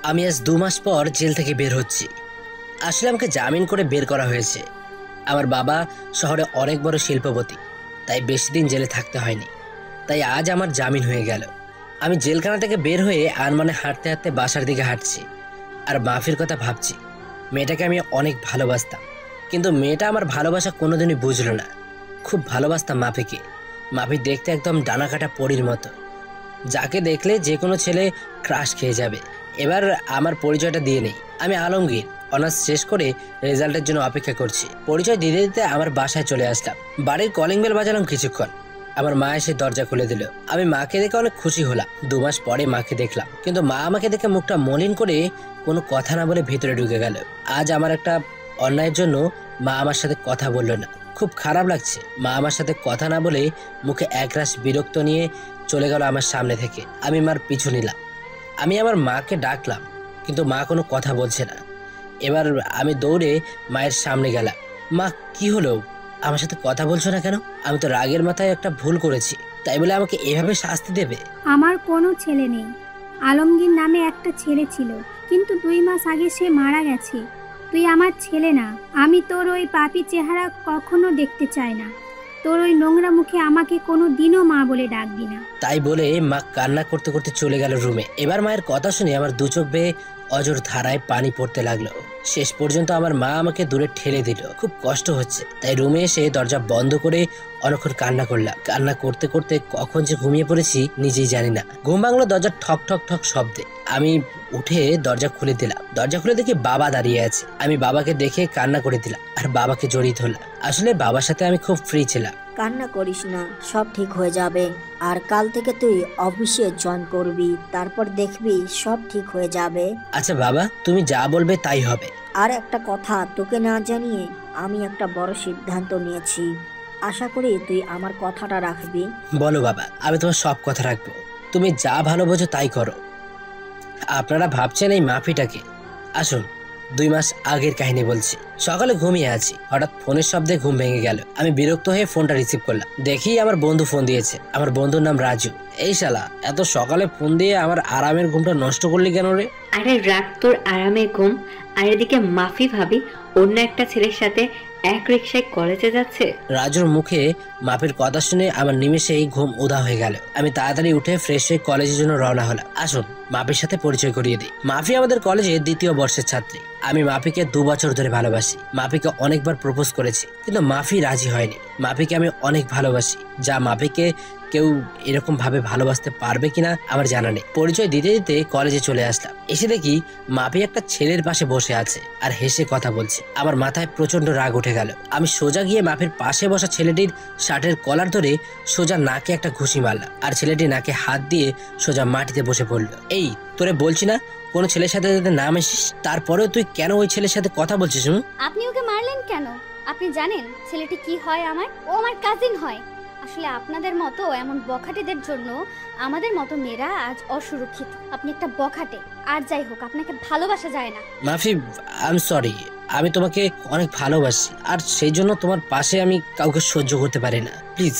আমি আজ 2 মাস পর জেল থেকে বের হচ্ছি। আসলে আমাকে জামিন করে বের করা হয়েছে। আমার বাবা শহরে অনেক বড় শিল্পপতি, তাই বেশি দিন জেলে থাকতে হয়নি। তাই আজ আমার জামিন হয়ে গেল। আমি জেলখানা থেকে বের হয়ে আনমনে হাঁটতে হাঁটতে বাসার দিকে হাঁটছি আর মাফির কথা ভাবছি। মেয়েটাকে আমি অনেক ভালোবাসতাম, কিন্তু মেয়েটা আমার ভালোবাসা কোনোদিনই বুঝলো না। খুব ভালোবাসতাম মাফিকে। মাফি দেখতে একদম ডানা কাটা পরীর মতো, যাকে দেখলে যে কোনো ছেলে ক্রাশ খেয়ে যাবে। এবার আমার পরিচয়টা দিয়ে নেই। আমি আলমগীর, অনার্স শেষ করে রেজাল্টের জন্য অপেক্ষা করছি। পরিচয় দিতে দিতে আমার বাসায় চলে আসলাম। বাড়ির কলিং বেল বাজালাম কিছুক্ষণ। আমার মা এসে দরজা খুলে দিল। আমি মাকে দেখে অনেক খুশি হলাম। 2 মাস পরে মাকে দেখলাম, কিন্তু মা আমাকে দেখে মুখটা মলিন করে কোনো কথা না বলে ভিতরে ঢুকে গেল। আজ আমার একটা অন্যায়ের জন্য মা আমার সাথে কথা বলল না। খুব খারাপ লাগছে। মা আমার সাথে কথা না বলে মুখে একরাশ বিরক্ত নিয়ে চলে গেল আমার সামনে থেকে। আমি মার পিছু নিলাম। আমি আমার মাকে ডাকলাম, কিন্তু মা কোনো কথা বলছে না। এবার আমি দৌড়ে মায়ের সামনে গেলাম। মা, কি হলো? আমার সাথে কথা বলছো না কেন? আমি তো রাগের মাথায় একটা ভুল করেছি, তাই বলে আমাকে এভাবে শাস্তি দেবে? আমার কোনো ছেলে নেই। আলমগীর নামে একটা ছেলে ছিল, কিন্তু 2 মাস আগে সে মারা গেছে। তুই আমার ছেলে না। আমি তোর ওই পাপী চেহারা কখনো দেখতে চাই না। তোর ওই নোংরা মুখে আমাকে কোনো দিনও মা বলে ডাকবি না। তাই বলে মা কান্না করতে করতে চলে গেল রুমে। এবার মায়ের কথা শুনে আমার 2 চোখ বেয়ে অজর ধারায় পানি পড়তে লাগলো। শেষ পর্যন্ত আমার মা আমাকে দূরে ঠেলে দিল। খুব কষ্ট হচ্ছে, তাই রুমে এসে দরজা বন্ধ করে অনেকক্ষণ কান্না করলাম। কান্না করতে করতে কখন যে ঘুমিয়ে পড়েছি নিজেই জানি না। ঘুম ভাঙলো দরজা ঠক ঠক ঠক শব্দে। আমি উঠে দরজা খুলে দিলাম। দরজা খুলে দেখি বাবা দাঁড়িয়ে আছে। আমি বাবাকে দেখে কান্না করে দিলাম আর বাবাকে জড়িয়ে ধরলাম। আসলে বাবার সাথে আমি খুব ফ্রি ছিলাম। কান্না করিস না, সব ঠিক হয়ে যাবে। আর কাল থেকে তুই অফিসে জয়েন করবি, তারপর দেখবি সব ঠিক হয়ে যাবে। আচ্ছা বাবা, তুমি যা বলবে তাই হবে। আর একটা কথা তোকে না জানিয়ে আমি একটা বড় সিদ্ধান্ত নিয়েছি। আশা করি তুই আমার কথাটা রাখবি। বলো বাবা, আমি তোমার সব কথা রাখবো। তুমি যা ভালো বোঝো তাই করো। আপনারা ভাবছেন এই মাফিটাকে? আসুন, 2 মাস আগের কাহিনী বলছি। সকালে ঘুমিয়ে আছি, হঠাৎ ফোনের শব্দে ঘুম ভেঙে গেল। আমি বিরক্ত হয়ে ফোনটা রিসিভ করলাম। দেখি আমার বন্ধু ফোন দিয়েছে। আমার বন্ধুর নাম রাজু। এই শালা, এত সকালে ফোন দিয়ে আমার আরামের ঘুমটা নষ্ট করলি কেন রে? আরে রাত তোর আরামের ঘুম, আর এদিকে মাফি ভাবি অন্য একটা ছেলের সাথে এক রিকশায় কলেজে যাচ্ছে। রাজুর মুখে মাফির কথা শুনে আমার নিমেষেই ঘুম উদা হয়ে গেল। আমি তাড়াতাড়ি উঠে ফ্রেশ হয়ে কলেজের জন্য রওনা হলাম। আসুন মাফির সাথে পরিচয় করিয়ে দিই। মাফি আমাদের কলেজে 2য় বর্ষের ছাত্রী। আমি মাফিকে 2 বছর ধরে ভালোবাসি। মাফিকে অনেকবার প্রপোজ করেছি, কিন্তু মাফি রাজি হয়নি। মাফিকে আমি অনেক ভালোবাসি, যা মাফিকে কেউ এরকম ভাবে ভালোবাসতে পারবে কিনা আমার জানা নেই। পরিচয় দিতে দিতে কলেজে চলে আসলাম। এসে দেখি মাফি একটা ছেলের পাশে বসে আছে আর হেসে কথা বলছে। আমার মাথায় প্রচন্ড রাগ উঠে গেল। আমি সোজা গিয়ে মাফির পাশে বসা ছেলেটির শার্টের কলার ধরে সোজা নাকে একটা ঘুষি মারলাম, আর ছেলেটি নাকে হাত দিয়ে সোজা মাটিতে বসে পড়লো। এই, তোরে বলছি না কোনো ছেলের সাথে যাতে না মেশিস, তারপরেও তুই কেন ওই ছেলের সাথে কথা বলছিস? আপনি ওকে মারলেন কেন? আপনি জানেন ছেলেটি কি হয় আমার? ও আমার কাজিন হয়। আসলে আপনাদের মতো এমন বখাটেদের জন্য আমাদের মতো মেয়েরা আজ অসুরক্ষিত। আপনি একটা বখাটে। আর যাই হোক, আপনাকে ভালোবাসা যায় না। মাফি, আই এম সরি। আমি তোমাকে অনেক ভালোবাসি, আর সেই জন্য তোমার পাশে আমি কাউকে সহ্য করতে পারি না। প্লিজ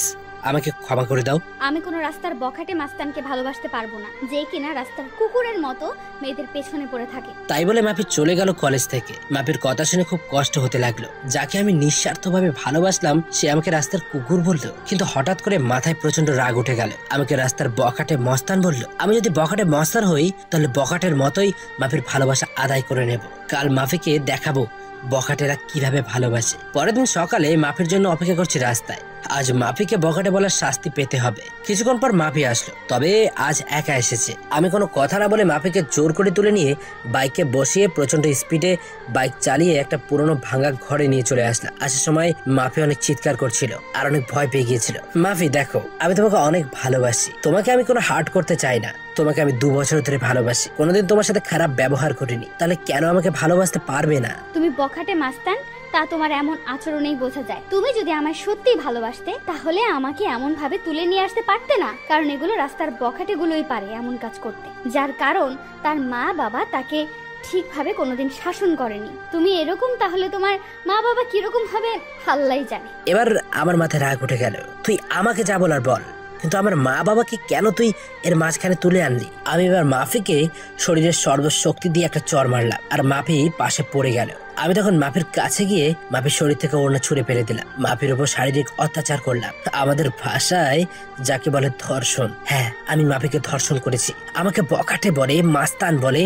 আমাকে ক্ষমা করে দাও। আমি কোনো রাস্তার বখাটে মাস্তানকে ভালোবাসতে পারবো না, যে কিনা রাস্তার কুকুরের মতো মেয়েদের পেছনে পড়ে থাকে। তাই বলে মাফি চলে গেল কলেজ থেকে। মাফির কথা শুনে খুব কষ্ট হতে লাগলো। যাকে আমি নিঃস্বার্থভাবে ভালোবাসলাম সে আমাকে রাস্তার কুকুর বললো। কিন্তু হঠাৎ করে মাথায় প্রচন্ড রাগ উঠে গেল। আমাকে রাস্তার বখাটে মস্তান বললো। আমি যদি বখাটে মস্তান হই, তাহলে বখাটের মতোই মাফির ভালোবাসা আদায় করে নেব। কাল মাফিকে দেখাবো বখাটেরা কিভাবে ভালোবাসে। পরের দিন সকালে মাফির জন্য অপেক্ষা করছি রাস্তায়। আজ মাফিকে বখাটে বলার শাস্তি পেতে হবে। কিছুক্ষণ পর মাফি আসলো, তবে আজ একা এসেছে। আমি কোনো কথা না বলে মাফিকে জোর করে তুলে নিয়ে বাইকে বসিয়ে প্রচন্ড স্পিডে বাইক চালিয়ে একটা পুরনো ভাঙা ঘরে নিয়ে চলে আসলাম। আসার সময় মাফি অনেক চিৎকার করছিল আর অনেক ভয় পেয়ে গিয়েছিল। মাফি দেখো, আমি তোমাকে অনেক ভালোবাসি। তোমাকে আমি কোনো হার্ট করতে চাই না। তোমাকে আমি 2 বছর ধরে ভালোবাসি, কোনোদিন তোমার সাথে খারাপ ব্যবহার করিনি। তাহলে কেন আমাকে ভালোবাসতে পারবে না? তুমি বখাটে মাস্তান, তা তোমার এমন আচরণেই বোঝা যায়। তুমি যদি আমায় সত্যিই ভালোবাসতে, তাহলে আমাকে এমন ভাবে তুলে নিয়ে আসতে পারতে না। কারণ এগুলো রাস্তার বখাটেগুলোই পারে এমন কাজ করতে, যার কারণ তার মা বাবা তাকে ঠিকভাবে কোনোদিন শাসন করেনি। তুমি এরকম, তাহলে তোমার মা বাবা কিরকম হবে আল্লাহই জানে। এবার আমার মাথায় রাগ উঠে গেল। তুই আমাকে যা বলার বল, কিন্তু আমার মা বাবাকে কেন তুই এর মাঝখানে তুলে আনলি? আমি এবার মাফিকে শরীরের সর্বশক্তি দিয়ে একটা চড় মারলাম, আর মাফি পাশে পড়ে গেল। আমি তখন মাফির কাছে গিয়ে মাফির শরীর থেকে ওড়না ছুঁড়ে ফেলে দিলাম। মাফির উপর শারীরিক অত্যাচার করলাম, আমাদের ভাষায় যাকে বলে ধর্ষণ। হ্যাঁ, আমি মাফিকে ধর্ষণ করেছি। আমাকে বখাটে বলে, মাস্তান বলে,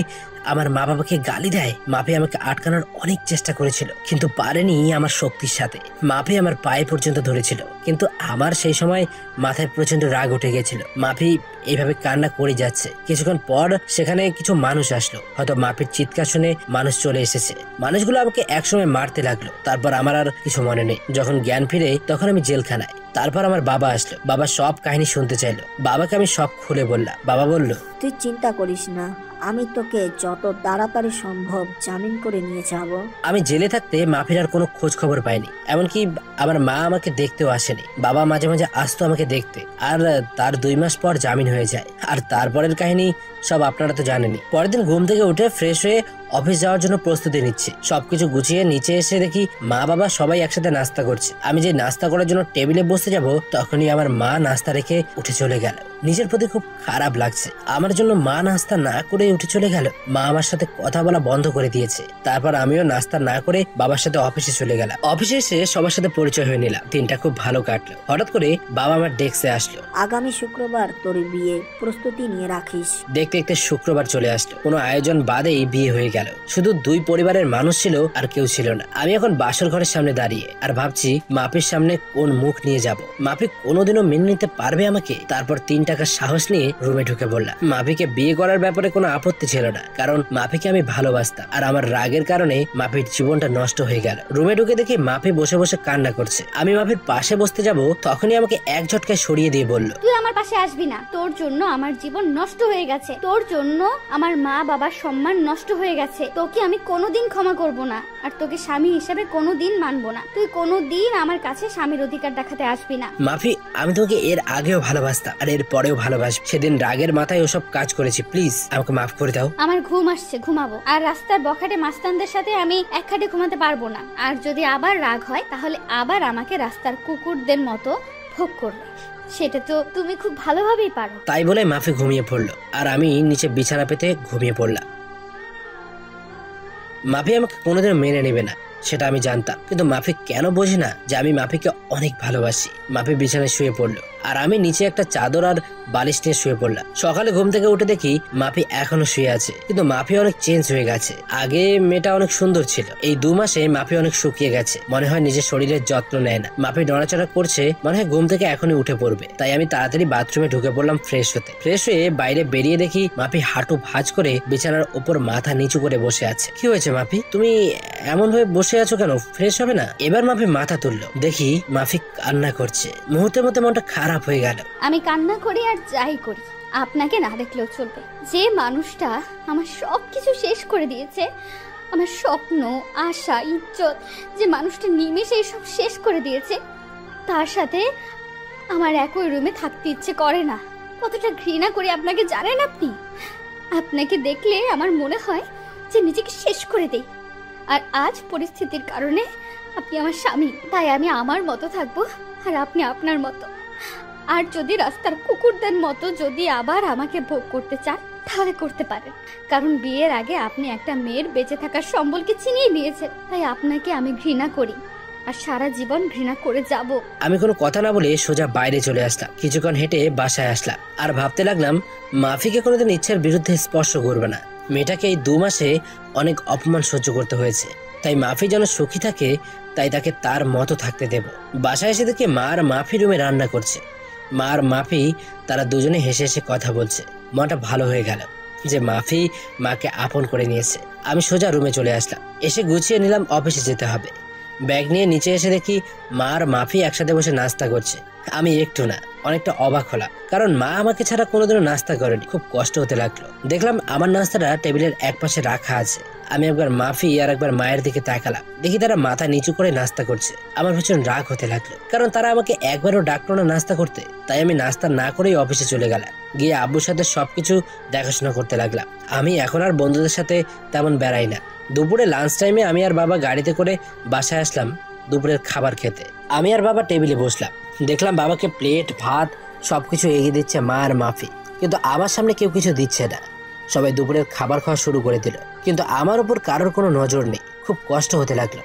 আমার মা বাবাকে গালি দেয়। মাফি আমাকে আটকানোর অনেক চেষ্টা করেছিল, কিন্তু পারেনি আমার শক্তির সাথে। মাফি আমার পায়ে পর্যন্ত ধরেছিল, কিন্তু আমার সেই সময় মাথায় প্রচন্ড রাগ উঠে গেছিল। মাফি এইভাবে কান্না করে যাচ্ছে। কিছুক্ষণ পর সেখানে কিছু মানুষ আসলো, হয়তো মাফির চিৎকার শুনে মানুষ চলে এসেছে। মানুষগুলো আমাকে একসময় মারতে লাগলো, তারপর আমার আর কিছু মনে নেই। যখন জ্ঞান ফিরে তখন আমি জেলখানায়। তারপর আমার বাবা আসলো, বাবা সব কাহিনী শুনতে চাইলো। বাবাকে আমি সব খুলে বললাম। বাবা বলল, তুই চিন্তা করিস না, আমি তোকে যত তাড়াতাড়ি সম্ভব জামিন করে নিয়ে যাব। আমি জেলে থাকতে মাফির আর কোনো খোঁজ খবর পাইনি, এমনকি আমার মা আমাকে দেখতেও আসেনি। বাবা মাঝে মাঝে আসতো আমাকে দেখতে, আর তার 2 মাস পর জামিন হয়ে যায়। আর তারপরের কাহিনী সব আপনারা তো জানেনই। পরের দিন ঘুম থেকে উঠে ফ্রেশ হয়ে অফিস যাওয়ার জন্য প্রস্তুতি নিচ্ছি। সবকিছু গুছিয়ে নিচে এসে দেখি মা বাবা সবাই একসাথে নাস্তা করছে। আমি যে নাস্তা করার জন্য টেবিলে বসতে যাব, তখনই আমার মা নাস্তা রেখে উঠে চলে গেল। নিজের প্রতি খুব খারাপ লাগছে। আমার জন্য মা নাস্তা না করে উঠে চলে গেল। মা আমার সাথে কথা বলা বন্ধ করে দিয়েছে। তারপর আমিও নাস্তা না করে বাবার সাথে অফিসে চলে গেলাম। অফিসে এসে সবার সাথে পরিচয় হয়ে নিলাম। দিনটা খুব ভালো কাটলো। হঠাৎ করে বাবা আমার ডেস্কে আসলো। আগামী শুক্রবার তোর বিয়ে, প্রস্তুতি নিয়ে রাখিস। দেখতে দেখতে শুক্রবার চলে আসলো। কোনো আয়োজন বাদেই বিয়ে হয়ে গেল। শুধু 2 পরিবারের মানুষ ছিল, আর কেউ ছিল না। আমি এখন বাসর ঘরের সামনে দাঁড়িয়ে আর ভাবছি মাফির সামনে কোন মুখ নিয়ে যাব। মাফি কোনোদিনও মেনে নিতে পারবে আমাকে? তারপর 3 টাকার সাহস নিয়ে রুমে ঢুকে বললাম। মাফিকে বিয়ে করার ব্যাপারে কোনো আপত্তি ছিল না, কারণ মাফিকে আমি ভালোবাসতাম। আর আমার রাগের কারণে মাফির জীবনটা নষ্ট হয়ে গেল। রুমে ঢুকে দেখি মাফি বসে বসে কান্না করছে। আমি মাফির পাশে বসতে যাব, তখনই আমাকে এক ঝটকায় সরিয়ে দিয়ে বলল, তুই আমার পাশে আসবি না। তোর জন্য আমার জীবন নষ্ট হয়ে গেছে, তোর জন্য আমার মা বাবার সম্মান নষ্ট হয়ে গেছে। তোকে আমি কোনোদিন ক্ষমা করব না, আর তোকে স্বামী হিসেবে কোনোদিন মানবো না। তুই কোনোদিন আমার কাছে স্বামীর অধিকার দেখাতে আসবি না। মাফি, আমি তোমাকে এর আগেও ভালোবাসতাম, আর এর পরেও ভালোবাসবো। সেদিন রাগের মাথায় ওসব কাজ করেছি। প্লিজ আমাকে মাফ করে দাও। আমার ঘুম আসছে, ঘুমাবো। আর রাস্তার বখাটে মাস্তানদের সাথে আমি এক খাটে ঘুমাতে পারবো না। আর যদি আবার রাগ হয়, তাহলে আবার আমাকে রাস্তার কুকুরদের মতো ভোগ করবে। সেটা তো তুমি খুব ভালোভাবেই পারো। তাই বলে মাফি ঘুমিয়ে পড়লো, আর আমি নিচে বিছানা পেতে ঘুমিয়ে পড়লাম। মাফি আমাকে কোনোদিন মেনে নেবে না, সেটা আমি জানতাম, কিন্তু মাফি কেন বোঝে না যে আমি মাফিকে অনেক ভালোবাসি। মাফি বিছানায় শুয়ে পড়লো, আর আমি নিচে একটা চাদর আর বালিশ নিয়ে শুয়ে পড়লাম। সকালে ঘুম থেকে উঠে দেখি মাফি এখনো শুয়ে আছে, কিন্তু মাফি অনেক চেঞ্জ হয়ে গেছে। আগে মেয়েটা অনেক সুন্দর ছিল, এই 2 মাসে মাফি অনেক শুকিয়ে গেছে। মনে হয় নিজের শরীরের যত্ন নেয় না। মাফি নড়াচড়া করছে, মনে হয় ঘুম থেকে এখনই উঠে পড়বে। তাই আমি তাড়াতাড়ি বাথরুমে ঢুকে পড়লাম ফ্রেশ হতে। ফ্রেশ হয়ে বাইরে বেরিয়ে দেখি মাফি হাঁটু ভাঁজ করে বিছানার উপর মাথা নিচু করে বসে আছে। কি হয়েছে মাফি, তুমি এমন ভাবে বসে আছো কেন? ফ্রেশ হবে না? এবার মাফি মাথা তুললো, দেখি মাফি কান্না করছে। মুহূর্তের মধ্যে মনটা খারাপ হয়ে গেল। আমি কান্না করি আর যাই করি, আপনাকে না দেখলেও চলবে। যে মানুষটা আমার সবকিছু শেষ করে দিয়েছে, আমার স্বপ্ন, আশা, ইজ্জত, যে মানুষটা নিমেষে সব শেষ করে দিয়েছে, তার সাথে আমার একই রুমে থাকতে ইচ্ছে করে না। কতটা ঘৃণা করি আপনাকে জানেন আপনি? আপনাকে দেখলে আমার মনে হয় যে নিজেকে শেষ করে দেই। আর আজ পরিস্থিতির কারণে আপনি আমার স্বামী, তাই আমি আমার মতো থাকবো আর আপনি আপনার মতো। আর যদি রাস্তার কুকুরদের মতো যদি আবার আমাকে ভোগ করতে চান, তাহলে করতে পারেন, কারণ বিয়ের আগে আপনি একটা মেয়ের বেঁচে থাকার সম্বলকে চিনিয়ে দিয়েছেন। তাই আপনাকে আমি ঘৃণা করি, আর সারা জীবন ঘৃণা করে যাব। আমি কোনো কথা না বলে সোজা বাইরে চলে আসলাম। কিছুক্ষণ হেঁটে বাসায় আসলাম, আর ভাবতে লাগলাম মাফিকে কোনোদিন ইচ্ছার বিরুদ্ধে স্পর্শ করবে না। মেয়েটাকে এই 2 মাসে অনেক অপমান সহ্য করতে হয়েছে, তাই মাফি যেন সুখী থাকে, তাই তাকে তার মতো থাকতে দেব। বাসায় এসে দেখি মা আর মাফি রুমে রান্না করছে। মা আর মাফি তারা দুজনে হেসে হেসে কথা বলছে। মনটা ভালো হয়ে গেল যে মাফি মাকে আপন করে নিয়েছে। আমি সোজা রুমে চলে আসলাম, এসে গুছিয়ে নিলাম অফিসে যেতে হবে। ব্যাগ নিয়ে নিচে এসে দেখি মা আর মাফি একসাথে বসে নাস্তা করছে। আমি একটু না অনেকটা অবাক হলাম, কারণ মা আমাকে ছাড়া কোনোদিনও নাস্তা করেনি। খুব কষ্ট হতে লাগলো। দেখলাম আমার নাস্তাটা টেবিলের একপাশে রাখা আছে। আমি একবার মাফি আর একবার মায়ের দিকে তাকালাম, দেখি তারা মাথা নিচু করে নাস্তা করছে। আমার ভীষণ রাগ হতে লাগলো, কারণ তারা আমাকে একবারও ডাকলো না নাস্তা করতে। তাই আমি নাস্তা না করেই অফিসে চলে গেলাম। গিয়ে আব্বুর সাথে সবকিছু দেখাশোনা করতে লাগলাম। আমি এখন আর বন্ধুদের সাথে তেমন বেড়াই না। দুপুরে লাঞ্চ টাইমে আমি আর বাবা গাড়িতে করে বাসায় আসলাম দুপুরের খাবার খেতে। আমি আর বাবা টেবিলে বসলাম, দেখলাম বাবাকে প্লেট, ভাত সবকিছু এগিয়ে দিচ্ছে মা আর মাফি, কিন্তু আমার সামনে কেউ কিছু দিচ্ছে না। সবাই দুপুরের খাবার খাওয়া শুরু করে দিল, কিন্তু আমার উপর কারোর কোনো নজর নেই। খুব কষ্ট হতে লাগলো।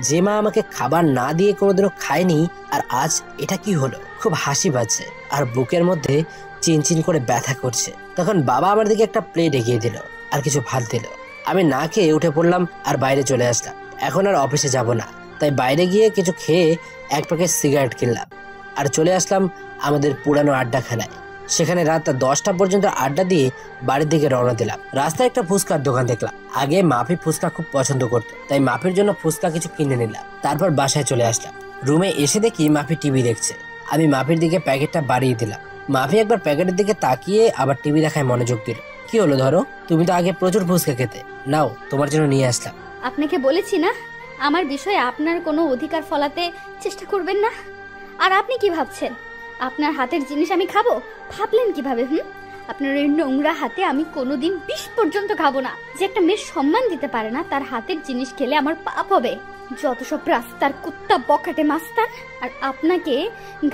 যে মা আমাকে খাবার না দিয়ে কোনোদিনও খায়নি, আর আজ এটা কি হলো। খুব হাসি পাচ্ছে আর বুকের মধ্যে চিনচিন করে ব্যথা করছে। তখন বাবা আমার দিকে একটা প্লেট এগিয়ে দিল আর কিছু ভাত দিল। আমি না খেয়ে উঠে পড়লাম আর বাইরে চলে আসলাম। এখন আর অফিসে যাব না, তাই বাইরে গিয়ে কিছু খেয়ে এক প্যাকেট সিগারেট কিনলাম আর চলে আসলাম আমাদের পুরানো আড্ডাখানায়। সেখানে রাত 10টা পর্যন্ত আড্ডা দিয়ে বাড়ির দিকে রওনা দিলাম। রাস্তায় একটা ফুচকার দোকান দেখলাম। আগে মাফি ফুচকা খুব পছন্দ করতো, তাই মাফির জন্য ফুচকা কিছু কিনে নিলাম। তারপর বাসায় চলে আসলাম। রুমে এসে দেখি মাফি টিভি দেখছে। আমি মাফির দিকে প্যাকেটটা বাড়িয়ে দিলাম। মাফি একবার প্যাকেটের দিকে তাকিয়ে আবার টিভি দেখায় মনোযোগ দিল। কি হলো ধরো, তুমি তো আগে প্রচুর ফুচকা খেতে, নাও তোমার জন্য নিয়ে আসলাম। আপনাকে বলেছি না আমার বিষয়ে আপনার কোনো অধিকার ফলাতে চেষ্টা করবেন না। আর আপনি কি ভাবছেন আপনার হাতের জিনিস আমি খাবো? ভাবলেন কিভাবে? আপনার এই নোংরা হাতে আমি কোনোদিন বিষ পর্যন্ত খাবো না। যে একটা মেয়ের সম্মান দিতে পারে না, তার হাতের জিনিস খেলে আমার পাপ হবে। যত সব রাস্তার কুত্তা বখাটে মাস্তান। আর আপনাকে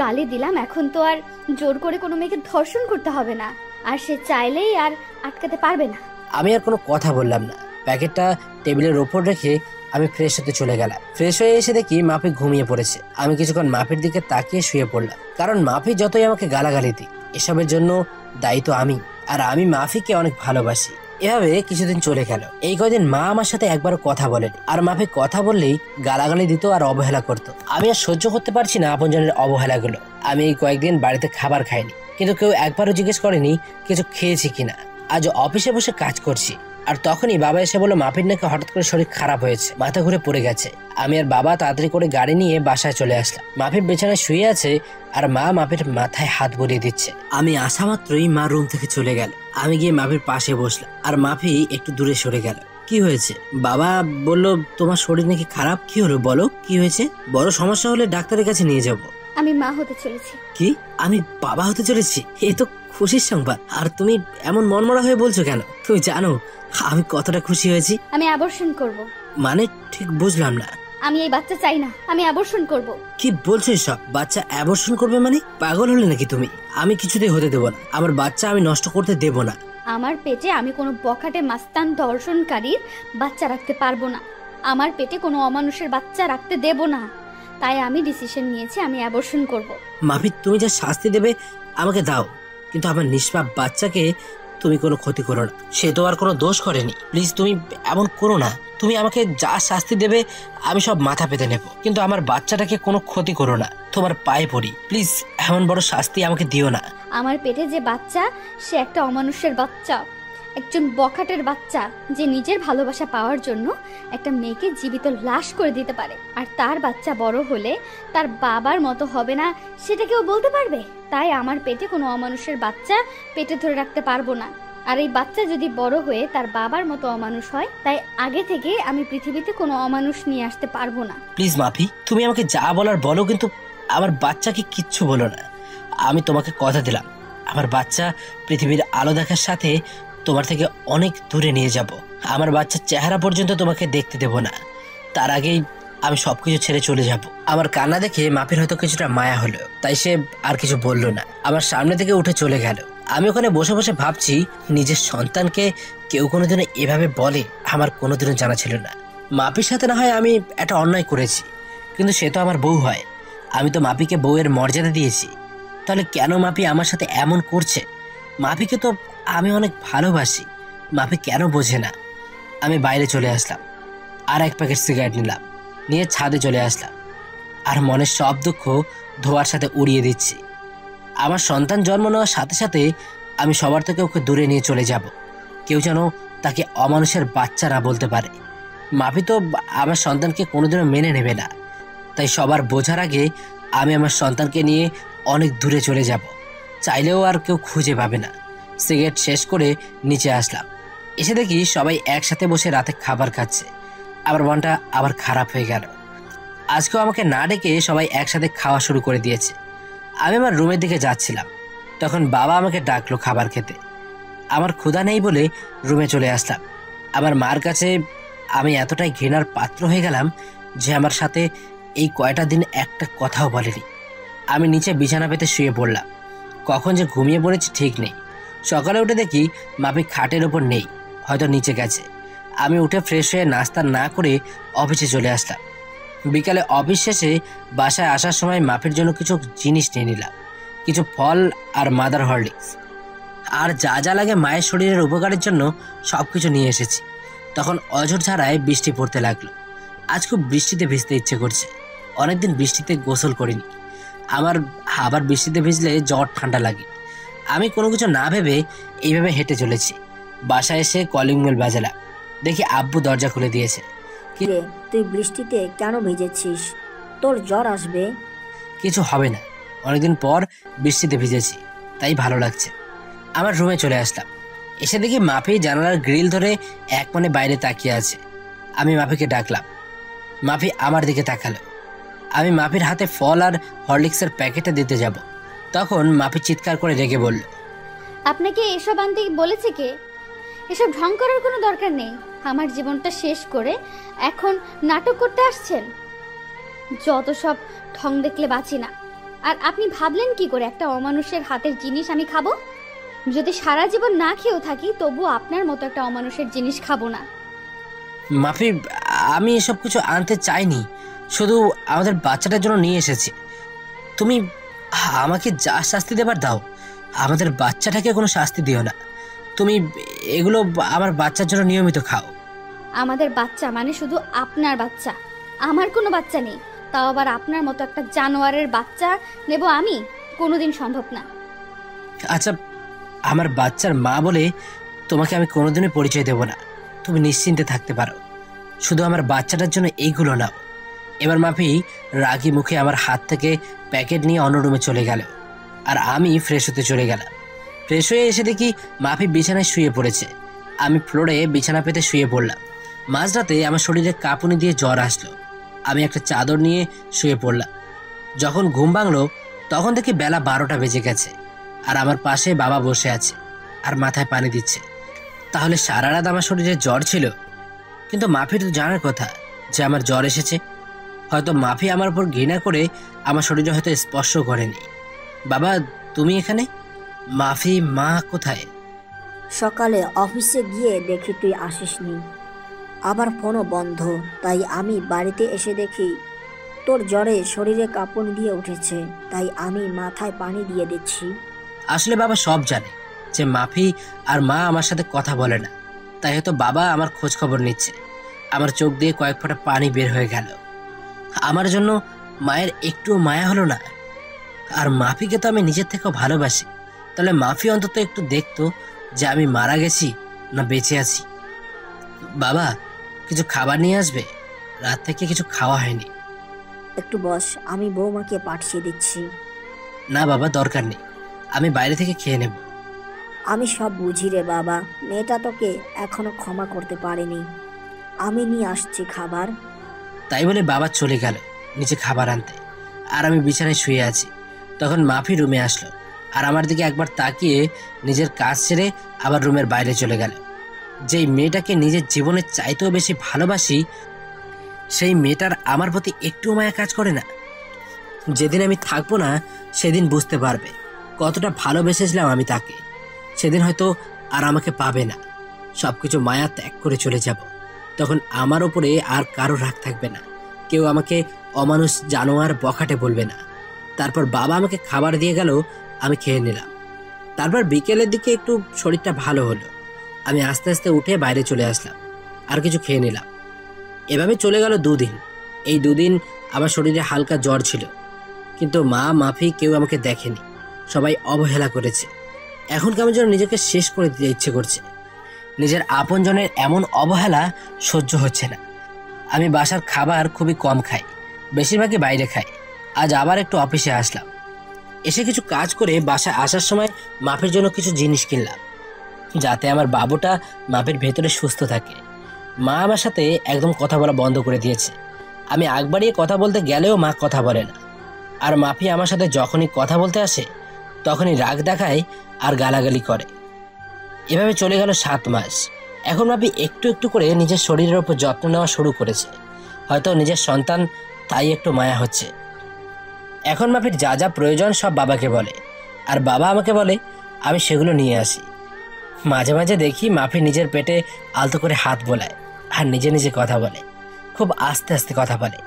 গালি দিলাম, এখন তো আর জোর করে কোনো মেয়েকে ধর্ষণ করতে হবে না, আর সে চাইলেই আর আটকাতে পারবে না। আমি আর কোনো কথা বললাম না। প্যাকেটটা টেবিলের ওপর রেখে আমি ফ্রেশ হতে চলে গেলাম। ফ্রেশ হয়ে এসে দেখি মাফি ঘুমিয়ে পড়েছে। আমি কিছুক্ষণ মাফির দিকে তাকিয়ে শুয়ে পড়লাম, কারণ মাফি যতই আমাকে গালাগালি দিই, এসবের জন্য দায়ী তো আমি, আর আমি মাফিকে অনেক ভালোবাসি। এভাবে কিছুদিন চলে গেল। এই কয়দিন মা আমার সাথে একবারও কথা বলেনি, আর মাফি কথা বললেই গালাগালি দিত আর অবহেলা করতো। আমি আর সহ্য করতে পারছি না আপনজনের অবহেলাগুলো। আমি এই কয়েকদিন বাড়িতে খাবার খাইনি, কিন্তু কেউ একবারও জিজ্ঞেস করেনি কিছু খেয়েছি কিনা। আজ অফিসে বসে কাজ করছি, আর তখনই বাবা এসে বলল মাফির নাকি হঠাৎ করে শরীর খারাপ হয়েছে, মাথা ঘুরে পড়ে গেছে। আমি আর বাবা তাড়াতাড়ি করে গাড়ি নিয়ে বাসায় চলে আসলাম। মাফির বিছানায় শুয়ে আছে আর মা মাফির মাথায় হাত বুলিয়ে দিচ্ছে। আমি আসা মাত্রই মা রুম থেকে চলে গেল। আমি গিয়ে মাফির পাশে বসলাম, আর মাফি একটু দূরে সরে গেল। কি হয়েছে? বাবা বলল তোমার শরীর নাকি খারাপ। কি হলো বলো, কি হয়েছে? বড় সমস্যা হলে ডাক্তারের কাছে নিয়ে যাব। আমি মা হতে চলেছি। কি? আমি বাবা হতে চলেছি? এ তো খুশির সংবাদ। আর তুমি এমন মনমরা হয়ে বলছো কেন? তুমি জানো আমি কতটা খুশি হয়েছি। আমি অ্যাবর্শন করব। মানে ঠিক বুঝলাম না। আমি এই বাচ্চা চাই না, আমি অ্যাবর্শন করব। কি বলছো এসব? বাচ্চা অ্যাবর্শন করবে মানে? পাগল হলে নাকি তুমি? আমি কিছুতেই হতে দেব না। আমার বাচ্চা আমি নষ্ট করতে দেব না। আমার পেটে আমি কোনো বখাটে মাস্তান ধর্ষণকারীর বাচ্চা রাখতে পারবো না। আমার পেটে কোনো অমানুষের বাচ্চা রাখতে দেব না। তাই আমি ডিসিশন নিয়েছি আমি অ্যাবর্শন করব। মাফি, তুমি যা শাস্তি দেবে আমাকে দাও, কিন্তু আমার নিষ্পাপ বাচ্চাকে তুমি কোনো ক্ষতি করো না। সে তো আর কোনো দোষ করেনি। প্লিজ তুমি এমন করো না। তুমি আমাকে যা শাস্তি দেবে আমি সব মাথা পেতে নেব, কিন্তু আমার বাচ্চাটাকে কোনো ক্ষতি করো না। তোমার পায়ে পড়ি, প্লিজ এমন বড় শাস্তি আমাকে দিও না। আমার পেটে যে বাচ্চা, সে একটা অমানুষের বাচ্চা, একজন বখাটের বাচ্চা, যে নিজের ভালোবাসা পাওয়ার জন্য একটা মেয়েকে জীবিত লাশ করে দিতে পারে। আর তার বাচ্চা বড় হলে তার বাবার মতো হবে না, সেটা কেউ বলতে পারবে? তাই আমার পেটে কোনো অমানুষের বাচ্চা পেটে ধরে রাখতে পারবো না। আর এই বাচ্চা যদি বড় হয়ে তার বাবার মতো অমানুষ হয়, তাই আগে থেকে আমি পৃথিবীতে কোনো অমানুষ নিয়ে আসতে পারবো না। প্লিজ মাফি, তুমি আমাকে যা বলার বলো, কিন্তু আমার বাচ্চাকে কিচ্ছু বলো না। আমি তোমাকে কথা দিলাম, আমার বাচ্চা পৃথিবীর আলো দেখার সাথে তোমার থেকে অনেক দূরে নিয়ে যাব। আমার বাচ্চার চেহারা পর্যন্ত তোমাকে দেখতে দেব না। তার আগেই আমি সবকিছু ছেড়ে চলে যাব। আমার কান্না দেখে মাফির হয়তো কিছুটা মায়া হলো, তাই সে আর কিছু বলল না। আমার সামনে থেকে উঠে চলে গেল। আমি ওখানে বসে বসে ভাবছি, নিজের সন্তানকে কেউ কোনোদিনও এভাবে বলে আমার কোনোদিনও জানা ছিল না। মাপির সাথে না হয় আমি একটা অন্যায় করেছি, কিন্তু সে তো আমার বউ হয়। আমি তো মাপিকে বউয়ের মর্যাদা দিয়েছি, তাহলে কেন মাপি আমার সাথে এমন করছে? মাপিকে তো আমি অনেক ভালোবাসি, মাপি কেন বোঝে না? আমি বাইরে চলে আসলাম, আর এক প্যাকেট সিগারেট নিলাম, নিয়ে ছাদে চলে আসলাম, আর মনের সব দুঃখ ধোয়ার সাথে উড়িয়ে দিচ্ছি। আমার সন্তান জন্ম নেওয়ার সাথে সাথে আমি সবার থেকে ওকে দূরে নিয়ে চলে যাব। কেউ যেন তাকে অমানুষের বাচ্চা না বলতে পারে। মাপি তো আমার সন্তানকে কোনোদিনও মেনে নেবে না, তাই সবার বোঝার আগে আমি আমার সন্তানকে নিয়ে অনেক দূরে চলে যাব। চাইলেও আর কেউ খুঁজে পাবে না। সিগারেট শেষ করে নিচে আসলাম। এসে দেখি সবাই একসাথে বসে রাতে খাবার খাচ্ছে। আমার মনটা আবার খারাপ হয়ে গেল। আজকেও আমাকে না ডেকে সবাই একসাথে খাওয়া শুরু করে দিয়েছে। আমি আমার রুমের দিকে যাচ্ছিলাম, তখন বাবা আমাকে ডাকলো খাবার খেতে। আমার ক্ষুধা নেই বলে রুমে চলে আসলাম। আমার মার কাছে আমি এতটাই ঘৃণার পাত্র হয়ে গেলাম যে আমার সাথে এই কয়টা দিন একটা কথাও বলেনি। আমি নিচে বিছানা পেতে শুয়ে পড়লাম। কখন যে ঘুমিয়ে পড়েছি ঠিক নেই। সকালে উঠে দেখি মাফি খাটের ওপর নেই, হয়তো নিচে গেছে। আমি উঠে ফ্রেশ হয়ে নাস্তা না করে অফিসে চলে আসলাম। বিকালে অফিস শেষে বাসায় আসার সময় মাফির জন্য কিছু জিনিস নিয়ে নিলাম, কিছু ফল আর মাদার হরলিক্স, আর যা যা লাগে মায়ের শরীরের উপকারের জন্য সব কিছু নিয়ে এসেছি। তখন অঝোর ঝাড়ায় বৃষ্টি পড়তে লাগলো। আজ খুব বৃষ্টিতে ভিজতে ইচ্ছে করছে, অনেকদিন বৃষ্টিতে গোসল করিনি। আমার আবার বৃষ্টিতে ভিজলে জ্বর ঠান্ডা লাগে। আমি কোনো কিছু না ভেবে এইভাবে হেঁটে চলেছি। বাসায় এসে কলিং বেল বাজালাম, দেখি আব্বু দরজা খুলে দিয়েছে। কিরে, তুই বৃষ্টিতে কেন ভিজেছিস? তোর জ্বর আসবে। কিছু হবে না, অনেকদিন পর বৃষ্টিতে ভিজেছি, তাই ভালো লাগছে। আমার রুমে চলে আসলাম। এসে দেখি মাফি জানালার গ্রিল ধরে এক মনে বাইরে তাকিয়ে আছে। আমি মাফিকে ডাকলাম, মাফি আমার দিকে তাকালো। আমি মাফির হাতে ফল আর হরলিক্সের প্যাকেটে দিতে যাব, তখন মাফি চিৎকার করে রেগে বলল, আপনাকে এসব আনতে বলেছে কে? এসব ঢং করার কোনো দরকার নেই। আমার জীবনটা শেষ করে এখন নাটক করতে আসছেন। যত সব ঢং দেখলে বাঁচি না। আর আপনি ভাবলেন কি করে একটা অমানুষের হাতের জিনিস আমি খাবো? যদি সারা জীবন না খেয়েও থাকি তবু আপনার মতো একটা অমানুষের জিনিস খাবো না। মাফি, আমি এসব কিছু আনতে চাইনি, শুধু আমাদের বাচ্চাটার জন্য নিয়ে এসেছি। তুমি আমাকে যা শাস্তি দেবার দাও, আমাদের বাচ্চাটাকে কোনো শাস্তি দিও না। তুমি এগুলো আমার বাচ্চার জন্য নিয়মিত খাও। আমাদের বাচ্চা মানে শুধু আপনার বাচ্চা, আমার কোনো বাচ্চা নেই। তাও আবার আপনার মতো একটা জানোয়ারের বাচ্চা নেব আমি? কোনোদিন সম্ভব না। আচ্ছা, আমার বাচ্চার মা বলে তোমাকে আমি কোনোদিনই পরিচয় দেব না। তুমি নিশ্চিন্তে থাকতে পারো, শুধু আমার বাচ্চাটার জন্য এইগুলো নাও। এবার মাফি রাগি মুখে আমার হাত থেকে প্যাকেট নিয়ে অন্য রুমে চলে গেল, আর আমি ফ্রেশ হতে চলে গেলাম। ফ্রেশ হয়ে এসে দেখি মাফি বিছানায় শুয়ে পড়েছে। আমি ফ্লোরে বিছানা পেতে শুয়ে পড়লাম। মাঝরাতে আমার শরীরে কাঁপুনি দিয়ে জ্বর আসলো। আমি একটা চাদর নিয়ে শুয়ে পড়লাম। যখন ঘুম ভাঙলো তখন দেখি বেলা 12টা বেজে গেছে, আর আমার পাশে বাবা বসে আছে আর মাথায় পানি দিচ্ছে। তাহলে সারা রাত আমার শরীরে জ্বর ছিল, কিন্তু মাফির তো জানার কথা যে আমার জ্বর এসেছে। হয়তো মাফি আমার উপর ঘৃণা করে আমার শরীরে হয়তো স্পর্শ করেনি। বাবা, তুমি এখানে? মাফি, মা কোথায়? সকালে অফিসে গিয়ে দেখি তুই আসিসনি, আবার ফোনও বন্ধ। তাই আমি বাড়িতে এসে দেখি তোর জ্বরে শরীরে কাঁপুনি দিয়ে উঠেছে, তাই আমি মাথায় পানি দিয়ে দিচ্ছি। আসলে বাবা সব জানে যে মাফি আর মা আমার সাথে কথা বলে না, তাই হয়তো বাবা আমার খোঁজ খবর নিচ্ছে। আমার চোখ দিয়ে কয়েক ফোঁটা পানি বের হয়ে গেল। আমার জন্য মায়ের একটুও মায়া হলো না। আর মাফিকে তো আমি নিজের থেকেও ভালোবাসি, তাহলে মাফি অন্তত একটু দেখতো যে আমি মারা গেছি না বেঁচে আছি। বাবা, কিছু খাবার নিয়ে আসবে? রাত থেকে কিছু খাওয়া হয়নি। একটু বস, আমি বৌমাকে পাঠিয়ে দিচ্ছি। না বাবা, দরকার নেই, আমি বাইরে থেকে খেয়ে নেব। আমি সব বুঝি রে বাবা, মেয়েটা তোকে এখনো ক্ষমা করতে পারেনি। আমি নিয়ে আসছি খাবার। তাই বলে বাবা চলে গেল নিচে খাবার আনতে, আর আমি বিছানায় শুয়ে আছি। তখন মাফি রুমে আসলো, আর আমার দিকে একবার তাকিয়ে নিজের কাজ ছেড়ে আবার রুমের বাইরে চলে গেল। যেই মেয়েটাকে নিজের জীবনের চাইতেও বেশি ভালোবাসি, সেই মেয়েটার আমার প্রতি একটুও মায়া কাজ করে না। যেদিন আমি থাকবো না সেদিন বুঝতে পারবে কতটা ভালোবেসেছিলাম আমি তাকে। সেদিন হয়তো আর আমাকে পাবে না, সবকিছু মায়া ত্যাগ করে চলে যাব। তখন আমার ওপরে আর কারো রাগ থাকবে না, কেউ আমাকে অমানুষ জানোয়ার বখাটে বলবে না। তারপর বাবা আমাকে খাবার দিয়ে গেল, আমি খেয়ে নিলাম। তারপর বিকেলের দিকে একটু শরীরটা ভালো হলো। আমি আস্তে আস্তে উঠে বাইরে চলে আসলাম, আর কিছু খেয়ে নিলাম। এভাবে চলে গেল 2 দিন। এই 2 দিন আমার শরীরে হালকা জ্বর ছিল, কিন্তু মা, মাফি কেউ আমাকে দেখেনি, সবাই অবহেলা করেছে। এখন কেমন যেন নিজেকে শেষ করে দিতে ইচ্ছে করছে। নিজের আপনজনের এমন অবহেলা সহ্য হচ্ছে না। আমি বাসার খাবার খুবই কম খাই, বেশিরভাগই বাইরে খাই। আজ আবার একটু অফিসে আসলাম। এসে কিছু কাজ করে বাসায় আসার সময় মাফির জন্য কিছু জিনিস কিনলাম, যাতে আমার বাবুটা মাফির ভেতরে সুস্থ থাকে। মা আমার সাথে একদম কথা বলা বন্ধ করে দিয়েছে। আমি আগ বাড়িয়ে কথা বলতে গেলেও মা কথা বলে না। আর মাফি আমার সাথে যখনই কথা বলতে আসে তখনই রাগ দেখায় আর গালাগালি করে। এভাবে চলে গেল 7 মাস। এখন মাফি একটু একটু করে নিজের শরীরের উপর যত্ন নেওয়া শুরু করেছে। হয়তো নিজের সন্তান, তাই একটু মায়া হচ্ছে। এখন মাফির যা যা প্রয়োজন সব বাবাকে বলে। আর বাবা আমাকে বলে আমি সেগুলো নিয়ে আসি। মাঝে মাঝে দেখি মাফি নিজের পেটে আলতো করে হাত বোলায় আর নিজে নিজে কথা বলে, খুব আস্তে আস্তে কথা বলে,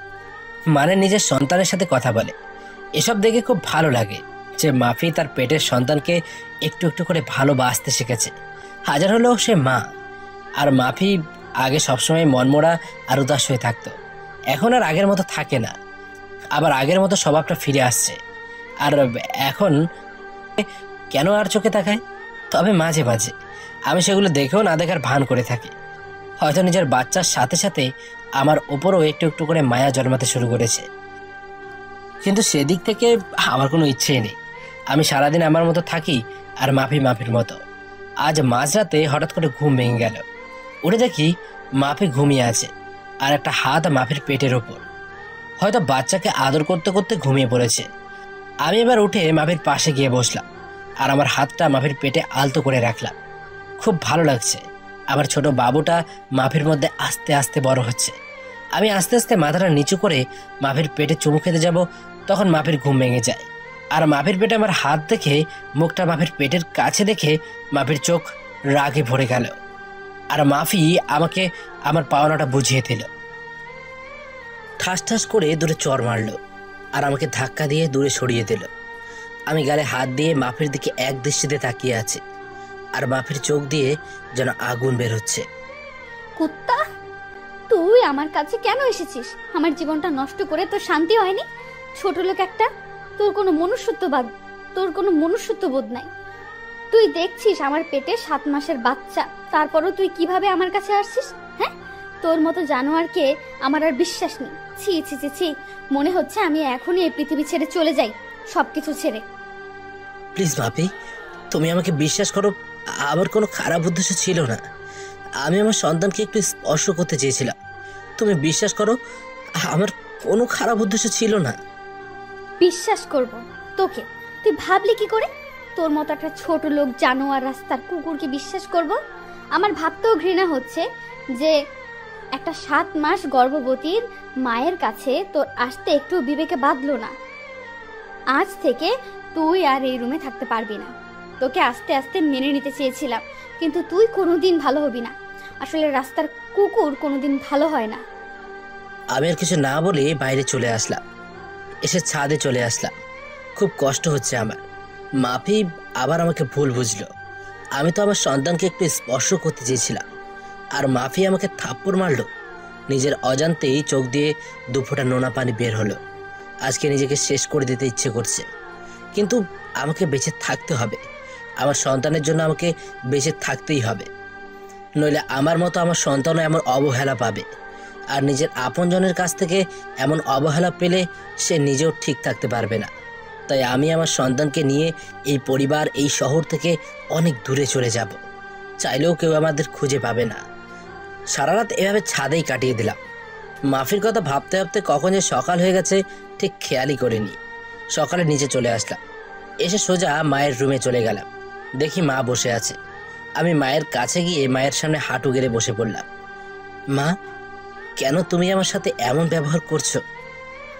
মানে নিজের সন্তানের সাথে কথা বলে। এসব দেখে খুব ভালো লাগে যে মাফি তার পেটের সন্তানকে একটু একটু করে ভালোবাসতে শিখেছে। হাজার হলেও সে মা। আর মাফি আগে সবসময় মনমোড়া আর উদাস হয়ে থাকতো, এখন আর আগের মতো থাকে না। আবার আগের মতো স্বভাবটা ফিরে আসছে। আর এখন কেন আর চোখে তাকায়, তবে মাঝে মাঝে আমি সেগুলো দেখেও না দেখার ভান করে থাকি। হয়তো নিজের বাচ্চার সাথে সাথে আমার ওপরও একটু একটু করে মায়া জন্মাতে শুরু করেছে। কিন্তু সেদিক থেকে আমার কোনো ইচ্ছেই নেই। আমি সারাদিন আমার মতো থাকি আর মাফি মাফির মতো। আজ মাঝরাতে হঠাৎ করে ঘুম ভেঙে গেল। উঠে দেখি মাফি ঘুমিয়ে আছে আর একটা হাত মাফির পেটের ওপর। হয়তো বাচ্চাকে আদর করতে করতে ঘুমিয়ে পড়েছে। আমি এবার উঠে মাফির পাশে গিয়ে বসলাম আর আমার হাতটা মাফির পেটে আলতো করে রাখলাম। খুব ভালো লাগছে। আমার ছোট বাবুটা মাফির মধ্যে আস্তে আস্তে বড় হচ্ছে। আমি আস্তে আস্তে মাথাটা নিচু করে মাফির পেটে চুমু খেতে যাব, তখন মাফির ঘুম ভেঙে যায়। আর মাফির পেটে আমার হাত দেখে, মুখটা মাফির পেটের কাছে দেখে মাফির চোখ রাগে ভরে গেল। আর মাফি আমাকে আমার পাওনাটা বুঝিয়ে দিল। ঠাস ঠাস করে দূরে চড় মারল আর আমাকে ধাক্কা দিয়ে দূরে সরিয়ে দিল। আমি গালে হাত দিয়ে মাফির দিকে এক দৃষ্টিতে তাকিয়ে আছি আর মাফির চোখ দিয়ে যেন আগুন বের হচ্ছে। কুত্তা, তুই আমার কাছে কেন এসেছিস? আমার জীবনটা নষ্ট করে তোর শান্তি হয়নি? ছোট লোক একটা, তোর কোনো মনুষ্যত্ববোধ নাই। তুই দেখছিস আমার পেটে 7 মাসের বাচ্চা, তারপরও তুই কিভাবে আমার কাছে আসছিস? হ্যাঁ, তোর মতো জানোয়ারকে আমার আর বিশ্বাস নেই। ছি ছি ছি ছি, মনে হচ্ছে আমি এখনই এই পৃথিবী ছেড়ে চলে যাই, সবকিছু ছেড়ে। প্লিজ মাফি, তুমি আমাকে বিশ্বাস করো, আমার কোনো খারাপ উদ্দেশ্য ছিল না। আমি আমার সন্তানকে একটু স্পর্শ করতে চেয়েছিলাম। তুমি বিশ্বাস করো, আমার কোনো খারাপ উদ্দেশ্য ছিল না। বিশ্বাস করব তোকে? তুই ভাবলি কি করে? তোর মতো একটা ছোট লোক জানোয়ার রাস্তার কুকুরকে বিশ্বাস করব? আমার ভাবতেও ঘৃণা হচ্ছে যে একটা 7 মাস গর্ভবতীর মায়ের কাছে তোর আসতে একটু বিবেকে বাঁধলো না। আজ থেকে তুই আর এই রুমে থাকতে পারবি না। তোকে আস্তে আস্তে মেনে নিতে চেয়েছিলাম, কিন্তু তুই কোনোদিন ভালো হবি না। আসলে রাস্তার কুকুর কোনোদিন ভালো হয় না। আমি আর কিছু না বলে বাইরে চলে আসলাম। এসে ছাদে চলে আসলাম। খুব কষ্ট হচ্ছে আমার। মাফি আবার আমাকে ভুল বুঝলো। আমি তো আমার সন্তানকে একটু স্পর্শ করতে চেয়েছিলাম, আর মাফি আমাকে থাপ্পড় মারলো। নিজের অজান্তেই চোখ দিয়ে 2 ফোঁটা নোনা পানি বের হলো। আজকে নিজেকে শেষ করে দিতে ইচ্ছে করছে, কিন্তু আমাকে বেঁচে থাকতে হবে। আমার সন্তানের জন্য আমাকে বেঁচে থাকতেই হবে, নইলে আমার মতো আমার সন্তানও এমন অবহেলা পাবে। আর নিজের আপনজনের কাছ থেকে এমন অবহেলা পেলে সে নিজেও ঠিক থাকতে পারবে না। তাই আমি আমার সন্তানকে নিয়ে এই পরিবার, এই শহর থেকে অনেক দূরে চলে যাব। চাইলেও কেউ আমাদের খুঁজে পাবে না। সারা রাত এভাবে ছাদেই কাটিয়ে দিলাম। মাফির কথা ভাবতে ভাবতে কখন যে সকাল হয়ে গেছে ঠিক খেয়ালই করিনি। সকালে নিচে চলে আসলাম। এসে সোজা মায়ের রুমে চলে গেলাম। দেখি মা বসে আছে। আমি মায়ের কাছে গিয়ে মায়ের সামনে হাঁটু গেড়ে বসে পড়লাম। মা, কেন তুমি আমার সাথে এমন ব্যবহার করছো?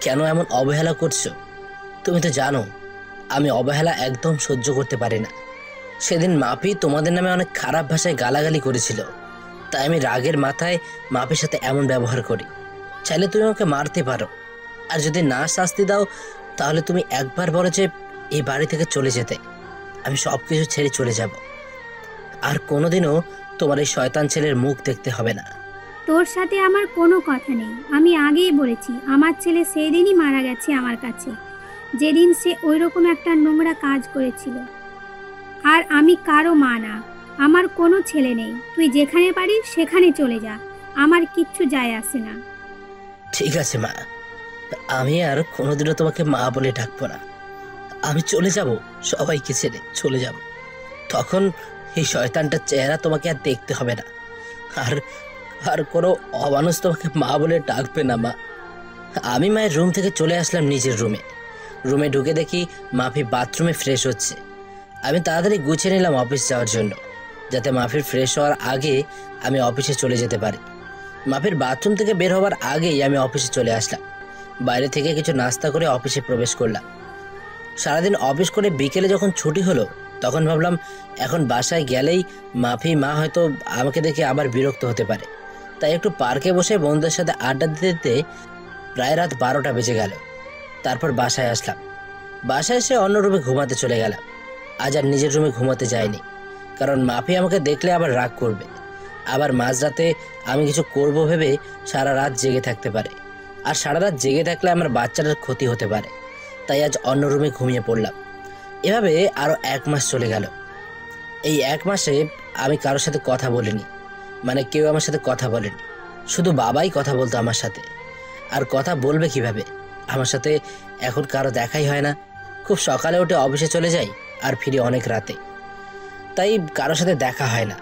কেন এমন অবহেলা করছো? তুমি তো জানো আমি অবহেলা একদম সহ্য করতে পারি না। সেদিন মাপি তোমাদের নামে অনেক খারাপ ভাষায় গালাগালি করেছিল, তাই আমি রাগের মাথায় মাপির সাথে এমন ব্যবহার করি। চাইলে তুমি আমাকে মারতে পারো, আর যদি না শাস্তি দাও তাহলে তুমি একবার বলো যে এই বাড়ি থেকে চলে যেতে। আমি সব কিছু ছেড়ে চলে যাব, আর কোনোদিনও তোমার এই শয়তান ছেলের মুখ দেখতে হবে না। তোর সাথে আমার কোনো কথা নেই। আমি আগেই বলেছি, আমার ছেলে সেই দিনই মারা গেছে আমার কাছে, যেদিন সে ওইরকম একটা নোংরা কাজ করেছিল। আর আমি কারো মা না, আমার কোনো ছেলে নেই। তুই যেখানে পারিস সেখানে চলে যা, আমার কিচ্ছু যায় আসে না। ঠিক আছে মা, আমি আর কোনোদিনও তোমাকে মা বলে ডাকবো না। আমি চলে যাব, সবাইকে ছেড়ে চলে যাব। তখন এই শয়তানটার চেহারা তোমাকে আর দেখতে হবে না, আর আর কোনো অমানুষ তোমাকে মা বলে ডাকবে না মা। আমি মায়ের রুম থেকে চলে আসলাম নিজের রুমে। রুমে ঢুকে দেখি মাফি বাথরুমে ফ্রেশ হচ্ছে। আমি তাড়াতাড়ি গুছিয়ে নিলাম অফিস যাওয়ার জন্য, যাতে মাফির ফ্রেশ হওয়ার আগে আমি অফিসে চলে যেতে পারি। মাফির বাথরুম থেকে বের হওয়ার আগেই আমি অফিসে চলে আসলাম। বাইরে থেকে কিছু নাস্তা করে অফিসে প্রবেশ করলাম। সারাদিন অফিস করে বিকেলে যখন ছুটি হলো তখন ভাবলাম এখন বাসায় গেলেই মাফি মা হয়তো আমাকে দেখে আবার বিরক্ত হতে পারে। তাই একটু পার্কে বসে বন্ধুদের সাথে আড্ডা দিতে দিতে প্রায় রাত 12টা বেজে গেল। তারপর বাসায় আসলাম। বাসায় এসে অন্য রুমে ঘুমাতে চলে গেলাম। আজ আর নিজের রুমে ঘুমাতে যাইনি, কারণ মাফি আমাকে দেখলে আবার রাগ করবে, আবার মাঝরাতে আমি কিছু করব ভেবে সারা রাত জেগে থাকতে পারে, আর সারা রাত জেগে থাকলে আমার বাচ্চাটার ক্ষতি হতে পারে। তাই আজ অন্য রুমে ঘুমিয়ে পড়লাম। এভাবে আরও 1 মাস চলে গেল। এই 1 মাসে আমি কারোর সাথে কথা বলিনি, মানে কেউ আমার সাথে কথা বলেনি, শুধু বাবাই কথা বলতো আমার সাথে। আর কথা বলবে কিভাবে? আমার সাথে এখন কারো দেখাই হয় না। খুব সকালে উঠে অফিসে চলে যাই আর ফিরি অনেক রাতে, তাই কারোর সাথে দেখা হয় না।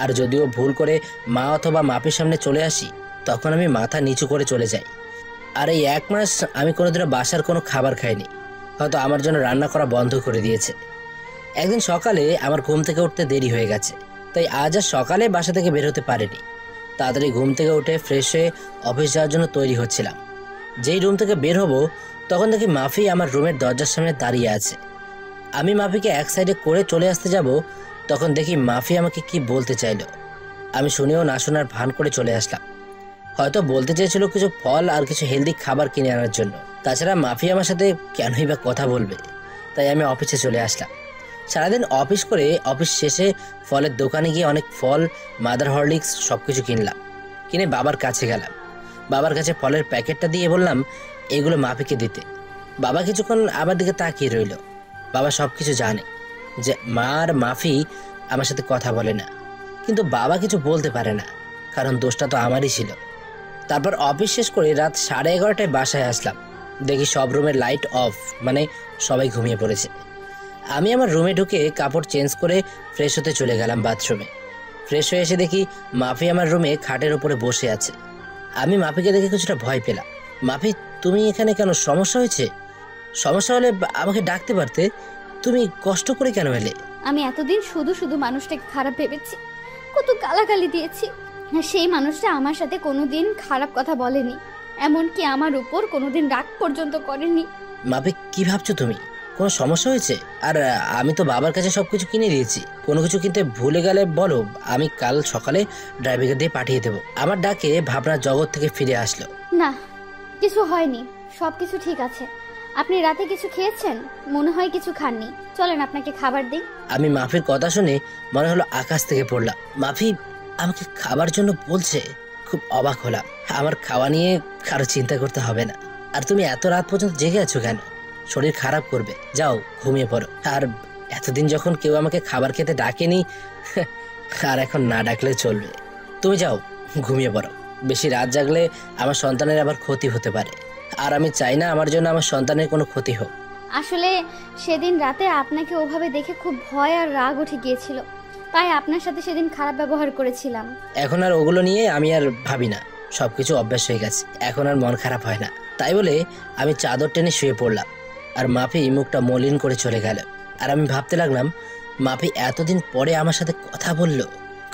আর যদিও ভুল করে মা অথবা মাপির সামনে চলে আসি, তখন আমি মাথা নিচু করে চলে যাই। আর এই 1 মাস আমি কোনোদিনও বাসার কোনো খাবার খাইনি, হয়তো আমার জন্য রান্না করা বন্ধ করে দিয়েছে। একদিন সকালে আমার ঘুম থেকে উঠতে দেরি হয়ে গেছে, তাই আজ আর সকালে বাসা থেকে বের হতে পারিনি। তাড়াতাড়ি ঘুম থেকে উঠে ফ্রেশ হয়ে অফিস যাওয়ার জন্য তৈরি হচ্ছিলাম। যেই রুম থেকে বের হব তখন দেখি মাফি আমার রুমের দরজার সামনে দাঁড়িয়ে আছে। আমি মাফিকে এক সাইডে করে চলে আসতে যাব, তখন দেখি মাফি আমাকে কি বলতে চাইলো। আমি শুনেও না শোনার ভান করে চলে আসলাম। হয়তো বলতে চেয়েছিল কিছু ফল আর কিছু হেলদি খাবার কিনে আনার জন্য। তাছাড়া মাফি আমার সাথে কেনই বা কথা বলবে? তাই আমি অফিসে চলে আসলাম। সারাদিন অফিস করে অফিস শেষে ফলের দোকানে গিয়ে অনেক ফল, মাদার হরলিক্স সব কিছু কিনলাম। কিনে বাবার কাছে গেলাম। বাবার কাছে ফলের প্যাকেটটা দিয়ে বললাম এগুলো মাফিকে দিতে। বাবা কিছুক্ষণ আমার দিকে তাকিয়ে রইল। বাবা সব কিছু জানে যে মা আর মাফি আমার সাথে কথা বলে না, কিন্তু বাবা কিছু বলতে পারে না, কারণ দোষটা তো আমারই ছিল। তারপর অফিস শেষ করে রাত 11:30টায় বাসায় আসলাম। দেখি সব রুমের লাইট অফ, মানে সবাই ঘুমিয়ে পড়েছে। আমি আমার রুমে ঢুকে কাপড় চেঞ্জ করে ফ্রেশ হতে চলে গেলাম বাথরুমে। ফ্রেশ হয়ে এসে দেখি মাফি আমার রুমে খাটের উপরে বসে আছে। আমি মাফিকে দেখে কিছুটা ভয় পেলাম। মাফি, তুমি এখানে কেন? সমস্যা হয়েছে? সমস্যা হলে আমাকে ডাকতে পারতে, তুমি কষ্ট করে কেন এলে? আমি এতদিন শুধু শুধু মানুষটাকে খারাপ ভেবেছি, কত গালাগালি দিয়েছি। সেই মানুষটা আমার সাথে কোনোদিন খারাপ কথা বলেনি, এমনকি আমার উপর কোনোদিন রাগ পর্যন্ত করেনি। মাফি, কি ভাবছো তুমি? কোনো সমস্যা হয়েছে? আর আমি তো বাবার কাছে সবকিছু কিনে দিয়েছি। কোনো কিছু কিনতে ভুলে গেলে বলো, আমি কাল সকালে ড্রাইভারকে দিয়ে পাঠিয়ে দেবো। আমার ডাকে ভাবনার জগৎ থেকে ফিরে আসলো। না, কিছু হয়নি, সবকিছু ঠিক আছে। আপনি রাতে কিছু খেয়েছেন? মনে হয় কিছু খাননি, চলেন আপনাকে খাবার দিই। আমি মাফির কথা শুনে মনে হলো আকাশ থেকে পড়লাম। মাফি আমাকে খাবার জন্য বলছে, খুব অবাক হলাম। আমার খাওয়া নিয়ে কারো চিন্তা করতে হবে না। আর তুমি এত রাত পর্যন্ত জেগে আছো কেন? শরীর খারাপ করবে, যাও ঘুমিয়ে পড়ো। আর এতদিন যখন কেউ আমাকে খাবার খেতে ডাকেনি, আর এখন না ডাকলে চলবে। তুমি যাও ঘুমিয়ে পড়ো। বেশি রাত জাগলে আমার সন্তানের আবার ক্ষতি হতে পারে, আর আমি চাই না আমার জন্য আমার সন্তানের কোনো ক্ষতি হোক। আসলে সেদিন রাতে আপনাকে ওভাবে দেখে খুব ভয় আর রাগ উঠে গিয়েছিল, তাই আপনার সাথে সেদিন খারাপ ব্যবহার করেছিলাম। এখন আর ওগুলো নিয়ে আমি আর ভাবি না, সবকিছু অভ্যাস হয়ে গেছে, এখন আর মন খারাপ হয় না। তাই বলে আমি চাদর টেনে শুয়ে পড়লাম। আর মাফি মুখটা মলিন করে চলে গেল। আর আমি ভাবতে লাগলাম, মাফি এতদিন পরে আমার সাথে কথা বলল,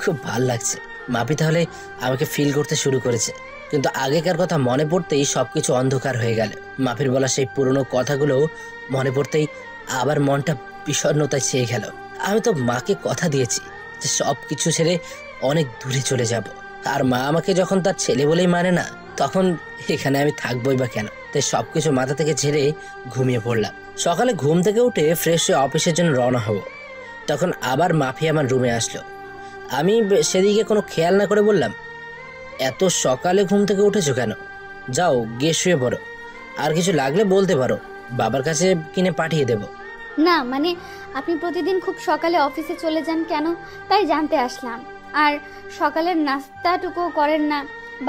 খুব ভাল লাগছে। মাফি তাহলে আমাকে ফিল করতে শুরু করেছে। কিন্তু আগেকার কথা মনে পড়তেই সবকিছু অন্ধকার হয়ে গেল। মাফির বলা সেই পুরনো কথাগুলো মনে পড়তেই আবার মনটা বিষণ্ণতায় ছেয়ে গেল। আমি তো মাকে কথা দিয়েছি যে সব কিছু ছেড়ে অনেক দূরে চলে যাব, আর মা আমাকে যখন তার ছেলে বলেই মানে না, তখন এখানে আমি থাকবোই বা কেন? তাই সবকিছু মাথা থেকে ঝেড়ে ঘুমিয়ে পড়লাম। সকালে ঘুম থেকে উঠে ফ্রেশ হয়ে অফিসের জন্য রওনা হব, তখন আবার মাফি আমার রুমে আসলো। আমি সেদিকে কোনো খেয়াল না করে বললাম, এত সকালে ঘুম থেকে উঠেছো কেন? যাও গিয়ে শুয়ে পড়ো, আর কিছু লাগলে বলতে পারো, বাবার কাছে কিনে পাঠিয়ে দেব। না মানে আপনি প্রতিদিন খুব সকালে অফিসে চলে যান কেন, তাই জানতে আসলাম। আর সকালের নাস্তাটুকু করেন না?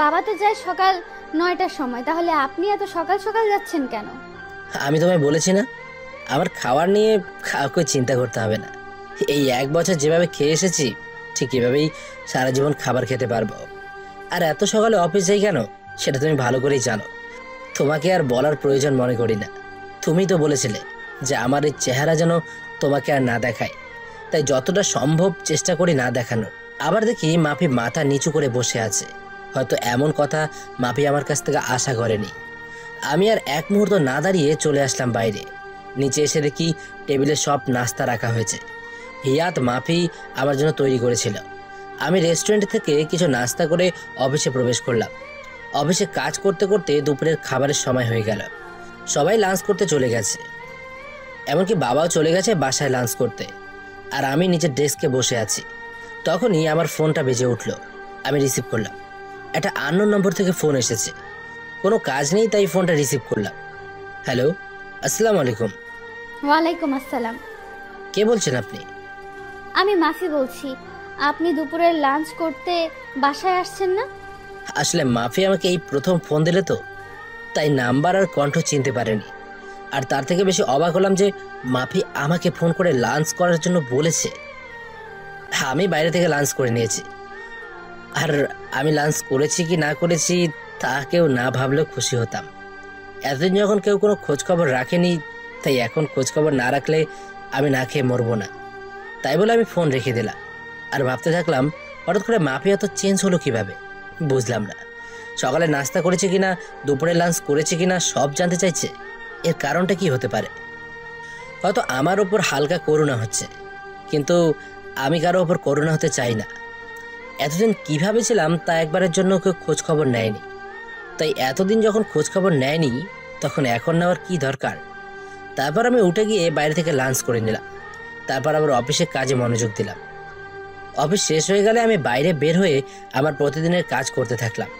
বাবা তো যায় সকাল 9টার সময়, তাহলে আপনি এত সকাল সকাল যাচ্ছেন কেন? আমি তোমায় বলেছি না, আমার খাবার নিয়ে কাউকে চিন্তা করতে হবে না। এই 1 বছর যেভাবে খেয়ে এসেছি, ঠিক এভাবেই সারা জীবন খাবার খেতে পারবো। আর এত সকালে অফিস যাই কেন, সেটা তুমি ভালো করেই জানো। তোমাকে আর বলার প্রয়োজন মনে করি না। তুমি তো বলেছিলে যে আমার এই চেহারা যেন তোমাকে আর না দেখায়, তাই যতটা সম্ভব চেষ্টা করি না দেখানোর। আবার দেখি মাফি মাথা নিচু করে বসে আছে। হয়তো এমন কথা মাফি আমার কাছ থেকে আশা করেনি। আমি আর এক মুহূর্ত না দাঁড়িয়ে চলে আসলাম বাইরে। নিচে এসে দেখি টেবিলে সব নাস্তা রাখা হয়েছে। হিয়াত মাফি আমার জন্য তৈরি করেছিল। আমি রেস্টুরেন্ট থেকে কিছু নাস্তা করে অফিসে প্রবেশ করলাম। অফিসে কাজ করতে করতে দুপুরের খাবারের সময় হয়ে গেল। সবাই লাঞ্চ করতে চলে গেছে, এমনকি বাবাও চলে গেছে বাসায় লাঞ্চ করতে। আর আমি নিচের ডেস্কে বসে আছি। তখনই আমার ফোনটা বেজে উঠল। আমি রিসিভ করলাম। একটা আননোন নম্বর থেকে ফোন এসেছে। কোনো কাজ নেই তাই ফোনটা রিসিভ করলাম। হ্যালো, আসসালামু আলাইকুম। ওয়ালাইকুম আসসালাম। কে বলছেন আপনি? আমি মাফি বলছি। আপনি দুপুরের লাঞ্চ করতে বাসায় আসছেন না? আসলে মাফি আমাকে এই প্রথম ফোন দিলে তো, তাই নাম্বার আর কণ্ঠ চিনতে পারেনি। আর তার থেকে বেশি অবাক হলাম যে মাফি আমাকে ফোন করে লাঞ্চ করার জন্য বলেছে। আমি বাইরে থেকে লাঞ্চ করে নিয়েছি। আর আমি লাঞ্চ করেছি কি না করেছি তা কেউ না ভাবলেও খুশি হতাম। এতদিন যখন কেউ কোনো খোঁজখবর রাখেনি, তাই এখন খোঁজখবর না রাখলে আমি না খেয়ে মরবো না। তাই বলে আমি ফোন রেখে দিলাম। আর ভাবতে থাকলাম হঠাৎ করে মাফি এত চেঞ্জ হলো কিভাবে, বুঝলাম না। সকালে নাস্তা করেছে কিনা, দুপুরে লাঞ্চ করেছে কিনা সব জানতে চাইছে। এর কারণটা কি হতে পারে? হয়তো আমার ওপর হালকা করুণা হচ্ছে, কিন্তু আমি কারো ওপর করুণা হতে চাই না। এতদিন কিভাবে ছিলাম তা একবারের জন্য কেউ খোঁজখবর নেয়নি। তাই এতদিন যখন খোঁজখবর নেয়নি, তখন এখন নেওয়ার কি দরকার? তারপর আমি উঠে গিয়ে বাইরে থেকে লাঞ্চ করে নিলাম। তারপর আবার অফিসে কাজে মনোযোগ দিলাম। অফিস শেষ হয়ে গেলে আমি বাইরে বের হয়ে আমার প্রতিদিনের কাজ করতে থাকলাম।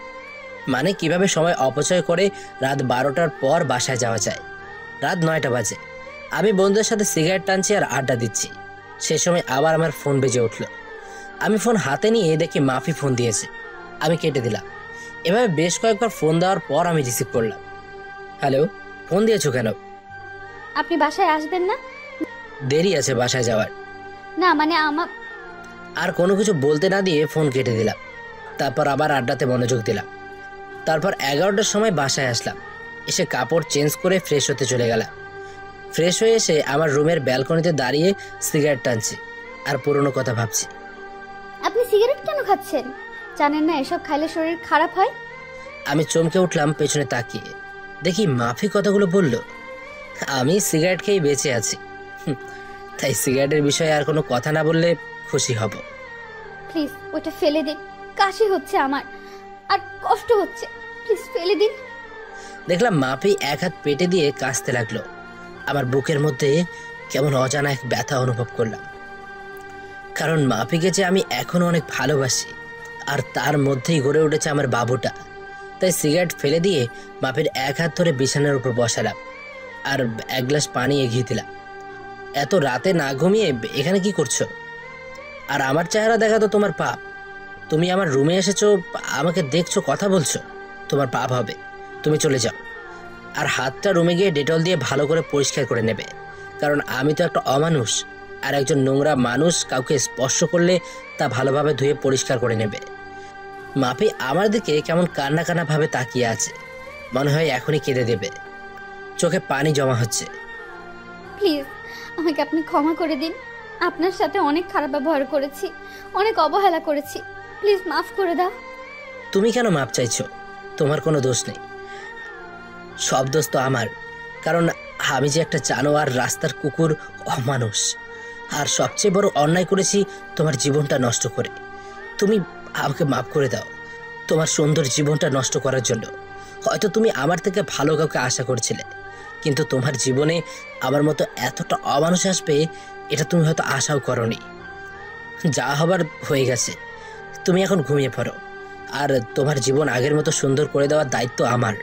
মানে কিভাবে সময় অপচয় করে রাত 12টার পর বাসায় যাওয়া যায়। রাত 9টা বাজে। আমি বন্ধুদের সাথে সিগারেট টানছি আর আড্ডা দিচ্ছি। সে সময় আবার আমার ফোন বেজে উঠল। আমি ফোন হাতে নিয়ে দেখি মাফি ফোন দিয়েছে। আমি কেটে দিলাম। এভাবে বেশ কয়েকবার ফোন দেওয়ার পর আমি রিসিভ করলাম। হ্যালো, ফোন দিয়েছো কেন? আপনি বাসায় আসবেন না? দেরি আছে বাসায় যাওয়ার। না মানে আমার আর কোনো কিছু বলতে না দিয়ে ফোন কেটে দিলাম। তারপর আবার আড্ডাতে মনোযোগ দিলাম। তারপর 11টার সময় বাসায় আসলাম। এসে কাপড় চেঞ্জ করে ফ্রেশ হতে চলে গেলাম। ফ্রেশ হয়ে এসে আমার রুমের ব্যালকনিতে দাঁড়িয়ে সিগারেট টানছি আর পুরনো কথা ভাবছি। আপনি সিগারেট কেন খাচ্ছেন? জানেন না এসব খাইলে শরীর খারাপ হয়? আমি চমকে উঠলাম পেছনে তাকিয়ে। দেখি মাফি কথাগুলো বলল। আমি সিগারেট খেয়ে বেঁচে আছি, তাই সিগারেটের বিষয়ে আর কোনো কথা না বললে খুশি হব। প্লিজ ওটা ফেলে দিন। কাশি হচ্ছে আমার আর কষ্ট হচ্ছে, প্লিজ ফেলে দিন। দেখলাম মাফি এক হাত পেটে দিয়ে কাশতে লাগলো। আমার বুকের মধ্যে কেমন অজানা এক ব্যথা অনুভব করলাম, কারণ মাফিকে যে আমি এখনো অনেক ভালোবাসি। আর তার মধ্যেই গড়ে উঠেছে আমার বাবুটা। তাই সিগারেট ফেলে দিয়ে মাফির এক হাত ধরে বিছানার উপর বসালাম আর এক গ্লাস পানি এগিয়ে দিলাম। এত রাতে না ঘুমিয়ে এখানে কি করছো? আর আমার চেহারা দেখা তো তোমার পাপ। তুমি আমার রুমে এসেছো, আমাকে দেখছো, কথা বলছো, তোমার পাপ হবে। তুমি চলে যাও। আর হাতটা রুমে গিয়ে ডেটল দিয়ে ভালো করে পরিষ্কার করে নেবে, কারণ আমি তো একটা অমানুষ। আর একজন নোংরা মানুষ কাউকে স্পর্শ করলে তা ভালোভাবে ধুয়ে পরিষ্কার করে নেবে। মাফি আমার দিকে কেমন কান্না কান্না ভাবে তাকিয়ে আছে, মনে হয় এখনই কেঁদে দেবে। চোখে পানি জমা হচ্ছে। প্লিজ আমাকে আপনি ক্ষমা করে দিন। আপনার সাথে অনেক খারাপ ব্যবহার করেছি, অনেক অবহেলা করেছি। প্লিজ মাফ করে দাও। তুমি কেন মাপ চাইছো? তোমার কোনো দোষ নেই, সব দোষ তো আমার। কারণ আমি যে একটা জানোয়ার, রাস্তার কুকুর, অমানুষ। আর সবচেয়ে বড় অন্যায় করেছি তোমার জীবনটা নষ্ট করে। তুমি আমাকে মাফ করে দাও তোমার সুন্দর জীবনটা নষ্ট করার জন্য। হয়তো তুমি আমার থেকে ভালো কাউকে আশা করছিলে, কিন্তু তোমার জীবনে আমার মতো এতটা অমানুষ আসবে এটা তুমি হয়তো আশাও করনি। যা হবার হয়ে গেছে, তুমি এখন ঘুমিয়ে পড়ো। আর তোমার জীবন আগের মতো সুন্দর করে দেওয়ার দায়িত্ব আমার।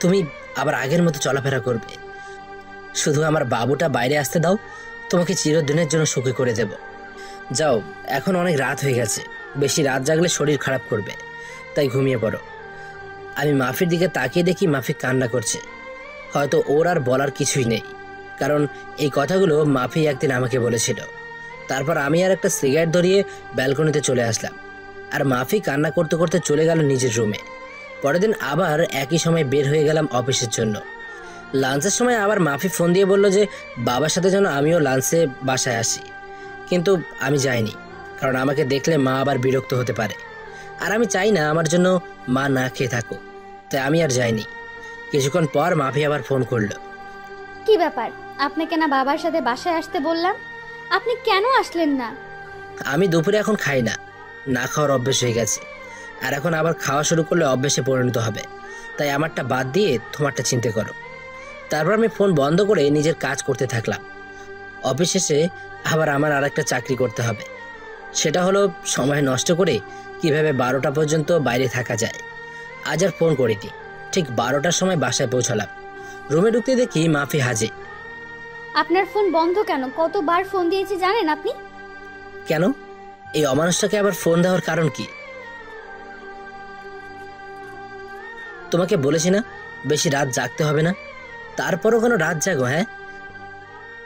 তুমি আবার আগের মতো চলাফেরা করবে। শুধু আমার বাবুটা বাইরে আসতে দাও, তোমাকে চিরদিনের জন্য সুখী করে দেব। যাও, এখন অনেক রাত হয়ে গেছে। বেশি রাত জাগলে শরীর খারাপ করবে, তাই ঘুমিয়ে পড়ো। আমি মাফির দিকে তাকিয়ে দেখি মাফি কান্না করছে। হয়তো ওর আর বলার কিছুই নেই, কারণ এই কথাগুলো মাফি একদিন আমাকে বলেছিল। তারপর আমি আর একটা সিগারেট ধরিয়ে ব্যালকনিতে চলে আসলাম। আর মাফি কান্না করতে করতে চলে গেল নিজের রুমে। পরের দিন আবার একই সময় বের হয়ে গেলাম অফিসের জন্য। লাঞ্চের সময় আবার মাফি ফোন দিয়ে বলল যে বাবার সাথে যেন আমিও লাঞ্চে বাসায় আসি, কিন্তু আমি যাইনি, কারণ আমাকে দেখলে মা আবার বিরক্ত হতে পারে। আর আমি চাই না আমার জন্য মা না খেয়ে থাকুক, তাই আমি আর যাইনি। কিছুক্ষণ পর মাফি আবার ফোন করলো। কি ব্যাপার, আপনাকে না বাবার সাথে বাসায় আসতে বললাম, আপনি কেন আসলেন না? আমি দুপুরে এখন খাই না, না খাওয়ার অভ্যেস হয়ে গেছে। আর এখন আবার খাওয়া শুরু করলে অভ্যেসে পরিণত হবে। তাই আমারটা বাদ দিয়ে তোমারটা চিন্তা করো। তারপর আমি ফোন বন্ধ করে নিজের কাজ করতে থাকলাম। অফিস শেষে আবার আমার আরেকটা চাকরি করতে হবে। সেটা হলো সময় নষ্ট করে কিভাবে 12টা পর্যন্ত বাইরে থাকা যায়। আজ আর ফোন করিনি। ঠিক 12টার সময় বাসায় পৌঁছালাম। রুমে ঢুকতে দেখি মাফি হাজির। আপনার ফোন বন্ধ কেন? কতবার ফোন দিয়েছি জানেন আপনি? কেন? এই অমানুষটাকে আবার ফোন দেওয়ার কারণ কি? তোমাকে বলেছি না বেশি রাত জাগতে হবে না। তারপরও কোনো রাত জাগো? হ্যাঁ,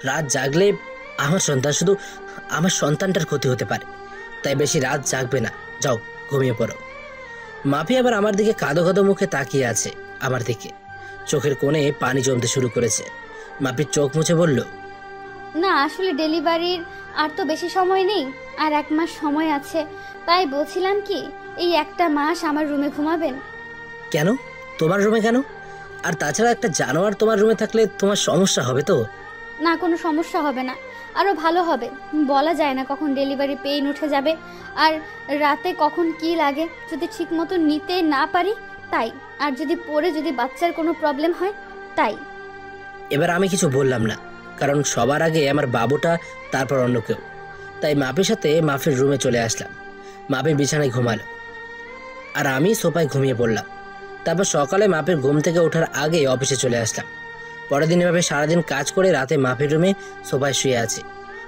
রাত জাগলে আমার সন্তান, শুধু আমার সন্তানটার ক্ষতি হতে পারে। তাই বেশি রাত জাগবে না, যাও ঘুমিয়ে পড়ো। মাফি আবার আমার দিকে কাঁদো কাঁদো মুখে তাকিয়ে আছে। আমার দিকে চোখের কোণে পানি জমতে শুরু করেছে। মাফি চোখ মুছে বলল, না আসলে ডেলিভারির আর তো বেশি সময় নেই, আর 1 মাস সময় আছে। তাই বলছিলাম কি, এই 1টা মাস আমার রুমে ঘুমাবেন। কেন? তোমার রুমে কেন? আর তাছাড়া একটা জানোয়ার তোমার রুমে থাকলে তোমার সমস্যা হবে তো? না, কোনো সমস্যা হবে না, আরো ভালো হবে। বলা যায় না কখন ডেলিভারি পেইন উঠে যাবে, আর রাতে কখন কি লাগে, যদি ঠিক মতো নিতে না পারি তাই, আর যদি পরে যদি বাচ্চার কোনো প্রবলেম হয় তাই। এবার আমি কিছু বললাম না, কারণ সবার আগে আমার বাবুটা, তারপর অন্য কেউ। তাই মাফির সাথে মাফির রুমে চলে আসলাম। মাফি বিছানায় ঘুমালো আর আমি সোফায় ঘুমিয়ে পড়লাম। তারপর সকালে মাফির ঘুম থেকে ওঠার আগে অফিসে চলে আসলাম। পরের দিন এভাবে সারাদিন কাজ করে রাতে মাফির রুমে সোফায় শুয়ে আছি।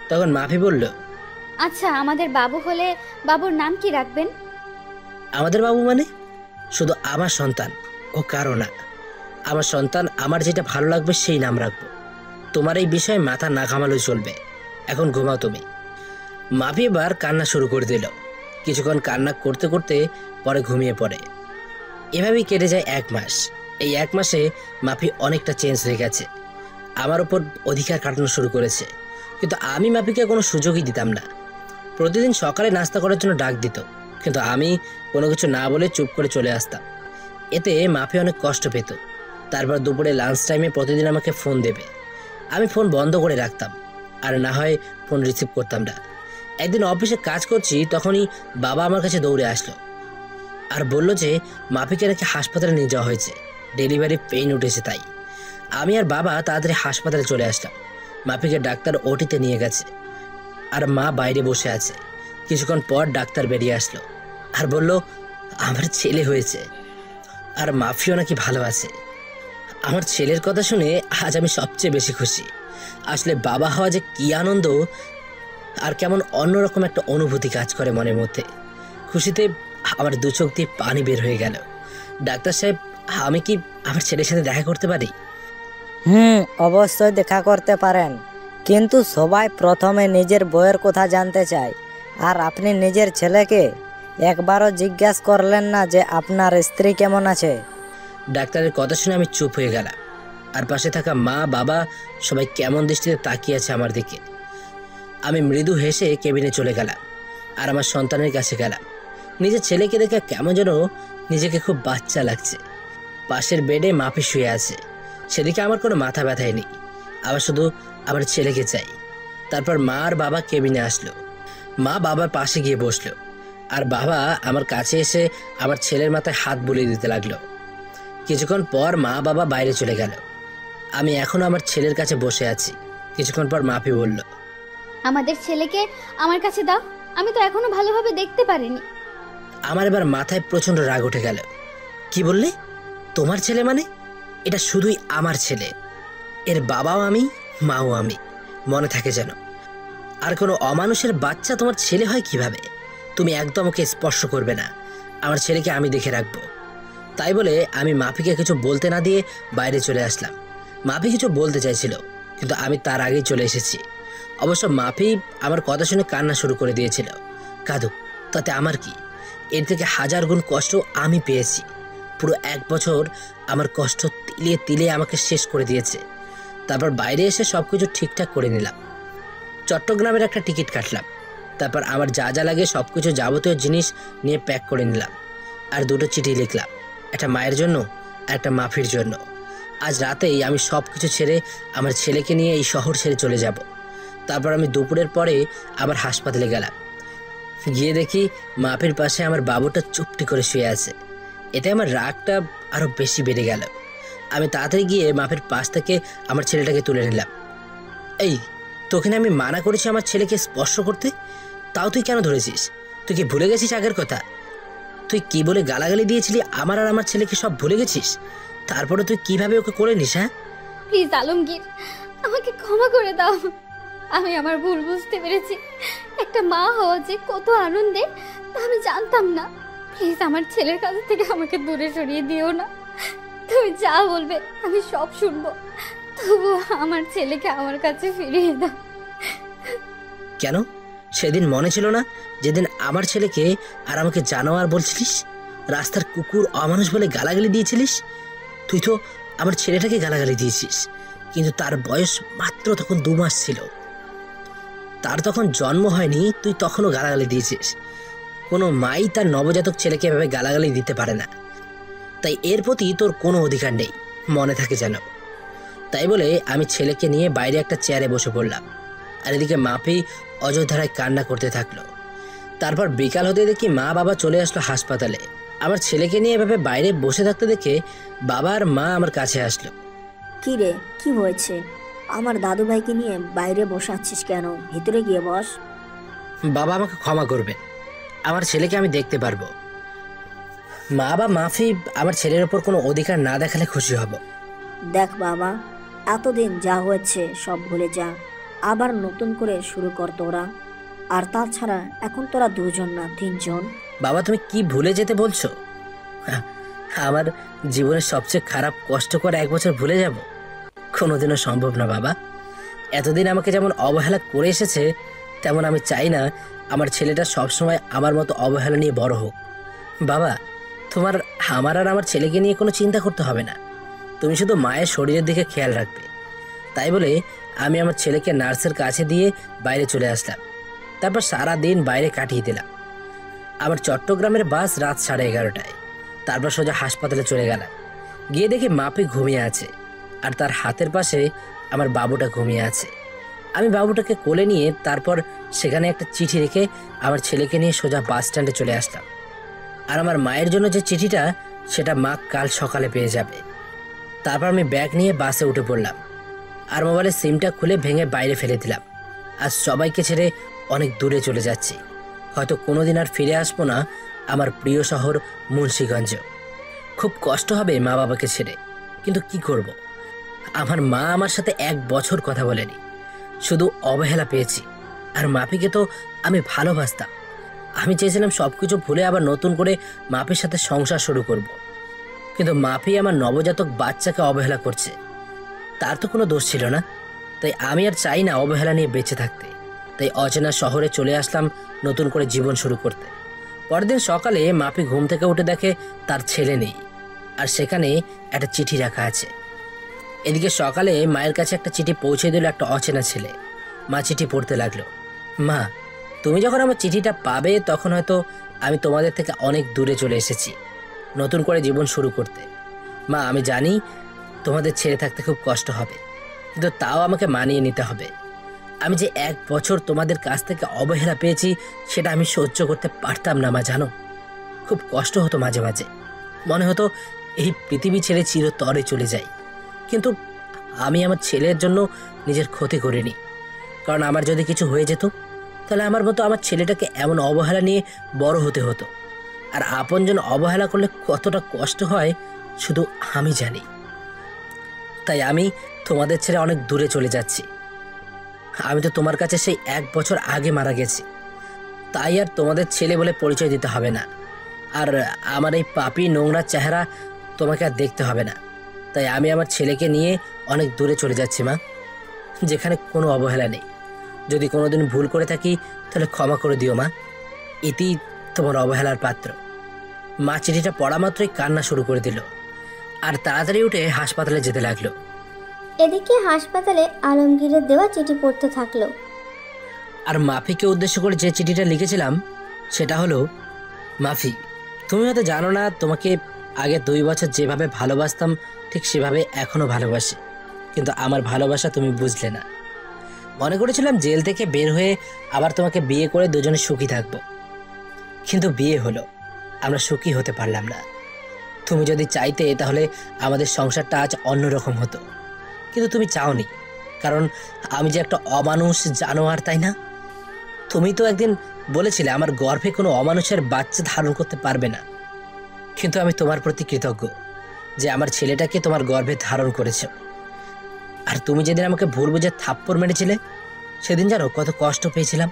তখন মাফি বলল, আচ্ছা, আমাদের বাবু হলে বাবুর নাম কি রাখবেন? আমাদের বাবু মানে? শুধু আমার সন্তান, ও কারো না। আমার সন্তান, আমার যেটা ভালো লাগবে সেই নাম রাখবো। তোমার এই বিষয়ে মাথা না ঘামালেও চলবে। এখন ঘুমাও তুমি। মাফি এবার কান্না শুরু করে দিল। কিছুক্ষণ কান্না করতে করতে পরে ঘুমিয়ে পড়ে। এভাবেই কেটে যায় 1 মাস। এই 1 মাসে মাফি অনেকটা চেঞ্জ হয়ে গেছে। আমার ওপর অধিকার কাটানো শুরু করেছে। কিন্তু আমি মাফিকে কোনো সুযোগই দিতাম না। প্রতিদিন সকালে নাস্তা করার জন্য ডাক দিত, কিন্তু আমি কোনো কিছু না বলে চুপ করে চলে আসতাম। এতে মাফি অনেক কষ্ট পেত। তারপর দুপুরে লাঞ্চ টাইমে প্রতিদিন আমাকে ফোন দেবে। আমি ফোন বন্ধ করে রাখতাম, আর না হয় ফোন রিসিভ করতাম না। একদিন অফিসে কাজ করছি, তখনই বাবা আমার কাছে দৌড়ে আসলো আর বলল যে মাফিকে নাকি হাসপাতালে নিয়ে যাওয়া হয়েছে, ডেলিভারি পেইন উঠেছে। তাই আমি আর বাবা তাড়াতাড়ি হাসপাতালে চলে আসলাম। মাফিকে ডাক্তার ওটিতে নিয়ে গেছে আর মা বাইরে বসে আছে। কিছুক্ষণ পর ডাক্তার বেরিয়ে আসলো আর বলল আমার ছেলে হয়েছে, আর মাফিও নাকি ভালো আছে। আমার ছেলের কথা শুনে আজ আমি সবচেয়ে বেশি খুশি। আসলে বাবা হওয়া যে কি আনন্দ, আর কেমন অন্যরকম একটা অনুভূতি কাজ করে মনের মধ্যে। খুশিতে আমার 2 চোখ দিয়ে পানি বের হয়ে গেল। ডাক্তার সাহেব, আমি কি আমার ছেলের সাথে দেখা করতে পারি? অবশ্যই দেখা করতে পারেন, কিন্তু সবাই প্রথমে নিজের বউয়ের কথা জানতে চায়। আর আপনি নিজের ছেলেকে একবারও জিজ্ঞাসা করলেন না যে আপনার স্ত্রী কেমন আছে? ডাক্তারের কথা শুনে আমি চুপ হয়ে গেলাম। আর পাশে থাকা মা বাবা সবাই কেমন দৃষ্টিতে তাকিয়ে আছে আমার দিকে। আমি মৃদু হেসে কেবিনে চলে গেলাম আর আমার সন্তানের কাছে গেলাম। নিজের ছেলেকে দেখে কেমন যেন নিজেকে খুব বাচ্চা লাগছে। পাশের বেডে মাফি শুয়ে আছে, সেদিকে আমার কোনো মাথা ব্যথাই নেই। আবার শুধু আমার ছেলেকে চাই। তারপর মা আর বাবা কেবিনে আসলো। মা বাবার পাশে গিয়ে বসলো আর বাবা আমার কাছে এসে আমার ছেলের মাথায় হাত বুলিয়ে দিতে লাগলো। কিছুক্ষণ পর মা বাবা বাইরে চলে গেল। আমি এখনো আমার ছেলের কাছে বসে আছি। কিছুক্ষণ পর মাফি বলল, আমাদের ছেলেকে আমার কাছে দাও, আমি তো এখনো ভালোভাবে দেখতে পারিনি। আমার এবার মাথায় প্রচন্ড রাগ উঠে গেল। কি বললে? তোমার ছেলে মানে? এটা শুধুই আমার ছেলে। এর বাবাও আমি, মাও আমি। মনে থাকে যেন। আর কোনো অমানুষের বাচ্চা তোমার ছেলে হয় কিভাবে? তুমি একদম ওকে স্পর্শ করবে না। আমার ছেলেকে আমি দেখে রাখবো। তাই বলে আমি মাফিকে কিছু বলতে না দিয়ে বাইরে চলে আসলাম। মাফি কিছু বলতে চাইছিল, কিন্তু আমি তার আগেই চলে এসেছি। অবশ্য মাফি আমার কথা শুনে কান্না শুরু করে দিয়েছিল। কাঁদুক, তাতে আমার কি? এর থেকে 1000 গুণ কষ্ট আমি পেয়েছি। পুরো 1 বছর আমার কষ্ট তিলে তিলে আমাকে শেষ করে দিয়েছে। তারপর বাইরে এসে সব কিছু ঠিকঠাক করে নিলাম। চট্টগ্রামের একটা টিকিট কাটলাম। তারপর আমার যা যা লাগে সব কিছু যাবতীয় জিনিস নিয়ে প্যাক করে নিলাম। আর 2টো চিঠি লিখলাম, একটা মায়ের জন্য আর একটা মাফির জন্য। আজ রাতেই আমি সব কিছু ছেড়ে আমার ছেলেকে নিয়ে এই শহর ছেড়ে চলে যাব। তারপর আমি দুপুরের পরে আবার হাসপাতালে গেলাম। গিয়ে দেখি মাপের পাশে আমার বাবুটা চুপটি করে শুয়ে আছে। এতে আমার রাগটা আরও বেশি বেড়ে গেল। আমি তাড়াতাড়ি গিয়ে মাপের পাশ থেকে আমার ছেলেটাকে তুলে নিলাম। এই, তোকে না আমি মানা করেছি আমার ছেলেকে স্পর্শ করতে, তাও তুই কেন ধরেছিস? তুই কি ভুলে গেছিস আগের কথা? তুই কি বলে গালাগালি দিয়েছিলি আমার আর আমার ছেলেকে সব ভুলে গেছিস? তারপরে তুই কিভাবে ওকে করে নিস? হ্যাঁ প্লিজ আলমগীর, আমাকে ক্ষমা করে দাও। আমি আমার ভুল বুঝতে পেরেছি। একটা মা হওয়া যে কত আনন্দের তা আমি জানতাম না। প্লিজ আমার ছেলের কাছ থেকে আমাকে দূরে সরিয়ে দিও না। তুমি যা বলবে আমি সব শুনবো, তবু আমার ছেলেকে আমার কাছে ফিরিয়ে দাও। কেন? সেদিন মনে ছিল না যেদিন আমার ছেলেকে আর আমাকে জানোয়ার বলছিলিস, রাস্তার কুকুর, অমানুষ বলে গালাগালি দিয়েছিলিস? তুই তো আমার ছেলেটাকে গালাগালি দিয়েছিস, কিন্তু তার বয়স মাত্র তখন 2 মাস ছিল। তার তখন জন্ম হয়নি, তুই তখনও গালাগালি দিয়েছিস। কোনো মাই তার নবজাতক ছেলেকে এভাবে গালাগালি দিতে পারে না। তাই এর প্রতি তোর কোনো অধিকার নেই, মনে থাকে যেন। তাই বলে আমি ছেলেকে নিয়ে বাইরে একটা চেয়ারে বসে পড়লাম। আর এদিকে মাপি অযোধ্যায় কান্না করতে থাকলো। তারপর বিকাল হতে দেখি মা বাবা চলে আসলো হাসপাতালে। আমার ছেলেকে নিয়ে এভাবে বাইরে বসে থাকতে দেখে বাবা আর মা আমার কাছে আসলো। কি রে, কি হয়েছে? আমার দাদু ভাইকে নিয়ে বাইরে বসে আছিস কেন? ভিতরে গিয়ে বস। বাবা আমাকে ক্ষমা করবেন, আমার ছেলেকে আমি দেখতে পারবো। মা বা মাফি আমার ছেলের ওপর কোনো অধিকার না দেখালে খুশি হব। দেখ বাবা, এতদিন যা হয়েছে সব ভুলে যা, আবার নতুন করে শুরু কর তোরা। আর তাছাড়া এখন তোরা 2 জন না 3 জন। বাবা তুমি কি ভুলে যেতে বলছো? আমার জীবনের সবচেয়ে খারাপ কষ্টকর 1 বছর ভুলে যাব? কোনোদিনও সম্ভব না বাবা। এতদিন আমাকে যেমন অবহেলা করে এসেছে, তেমন আমি চাই না আমার ছেলেটা সবসময় আমার মতো অবহেলা নিয়ে বড় হোক। বাবা, তোমার আমার আর আমার ছেলেকে নিয়ে কোনো চিন্তা করতে হবে না। তুমি শুধু মায়ের শরীরের দিকে খেয়াল রাখবে। তাই বলে আমি আমার ছেলেকে নার্সের কাছে দিয়ে বাইরে চলে আসলাম। তারপর সারা দিন বাইরে কাটিয়ে দিলাম। আমার চট্টগ্রামের বাস রাত 11:30টায়। তারপর সোজা হাসপাতালে চলে গেলাম। গিয়ে দেখি মাপি ঘুমিয়ে আছে, আর তার হাতের পাশে আমার বাবুটা ঘুমিয়ে আছে। আমি বাবুটাকে কোলে নিয়ে তারপর সেখানে একটা চিঠি রেখে আমার ছেলেকে নিয়ে সোজা বাস স্ট্যান্ডে চলে আসলাম। আর আমার মায়ের জন্য যে চিঠিটা, সেটা মা কাল সকালে পেয়ে যাবে। তারপর আমি ব্যাগ নিয়ে বাসে উঠে পড়লাম, আর মোবাইলের সিমটা খুলে ভেঙে বাইরে ফেলে দিলাম। আজ সবাইকে ছেড়ে অনেক দূরে চলে যাচ্ছি। হয়তো কোনোদিন আর ফিরে আসবো না আমার প্রিয় শহর মুন্সিগঞ্জ। খুব কষ্ট হবে মা বাবাকে ছেড়ে, কিন্তু কি করব? আমার মা আমার সাথে 1 বছর কথা বলেনি, শুধু অবহেলা পেয়েছি। আর মাপিকে তো আমি ভালোবাসতাম। আমি চেয়েছিলাম সব কিছু ভুলে আবার নতুন করে মাপির সাথে সংসার শুরু করব। কিন্তু মাপি আমার নবজাতক বাচ্চাকে অবহেলা করছে। তার তো কোনো দোষ ছিল না। তাই আমি আর চাই না অবহেলা নিয়ে বেঁচে থাকতে। তাই অচেনা শহরে চলে আসলাম নতুন করে জীবন শুরু করতে। পরের দিন সকালে মাপি ঘুম থেকে উঠে দেখে তার ছেলে নেই, আর সেখানে একটা চিঠি রাখা আছে। এদিকে সকালে মায়ের কাছে একটা চিঠি পৌঁছে দিল একটা অচেনা ছেলে। মা চিঠি পড়তে লাগলো। মা, তুমি যখন আমার চিঠিটা পাবে তখন হয়তো আমি তোমাদের থেকে অনেক দূরে চলে এসেছি নতুন করে জীবন শুরু করতে। মা, আমি জানি তোমাদের ছেড়ে থাকতে খুব কষ্ট হবে, কিন্তু তাও আমাকে মানিয়ে নিতে হবে। আমি যে 1 বছর তোমাদের কাছ থেকে অবহেলা পেয়েছি, সেটা আমি সহ্য করতে পারতাম না মা, জানো। খুব কষ্ট হতো মাঝে মাঝে, মনে হতো এই পৃথিবী ছেড়ে চিরতরে চলে যাই। কিন্তু আমি আমার ছেলের জন্য নিজের ক্ষতি করিনি, কারণ আমার যদি কিছু হয়ে যেত তাহলে আমার মতো আমার ছেলেটাকে এমন অবহেলা নিয়ে বড় হতে হতো। আর আপনজন অবহেলা করলে কতটা কষ্ট হয় শুধু আমি জানি। তাই আমি তোমাদের ছেড়ে অনেক দূরে চলে যাচ্ছি। আমি তো তোমার কাছে সেই 1 বছর আগে মারা গেছি, তাই আর তোমাদের ছেলে বলে পরিচয় দিতে হবে না। আর আমার এই পাপী নোংরা চেহারা তোমাকে আর দেখতে হবে না। তাই আমি আমার ছেলেকে নিয়ে অনেক দূরে চলে যাচ্ছি মা, যেখানে কোনো অবহেলা নেই। যদি কোনোদিন ভুল করে থাকি তাহলে ক্ষমা করে দিও মা। ইতি তোমার অবহেলার পাত্র। মা চিঠিটা পড়া মাত্রই কান্না শুরু করে দিল, আর তাড়াতাড়ি উঠে হাসপাতালে যেতে লাগলো। এদিকে হাসপাতালে আলমগীরের দেওয়া চিঠি পড়তে থাকলো। আর মাফিকে উদ্দেশ্য করে যে চিঠিটা লিখেছিলাম সেটা হলো, মাফি, তুমি হয়তো জানো না তোমাকে আগে 2 বছর যেভাবে ভালোবাসতাম ঠিক সেভাবে এখনো ভালোবাসি, কিন্তু আমার ভালোবাসা তুমি বুঝলে না। মনে করেছিলাম জেল থেকে বের হয়ে আবার তোমাকে বিয়ে করে দুজনে সুখী থাকবো, কিন্তু বিয়ে হলো, আমরা সুখী হতে পারলাম না। তুমি যদি চাইতে তাহলে আমাদের সংসারটা আজ অন্যরকম হতো, কিন্তু তুমি চাওনি, কারণ আমি যে একটা অমানুষ জানোয়ার, তাই না? তুমি তো একদিন বলেছিলে আমার গর্ভে কোনো অমানুষের বাচ্চা ধারণ করতে পারবে না, কিন্তু আমি তোমার প্রতি কৃতজ্ঞ যে আমার ছেলেটাকে তোমার গর্ভে ধারণ করেছ। আর তুমি যেদিন আমাকে ভুল বুঝে থাপ্পড় মেরেছিলে সেদিন জানো কত কষ্ট পেয়েছিলাম।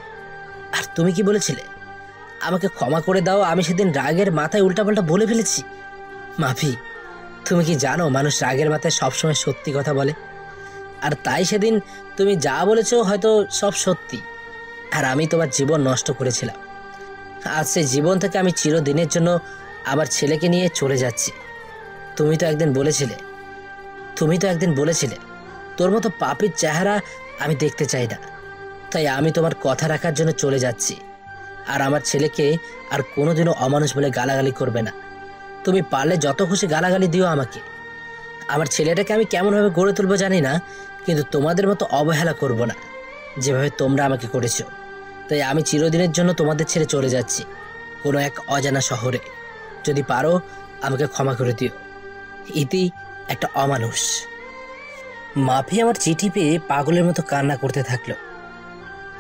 আর তুমি কি বলেছিলে? আমাকে ক্ষমা করে দাও, আমি সেদিন রাগের মাথায় উল্টাপাল্টা বলে ফেলেছি। মাফি, তুমি কি জানো মানুষ রাগের মাথায় সবসময় সত্যি কথা বলে? আর তাই সেদিন তুমি যা বলেছো হয়তো সব সত্যি, আর আমি তোমার জীবন নষ্ট করেছিলাম। আজ সেই জীবন থেকে আমি চিরদিনের জন্য আমার ছেলেকে নিয়ে চলে যাচ্ছি। তুমি তো একদিন বলেছিলে তোর মতো পাপীর চেহারা আমি দেখতে চাই না, তাই আমি তোমার কথা রাখার জন্য চলে যাচ্ছি। আর আমার ছেলেকে আর কোনোদিনও অমানুষ বলে গালাগালি করবে না। তুমি পারলে যত খুশি গালাগালি দিও আমাকে। আমার ছেলেটাকে আমি কেমনভাবে গড়ে তুলবো জানি না, কিন্তু তোমাদের মতো অবহেলা করব না যেভাবে তোমরা আমাকে করেছো। তাই আমি চিরদিনের জন্য তোমাদের ছেড়ে চলে যাচ্ছি কোনো এক অজানা শহরে। যদি পারো আমাকে ক্ষমা করে দিও। ইতি, একটা অমানুষ। মাফি আমার চিঠি পেয়ে পাগলের মতো কান্না করতে থাকলো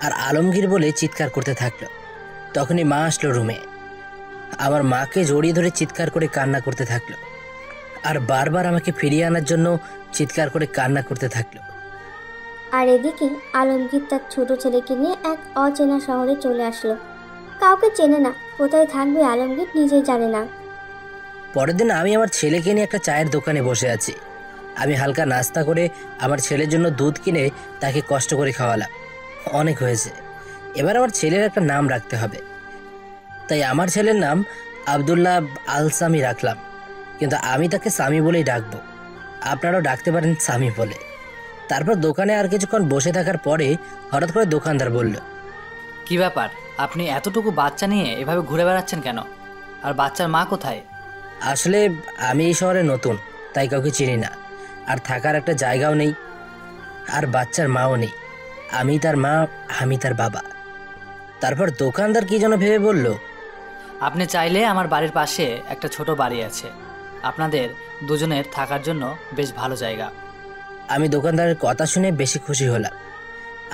আর আলমগীর বলে চিৎকার করতে থাকলো। তখনই মা আসলো রুমে। আমার মাকে জড়িয়ে ধরে চিৎকার করে কান্না করতে থাকলো আর বারবার আমাকে ফিরিয়ে আনার জন্য চিৎকার করে কান্না করতে থাকলো। আর এদিকে আলমগীর তার ছোট ছেলেকে নিয়ে এক অচেনা শহরে চলে আসলো। কাউকে চেনে না, কোথায় থাকবে আলমগীর নিজেই জানে না। পরের দিন আমি আমার ছেলেকে নিয়ে একটা চায়ের দোকানে বসে আছি। আমি হালকা নাস্তা করে আমার ছেলের জন্য দুধ কিনে তাকে কষ্ট করে খাওয়ালাম। অনেক হয়েছে, এবার আমার ছেলের একটা নাম রাখতে হবে। তাই আমার ছেলের নাম আব্দুল্লাহ আল সামি রাখলাম, কিন্তু আমি তাকে সামি বলেই ডাকবো। আপনারাও ডাকতে পারেন সামি বলে। তারপর দোকানে আর কিছুক্ষণ বসে থাকার পরে হঠাৎ করে দোকানদার বলল, কি ব্যাপার, আপনি এতটুকু বাচ্চা নিয়ে এভাবে ঘুরে বেড়াচ্ছেন কেন? আর বাচ্চার মা কোথায়? আসলে আমি এই শহরে নতুন, তাই কাউকে চিনি না, আর থাকার একটা জায়গাও নেই, আর বাচ্চার মাও নেই। আমি তার মা, আমি তার বাবা। তারপর দোকানদার কি যেন ভেবে বলল, আপনি চাইলে আমার বাড়ির পাশে একটা ছোট বাড়ি আছে, আপনাদের দুজনের থাকার জন্য বেশ ভালো জায়গা। আমি দোকানদারের কথা শুনে বেশি খুশি হলাম।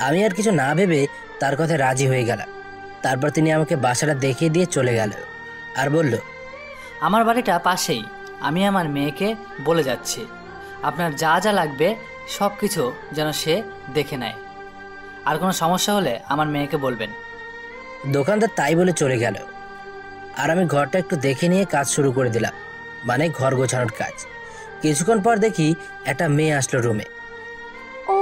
আমি আর কিছু না ভেবে তার কথায় রাজি হয়ে গেলাম। তারপর তিনি আমাকে বাসাটা দেখিয়ে দিয়ে চলে গেল আর বলল, আমার বাড়িটা পাশেই, আমি আমার মেয়েকে বলে যাচ্ছি আপনার যা যা লাগবে সব কিছু যেন সে দেখে নেয়, আর কোনো সমস্যা হলে আমার মেয়েকে বলবেন। দোকানদার তাই বলে চলে গেল আর আমি ঘরটা একটু দেখে নিয়ে কাজ শুরু করে দিলাম, মানে ঘর গোছানোর কাজ। কিছুক্ষণ পর দেখি একটা মেয়ে আসলো রুমে। ও,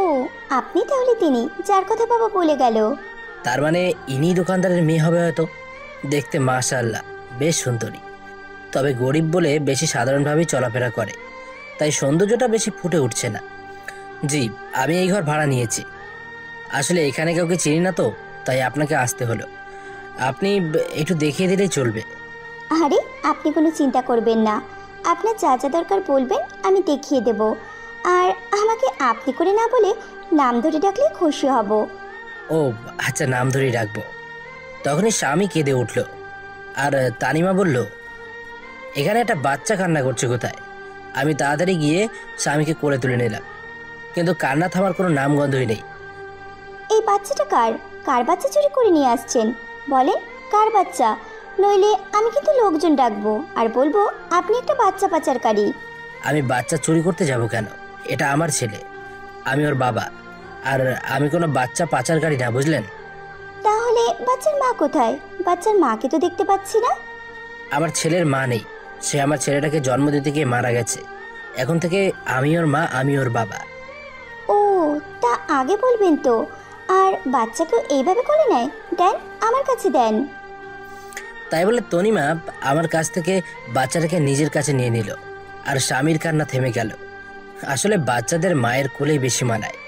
আপনি তাহলে তিনি যার কথা বাবা বলে গেল? তার মানে ইনি দোকানদারের মেয়ে হবে হয়তো। দেখতে মাশাআল্লাহ বেশ সুন্দরী, তবে গরিব বলে বেশি সাধারণভাবেই চলাফেরা করে, তাই সৌন্দর্যটা বেশি ফুটে উঠছে না। জি, আমি এই ঘর ভাড়া নিয়েছি। আসলে এখানে কাউকে চিনি না তো, তাই আপনাকে আসতে হলো। আপনি একটু দেখিয়ে দিলেই চলবে। আরে, আপনি কোনো চিন্তা করবেন না, আপনার যা যা দরকার বলবেন আমি দেখিয়ে দেব। আর আমাকে আপনি করে না বলে নাম ধরে ডাকলে খুশি হব। ও আচ্ছা, নাম ধরেই রাখবো। তখনই স্বামী কেঁদে উঠল আর তানিমা বলল, এখানে একটা বাচ্চা কান্না করছে কোথায়? আমি তাড়াতাড়ি গিয়ে স্বামীকে কোলে তুলে নিলাম, কিন্তু কান্না থামার কোনো নামগন্ধই নেই। এই বাচ্চাটা কার? কার বাচ্চা চুরি করে নিয়ে আসছেন? বলেন কার বাচ্চা, নইলে আমি কিন্তু লোকজন ডাকবো আর বলবো আপনি একটা বাচ্চা পাচারকারী। আমি বাচ্চা চুরি করতে যাব কেন? এটা আমার ছেলে, আমি ওর বাবা, আর আমি কোনো বাচ্চা পাচারকারী না, বুঝলেন? তাহলে বাচ্চার মা কোথায়? বাচ্চার মাকে তো দেখতে পাচ্ছি না। আমার ছেলের মা নেই, সে আমার ছেলেটাকে জন্ম দিতে গিয়ে মারা গেছে। এখন থেকে আমি ওর মা, আমি ওর বাবা। ও, তা আগে বলবেন তো। আর বাচ্চাকেও এইভাবে করে নেয়? দেন, আমার কাছে দেন। তাই বলে তনিমা আমার কাছ থেকে বাচ্চাটাকে নিজের কাছে নিয়ে নিল আর স্বামীর কান্না থেমে গেল। আসলে বাচ্চাদের মায়ের কোলেই বেশি মানায়।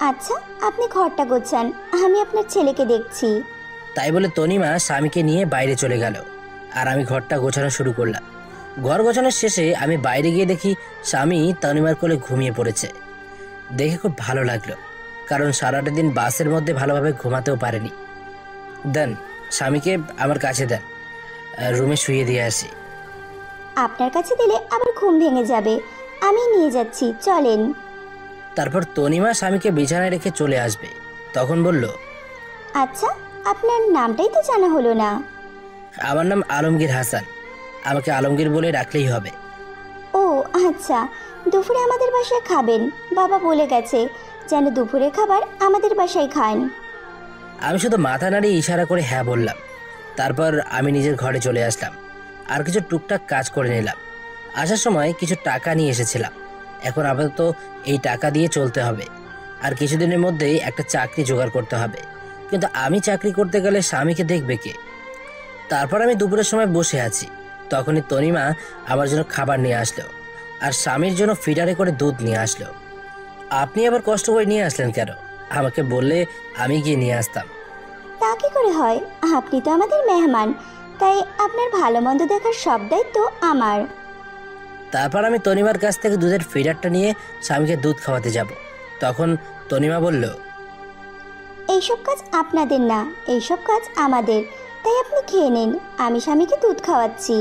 আচ্ছা, আপনি ঘরটা গোছান, আমি আপনার ছেলেকে দেখছি। তাই বলে তনিমা স্বামীকে নিয়ে বাইরে চলে গেল আর আমি ঘরটা গোছানো শুরু করলাম। ঘর গোছানোর শেষে আমি বাইরে গিয়ে দেখি স্বামী তনিমার কোলে ঘুমিয়ে পড়েছে। দেখে খুব ভালো লাগলো, কারণ সারাটা দিন বাসের মধ্যে ভালোভাবে ঘুমাতেও পারেনি। দেন স্বামীকে আমার কাছে দেন, রুমে শুয়ে দিয়ে আসি। আপনার কাছে দিলে আবার ঘুম ভেঙে যাবে, আমি নিয়ে যাচ্ছি, চলেন। তারপর তনিমা স্বামীকে বিছানায় রেখে চলে আসবে। তখন বলল, আচ্ছা, আপনার নামটাই তো জানা হলো না। আমার নাম আলমগীর হাসান, আমাকে আলমগীর বলে রাখলেই হবে। ও আচ্ছা, দুপুরে আমাদের বাসায় খাবেন, বাবা বলে গেছে যেন দুপুরে খাবার আমাদের বাসায় খান। আমি শুধু মাথা নাড়িয়ে ইশারা করে হ্যাঁ বললাম। তারপর আমি নিজের ঘরে চলে আসলাম আর কিছু টুকটাক কাজ করে নিলাম। আসার সময় কিছু টাকা নিয়ে এসেছিলাম। এখন আপাতত এই টাকা দিয়ে চলতে হবে, আর কিছুদিনের মধ্যেই একটা চাকরি জোগাড় করতে হবে। কিন্তু আমি চাকরি করতে গেলে স্বামীকে দেখবে কে? তারপর আমি দুপুরের সময় বসে আছি, তখনই তনিমা আমার জন্য খাবার নিয়ে আসলো আর স্বামীর জন্য ফিডারে করে দুধ নিয়ে আসলো। আপনি আবার কষ্ট করে নিয়ে আসলেন কেন? আমাকে বললে আমি গিয়ে নিয়ে আসতাম। তা কি করে হয়, আপনি তো আমাদের মেহমান, তাই আপনার ভালো মন্দ দেখার সব দায়িত্ব আমার। তারপর আমি তনিমার কাছ থেকে দুধের ফিডারটা নিয়ে স্বামীকে দুধ খাওয়াতে যাব। তখন তনিমা বলল, এইসব কাজ আপনাদের না, এইসব কাজ আমাদের, তাই আপনি খেয়ে নিন, আমি স্বামীকে দুধ খাওয়াচ্ছি।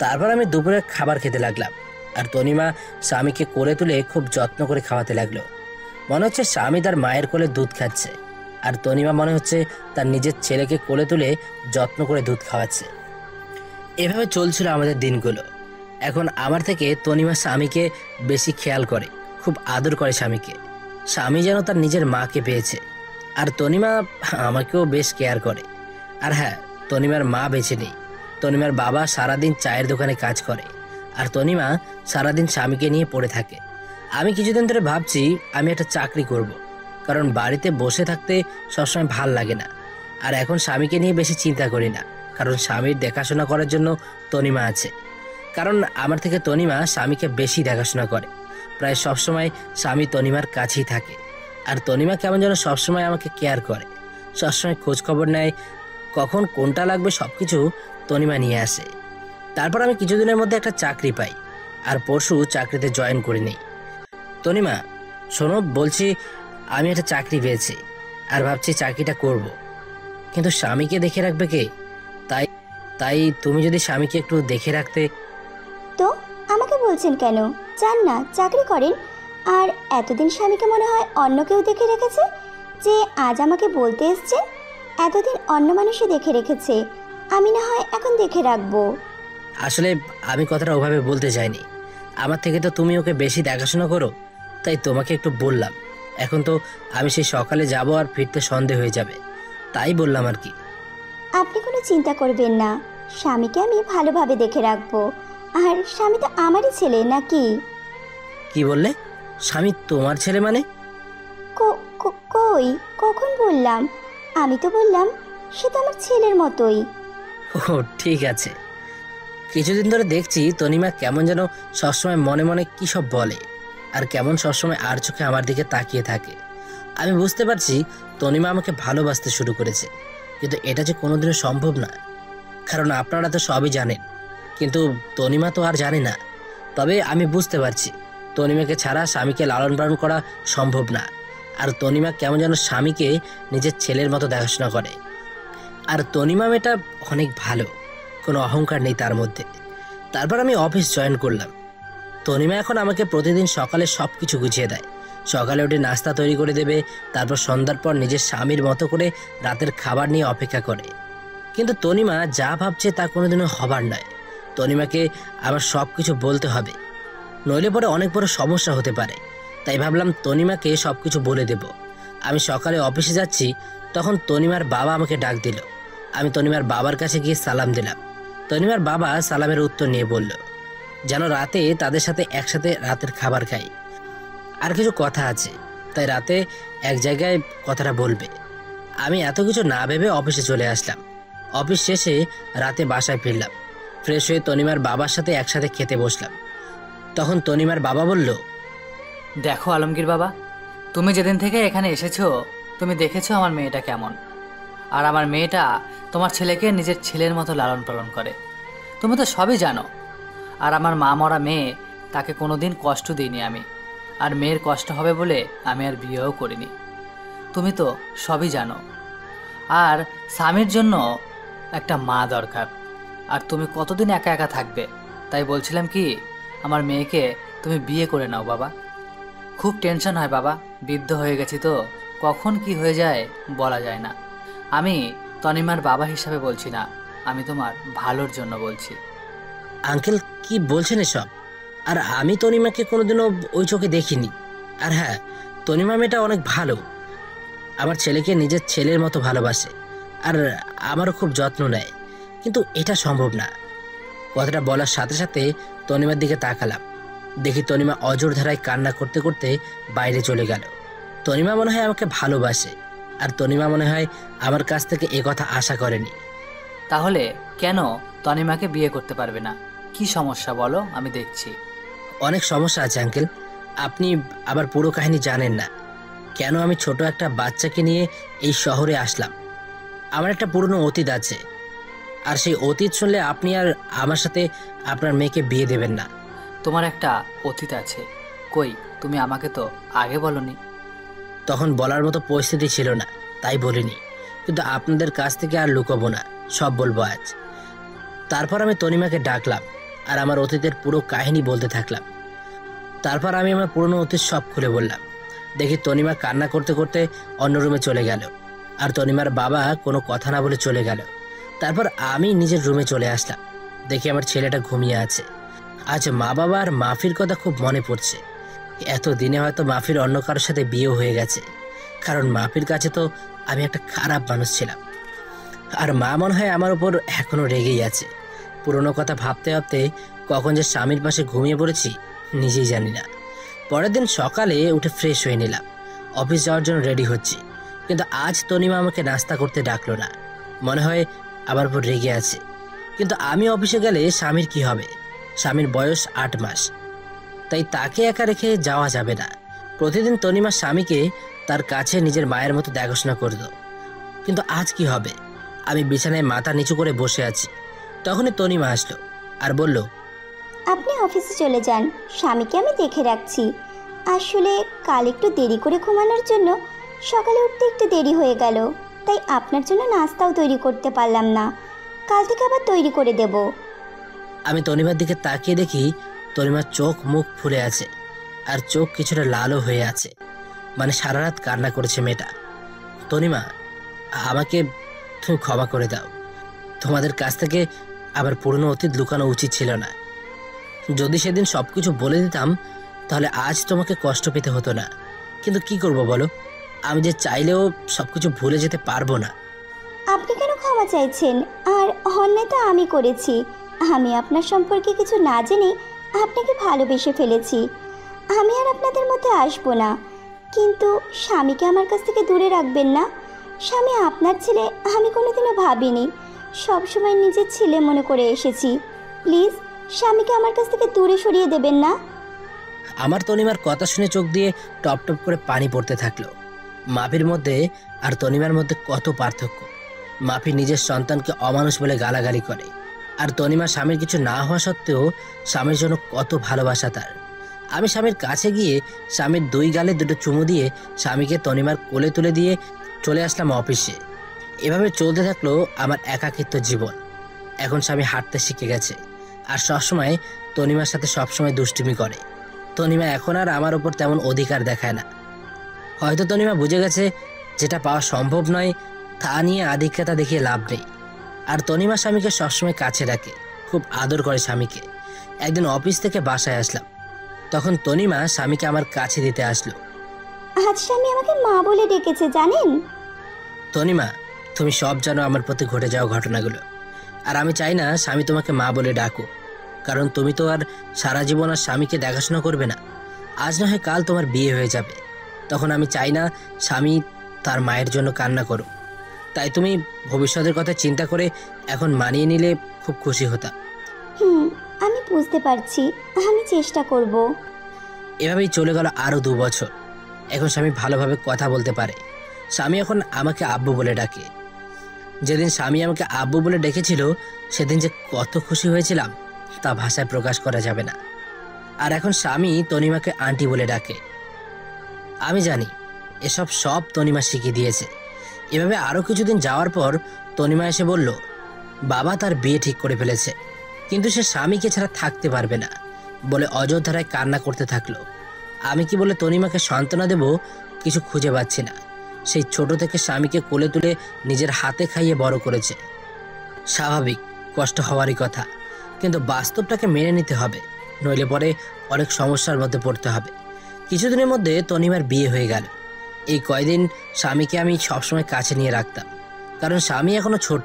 তারপর আমি দুপুরে খাবার খেতে লাগলাম আর তনিমা স্বামীকে কোলে তুলে খুব যত্ন করে খাওয়াতে লাগলো। মনে হচ্ছে স্বামী তার মায়ের কোলে দুধ খাচ্ছে, আর তনিমা মনে হচ্ছে তার নিজের ছেলেকে কোলে তুলে যত্ন করে দুধ খাওয়াচ্ছে। এভাবে চলছিল আমাদের দিনগুলো। এখন আমার থেকে তনিমা স্বামীকে বেশি খেয়াল করে, খুব আদর করে স্বামীকে। স্বামী যেন তার নিজের মাকে পেয়েছে। আর তনিমা আমাকেও বেশ কেয়ার করে। আর হ্যাঁ, তনিমার মা বেঁচে নেই। তনিমার বাবা সারাদিন চায়ের দোকানে কাজ করে, আর তনিমা সারাদিন স্বামীকে নিয়ে পড়ে থাকে। আমি কিছুদিন ধরে ভাবছি আমি একটা চাকরি করব, কারণ বাড়িতে বসে থাকতে সবসময় ভাল লাগে না। আর এখন স্বামীকে নিয়ে বেশি চিন্তা করি না, কারণ স্বামীর দেখাশোনা করার জন্য তনিমা আছে। কারণ আমার থেকে তনিমা স্বামীকে বেশি দেখাশোনা করে। প্রায় সবসময় স্বামী তনিমার কাছেই থাকে, আর তনিমা কেমন যেন সবসময় আমাকে কেয়ার করে, সবসময় খোঁজ খবর নেয়, কখন কোনটা লাগবে সব কিছু তনিমা নিয়ে আসে। তারপর আমি কিছুদিনের মধ্যে একটা চাকরি পাই, আর পরশু চাকরিতে জয়েন করে নিই। তনিমা শোনো, বলছি আমি একটা চাকরি পেয়েছি আর ভাবছি চাকরিটা করব, কিন্তু স্বামীকে দেখে রাখবে কে? তাই তুমি যদি স্বামীকে একটু দেখে রাখতে। তো আমাকে বলছেন কেন? চান না চাকরি করেন। আর এতদিন স্বামীকে মনে হয় অন্য কেউ দেখে রেখেছে, যে আজ আমাকে বলতে এসছে এতদিন অন্য মানুষই দেখে রেখেছে, আমি না হয় এখন দেখে রাখবো। আসলে আমি কথাটা ওভাবে বলতে চাইনি। আমার থেকে তো তুমি ওকে বেশি দেখাশোনা করো, তাই তোমাকে একটু বললাম। এখন তো আমি সেই সকালে যাব আর ফিরতে সন্ধে হয়ে যাবে, তাই বললাম আর কি। আপনি কোনো চিন্তা করবেন না, স্বামীকে আমি ভালোভাবে দেখে রাখবো। আর স্বামী তো আমারই ছেলে নাকি? কি বললে? স্বামী তোমার ছেলে মানে? কই, কখন বললাম? আমি তো বললাম সে তো আমার ছেলের মতোই। ও ঠিক আছে। কিছুদিন ধরে দেখছি তনিমা কেমন যেন সবসময় মনে মনে কী সব বলে, আর কেমন সবসময় আর চোখে আমার দিকে তাকিয়ে থাকে। আমি বুঝতে পারছি তনিমা আমাকে ভালোবাসতে শুরু করেছে, কিন্তু এটা যে কোনোদিনও সম্ভব না, কারণ আপনারা তো সবই জানেন, কিন্তু তনিমা তো আর জানে না। তবে আমি বুঝতে পারছি তনিমাকে ছাড়া স্বামীকে লালন পালন করা সম্ভব না। আর তনিমা কেমন যেন স্বামীকে নিজের ছেলের মতো দেখাশোনা করে। আর তনিমা মেয়েটা অনেক ভালো, কোনো অহংকার নেই তার মধ্যে। তারপর আমি অফিস জয়েন করলাম। তনিমা এখন আমাকে প্রতিদিন সকালে সব কিছু গুছিয়ে দেয়। সকালে উঠে নাস্তা তৈরি করে দেবে, তারপর সন্ধ্যার পর নিজের স্বামীর মতো করে রাতের খাবার নিয়ে অপেক্ষা করে। কিন্তু তনিমা যা ভাবছে তা কোনোদিনও হবার নয়। তনিমাকে আমার সব কিছু বলতে হবে, নইলে পরে অনেক বড় সমস্যা হতে পারে। তাই ভাবলাম তনিমাকে সব কিছু বলে দেব। আমি সকালে অফিসে যাচ্ছি, তখন তনিমার বাবা আমাকে ডাক দিল। আমি তনিমার বাবার কাছে গিয়ে সালাম দিলাম। তনিমার বাবা সালামের উত্তর নিয়ে বলল যেন রাতে তাদের সাথে একসাথে রাতের খাবার খাই, আর কিছু কথা আছে, তাই রাতে এক জায়গায় কথাটা বলবে। আমি এত কিছু না ভেবে অফিসে চলে আসলাম। অফিস শেষে রাতে বাসায় ফিরলাম। ফ্রেশ হয়ে তনিমার বাবার সাথে একসাথে খেতে বসলাম। তখন তনিমার বাবা বলল, দেখো আলমগীর বাবা, তুমি যেদিন থেকে এখানে এসেছো তুমি দেখেছো আমার মেয়েটা কেমন। আর আমার মেয়েটা তোমার ছেলেকে নিজের ছেলের মতো লালন পালন করে। তুমি তো সবই জানো। আর আমার মা মরা মেয়ে, তাকে কোনোদিন কষ্ট দিইনি আমি। আর মেয়ের কষ্ট হবে বলে আমি আর বিয়েও করিনি। তুমি তো সবই জানো। আর স্বামীর জন্য একটা মা দরকার। আর তুমি কতদিন একা একা থাকবে? তাই বলছিলাম কি, আমার মেয়েকে তুমি বিয়ে করে নাও বাবা। খুব টেনশন হয় বাবা, বৃদ্ধ হয়ে গেছি তো, কখন কি হয়ে যায় বলা যায় না। আমি তনিমার বাবা হিসাবে বলছি না, আমি তোমার ভালোর জন্য বলছি। আঙ্কেল কি বলছেন এসব? আর আমি তনিমাকে কোনোদিনও ওই চোখে দেখিনি। আর হ্যাঁ, তনিমা মেয়েটা অনেক ভালো, আমার ছেলেকে নিজের ছেলের মতো ভালোবাসে, আর আমারও খুব যত্ন নেয়। কিন্তু এটা সম্ভব না। কথাটা বলার সাথে সাথে তনিমার দিকে তাকালাম, দেখি তনিমা অজর ধারায় কান্না করতে করতে বাইরে চলে গেল। তনিমা মনে হয় আমাকে ভালোবাসে, আর তনিমা মনে হয় আমার কাছ থেকে এ কথা আশা করেনি। তাহলে কেন তনিমাকে বিয়ে করতে পারবে না? কি সমস্যা বলো, আমি দেখছি। অনেক সমস্যা আছে আঙ্কেল, আপনি আবার পুরো কাহিনী জানেন না। কেন আমি ছোট একটা বাচ্চাকে নিয়ে এই শহরে আসলাম। আমার একটা পুরনো অতীত আছে, আর সেই অতীত শুনলে আপনি আর আমার সাথে আপনার মেয়েকে বিয়ে দেবেন না। তোমার একটা অতীত আছে? কই, তুমি আমাকে তো আগে বলনি। তখন বলার মতো পরিস্থিতি ছিল না, তাই বলিনি। কিন্তু আপনাদের কাছ থেকে আর লুকাবো না, সব বলবো আজ। তারপর আমি তনিমাকে ডাকলাম আর আমার অতীতের পুরো কাহিনী বলতে থাকলাম। তারপর আমি আমার পুরনো অতীত সব খুলে বললাম। দেখি তনিমা কান্না করতে করতে অন্য রুমে চলে গেল, আর তনিমার বাবা কোনো কথা না বলে চলে গেল। তারপর আমি নিজের রুমে চলে আসলাম, দেখি আমার ছেলেটা ঘুমিয়ে আছে। আজ মা বাবা আর মাফির কথা খুব মনে পড়ছে। এত দিনে হয়তো মাফির অন্য কারোর সাথে বিয়ে হয়ে গেছে, কারণ মাফির কাছে তো আমি একটা খারাপ মানুষ ছিলাম। আর মা মনে হয় আমার উপর এখনো রেগেই আছে। পুরনো কথা ভাবতে ভাবতে কখন যে স্বামীর পাশে ঘুমিয়ে পড়েছি নিজেই জানি না। পরের দিন সকালে উঠে ফ্রেশ হয়ে নিলাম, অফিস যাওয়ার জন্য রেডি হচ্ছি। কিন্তু আজ তনিমা আমাকে নাস্তা করতে ডাকলো না, মনে হয় আমার উপর রেগে আছে। কিন্তু আমি অফিসে গেলে স্বামীর কি হবে? স্বামীর বয়স 8 মাস, তাই তাকে একা রেখে যাওয়া যাবে না। প্রতিদিন তনিমা স্বামীকে তার কাছে নিজের মায়ের মতো দেখাশোনা করত। কিন্তু আজ কি হবে? আমি বিছানায় মাথা নিচু করে বসে আছি। তখনই তনিমা আসলো আর বলল, আপনি অফিসে চলে যান, স্বামীকে আমি দেখে রাখছি। আসলে কাল একটু দেরি করে ঘুমানোর জন্য সকালে উঠতে একটু দেরি হয়ে গেল, তাই আপনার জন্য নাস্তাও তৈরি করতে পারলাম না। কাল থেকে আবার তৈরি করে দেব। আমি তনিমার দিকে তাকিয়ে দেখি তনিমার চোখ মুখ ফুলে আছে, আর চোখ কিছুটা লালও হয়ে আছে, মানে সারা রাত কান্না করেছে মেয়েটা। তনিমা, আমাকে তুমি ক্ষমা করে দাও। তোমাদের কাছ থেকে আবার পুরনো অতীত লুকানো উচিত ছিল না। যদি সেদিন সবকিছু বলে দিতাম তাহলে আজ তোমাকে কষ্ট পেতে হতো না। কিন্তু কি করব বলো, আমি যে চাইলেও সবকিছু ভুলে যেতে পারবো না। আপনি কেন ক্ষমা চাইছেন? আর অন্যায় তো আমি করেছি। আমি আপনার সম্পর্কে কিছু না জেনে আপনাকে ভালোবেসে ফেলেছি। আমি আর আপনাদের মধ্যে আসবো না, কিন্তু স্বামীকে আমার কাছ থেকে দূরে রাখবেন না। স্বামী আপনার ছেলে আমি কোনোদিনও ভাবিনি, সবসময় নিজের ছেলে মনে করে এসেছি। প্লিজ স্বামীকে আমার কাছ থেকে দূরে সরিয়ে দেবেন না। আমার তনিমার কথা শুনে চোখ দিয়ে টপ টপ করে পানি পড়তে থাকলো। মাফির মধ্যে আর তনিমার মধ্যে কত পার্থক্য। মাফি নিজের সন্তানকে অমানুষ বলে গালাগালি করে, আর তনিমা স্বামীর কিছু না হওয়া সত্ত্বেও স্বামীর জন্য কত ভালোবাসা তার। আমি স্বামীর কাছে গিয়ে স্বামীর 2 গালে 2টো চুমু দিয়ে স্বামীকে তনিমার কোলে তুলে দিয়ে চলে আসলাম অফিসে। এভাবে চলতে থাকলো আমার একাকিত্ব জীবন। এখন স্বামী হাঁটতে শিখে গেছে, আর সবসময় তনিমার সাথে সবসময় দুষ্টুমি করে। তনিমা এখন আর আমার উপর তেমন অধিকার দেখায় না। হয়তো তনিমা বুঝে গেছে যেটা পাওয়া সম্ভব নয় তা নিয়ে আধিক্যতা দেখিয়ে লাভ নেই। আর তনিমা স্বামীকে সবসময় কাছে রাখে, খুব আদর করে স্বামীকে। একদিন অফিস থেকে বাসায় আসলাম, তখন তনিমা স্বামীকে আমার কাছে দিতে আসলো। আজ স্বামী আমাকে মা বলে ডেকেছে, জানেন? তনিমা, তুমি সব জানো আমার প্রতি ঘটে যাওয়া ঘটনাগুলো, আর আমি চাই না স্বামী তোমাকে মা বলে ডাকো, কারণ তুমি তো আর সারা জীবন আর স্বামীকে দেখাশোনা করবে না। আজ না হয় কাল তোমার বিয়ে হয়ে যাবে, তখন আমি চাই না স্বামী তার মায়ের জন্য কান্না করো। তাই তুমি ভবিষ্যতের কথা চিন্তা করে এখন মানিয়ে নিলে খুব খুশি হতাম। আমি বুঝতে পারছি, আমি চেষ্টা করব। এভাবেই চলে গেল আরও 2 বছর। এখন স্বামী ভালোভাবে কথা বলতে পারে। স্বামী এখন আমাকে আব্বু বলে ডাকে। যেদিন স্বামী আমাকে আব্বু বলে ডেকেছিল সেদিন যে কত খুশি হয়েছিলাম তা ভাষায় প্রকাশ করা যাবে না। আর এখন স্বামী তনিমাকে আন্টি বলে ডাকে। আমি জানি এসব সব তনিমা শিখিয়ে দিয়েছে। এভাবে আরও কিছুদিন যাওয়ার পর তনিমা এসে বলল বাবা তার বিয়ে ঠিক করে ফেলেছে, কিন্তু সে স্বামীকে ছাড়া থাকতে পারবে না বলে অযোধ্যায় কান্না করতে থাকলো। আমি কি বলে তনিমাকে সান্ত্বনা দেব কিছু খুঁজে পাচ্ছি না। সেই ছোট থেকে স্বামীকে কোলে তুলে নিজের হাতে খাইয়ে বড় করেছে। স্বাভাবিক কষ্ট হওয়ারই কথা, কিন্তু বাস্তবটাকে মেনে নিতে হবে, নইলে পরে অনেক সমস্যার মধ্যে পড়তে হবে। কিছুদিনের মধ্যে তনিমার বিয়ে হয়ে গেল। এই কয়দিন স্বামীকে আমি সবসময় কাছে নিয়ে রাখতাম, কারণ স্বামী এখনো ছোট।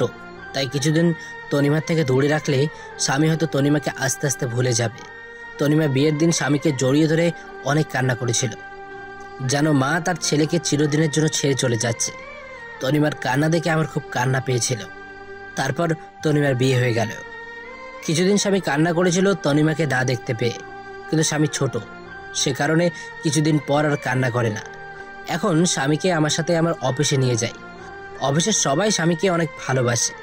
তাই কিছুদিন তনিমার থেকে দূরে রাখলে স্বামী হয়তো তনিমাকে আস্তে আস্তে ভুলে যাবে। তনিমা বিয়ের দিন স্বামীকে জড়িয়ে ধরে অনেক কান্না করেছিল, যেন মা তার ছেলেকে চিরদিনের জন্য ছেড়ে চলে যাচ্ছে। তনিমার কান্না দেখে আমার খুব কান্না পেয়েছিল। তারপর তনিমার বিয়ে হয়ে গেল। কিছুদিন স্বামী কান্না করেছিল তনিমাকে না দেখতে পেয়ে, কিন্তু স্বামী ছোট, সে কারণে কিছুদিন পর আর কান্না করে না। এখন স্বামীকে আমার সাথে আমার অফিসে নিয়ে যাই। অফিসের সবাই স্বামীকে অনেক ভালোবাসে,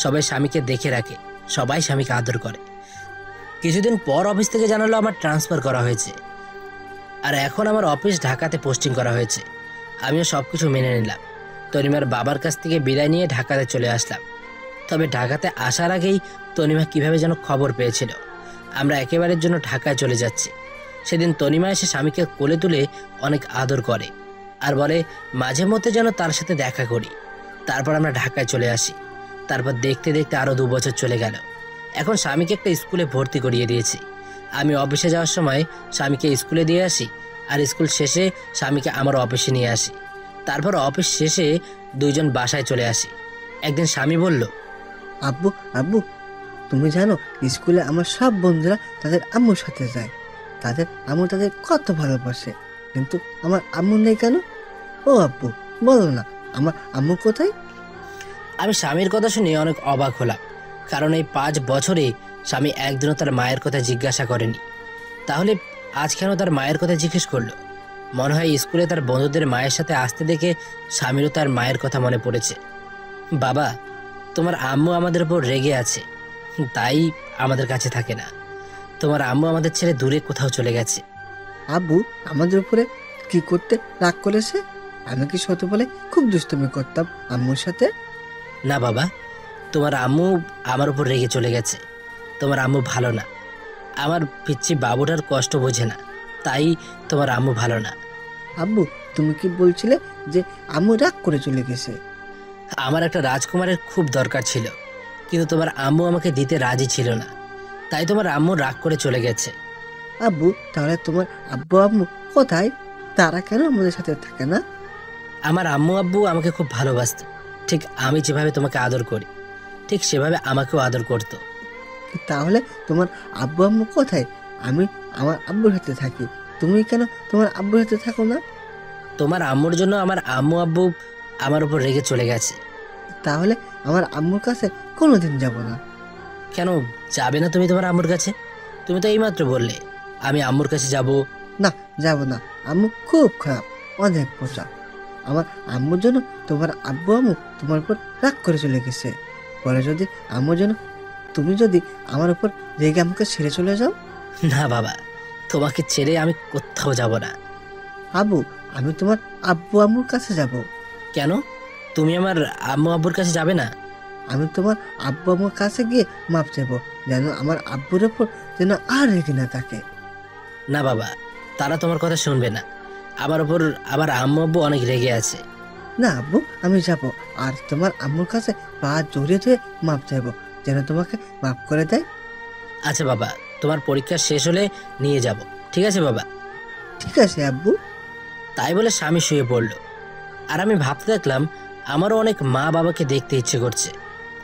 সবাই স্বামীকে দেখে রাখে, সবাই স্বামীকে আদর করে। কিছুদিন পর অফিস থেকে জানালো আমার ট্রান্সফার করা হয়েছে, আর এখন আমার অফিস ঢাকাতে পোস্টিং করা হয়েছে। আমিও সব কিছু মেনে নিলাম। তনিমার বাবার কাছ থেকে বিদায় নিয়ে ঢাকাতে চলে আসলাম। তবে ঢাকাতে আসার আগেই তনিমা কিভাবে যেন খবর পেয়েছিল আমরা একেবারের জন্য ঢাকায় চলে যাচ্ছি। সেদিন তনিমা এসে স্বামীকে কোলে তুলে অনেক আদর করে আর বলে মাঝে মধ্যে যেন তার সাথে দেখা করি। তারপর আমরা ঢাকায় চলে আসি। তারপর দেখতে দেখতে আরও 2 বছর চলে গেল। এখন স্বামীকে একটা স্কুলে ভর্তি করিয়ে দিয়েছি। আমি অফিসে যাওয়ার সময় স্বামীকে স্কুলে দিয়ে আসি, আর স্কুল শেষে স্বামীকে আমার অফিসে নিয়ে আসি। তারপর অফিস শেষে দুইজন বাসায় চলে আসি। একদিন স্বামী বলল, আব্বু আব্বু, তুমি জানো স্কুলে আমার সব বন্ধুরা তাদের আম্মুর সাথে যায়, তাদের আম্মু তাদের কত ভালোবাসে, কিন্তু আমার আম্মু নেই কেন? ও আব্বু বলো না, আমার আম্মু কোথায়? আমি স্বামীর কথা শুনে অনেক অবাক হলাম, কারণ এই 5 বছরে স্বামী একদিনও তার মায়ের কথা জিজ্ঞাসা করেনি। তাহলে আজ কেন তার মায়ের কথা জিজ্ঞেস করলো? মনে হয় স্কুলে তার বন্ধুদের মায়ের সাথে আসতে দেখে স্বামীরও তার মায়ের কথা মনে পড়েছে। বাবা, তোমার আম্মু আমাদের উপর রেগে আছে, তাই আমাদের কাছে থাকে না। তোমার আম্মু আমাদের ছেড়ে দূরে কোথাও চলে গেছে। আব্বু আমাদের উপরে কি করতে রাগ করেছে? আমি কি ছোট বলে খুব দুষ্টুমি করতাম আম্মুর সাথে? না বাবা, তোমার আম্মু আমার উপর রেগে চলে গেছে। তোমার আম্মু ভালো না। আমার পিচ্ছি বাবুটার কষ্ট বোঝে না, তাই তোমার আম্মু ভালো না। আব্বু তুমি কি বলছিলে যে আম্মু রাগ করে চলে গেছে? আমার একটা রাজকুমারের খুব দরকার ছিল, কিন্তু তোমার আম্মু আমাকে দিতে রাজি ছিল না, তাই তোমার আম্মু রাগ করে চলে গেছে। আব্বু তাহলে তোমার আব্বু আম্মু কোথায়? তারা কেন আমাদের সাথে থাকে না? আমার আম্মু আব্বু আমাকে খুব ভালোবাসতো। ঠিক আমি যেভাবে তোমাকে আদর করি, ঠিক সেভাবে আমাকেও আদর করতো। তাহলে তোমার আব্বু আম্মু কোথায়? আমি আমার আব্বুর হাতে থাকি, তুমি কেন তোমার আব্বুর হাতে থাকো না? তোমার আম্মুর জন্য আমার আম্মু আব্বু আমার উপর রেগে চলে গেছে। তাহলে আমার আম্মুর কাছে কোনোদিন যাব না। কেন যাবে না তুমি তোমার আম্মুর কাছে? তুমি তো এইমাত্র বললে আমি আম্মুর কাছে যাব। না, যাব না। আম্মু খুব খারাপ, অনেক পোষা। আমার আম্মুর জন্য তোমার আব্বু আম্মু তোমার উপর রাগ করে চলে গেছে। পরে যদি আম্মুর জন্য তুমি যদি আমার উপর রেগে আমাকে ছেড়ে চলে যাও? না বাবা, তোমাকে ছেড়ে আমি কোথাও যাব না। আব্বু আমি তোমার আব্বু আম্মুর কাছে যাব। কেন তুমি আমার আম্মু আব্বুর কাছে যাবে না? আমি তোমার আব্বু আম্মুর কাছে গিয়ে মাপ চাইবো, যেন আমার আব্বুর উপর যেন আর রেগে না থাকে। না বাবা, তারা তোমার কথা শুনবে না। আমার উপর আবার আম্মু আব্বু অনেক রেগে আছে। না আব্বু, আমি যাব আর তোমার আম্মুর কাছে পা জড়িয়ে ধরে মাপ চাইবো, যেন তোমাকে মাফ করে দেয়। আচ্ছা বাবা, তোমার পরীক্ষা শেষ হলে নিয়ে যাব, ঠিক আছে বাবা? ঠিক আছে আব্বু। তাই বলে স্বামী শুয়ে পড়ল। আর আমি ভাবতে থাকলাম আমারও অনেক মা বাবাকে দেখতে ইচ্ছে করছে।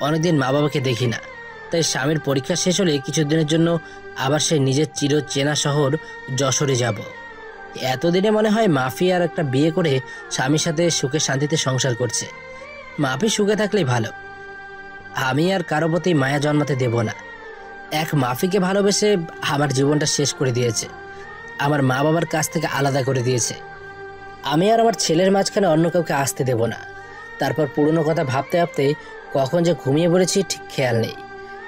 অনেকদিন মা বাবাকে দেখি না। তাই স্বামীর পরীক্ষা শেষ হলে কিছুদিনের জন্য আবার সে নিজের চির চেনা শহর যশোরে যাব। এতদিনে মনে হয় মাফি আর একটা বিয়ে করে স্বামীর সাথে সুখে শান্তিতে সংসার করছে। মাফি সুখে থাকলেই ভালো। আমি আর কারো প্রতি মায়া জন্মাতে দেব না। এক মাফিকে ভালোবেসে আমার জীবনটা শেষ করে দিয়েছে, আমার মা বাবার কাছ থেকে আলাদা করে দিয়েছে। আমি আর আমার ছেলের মাঝখানে অন্য কাউকে আসতে দেব না। তারপর পুরনো কথা ভাবতে ভাবতে কখন যে ঘুমিয়ে পড়েছি ঠিক খেয়াল নেই।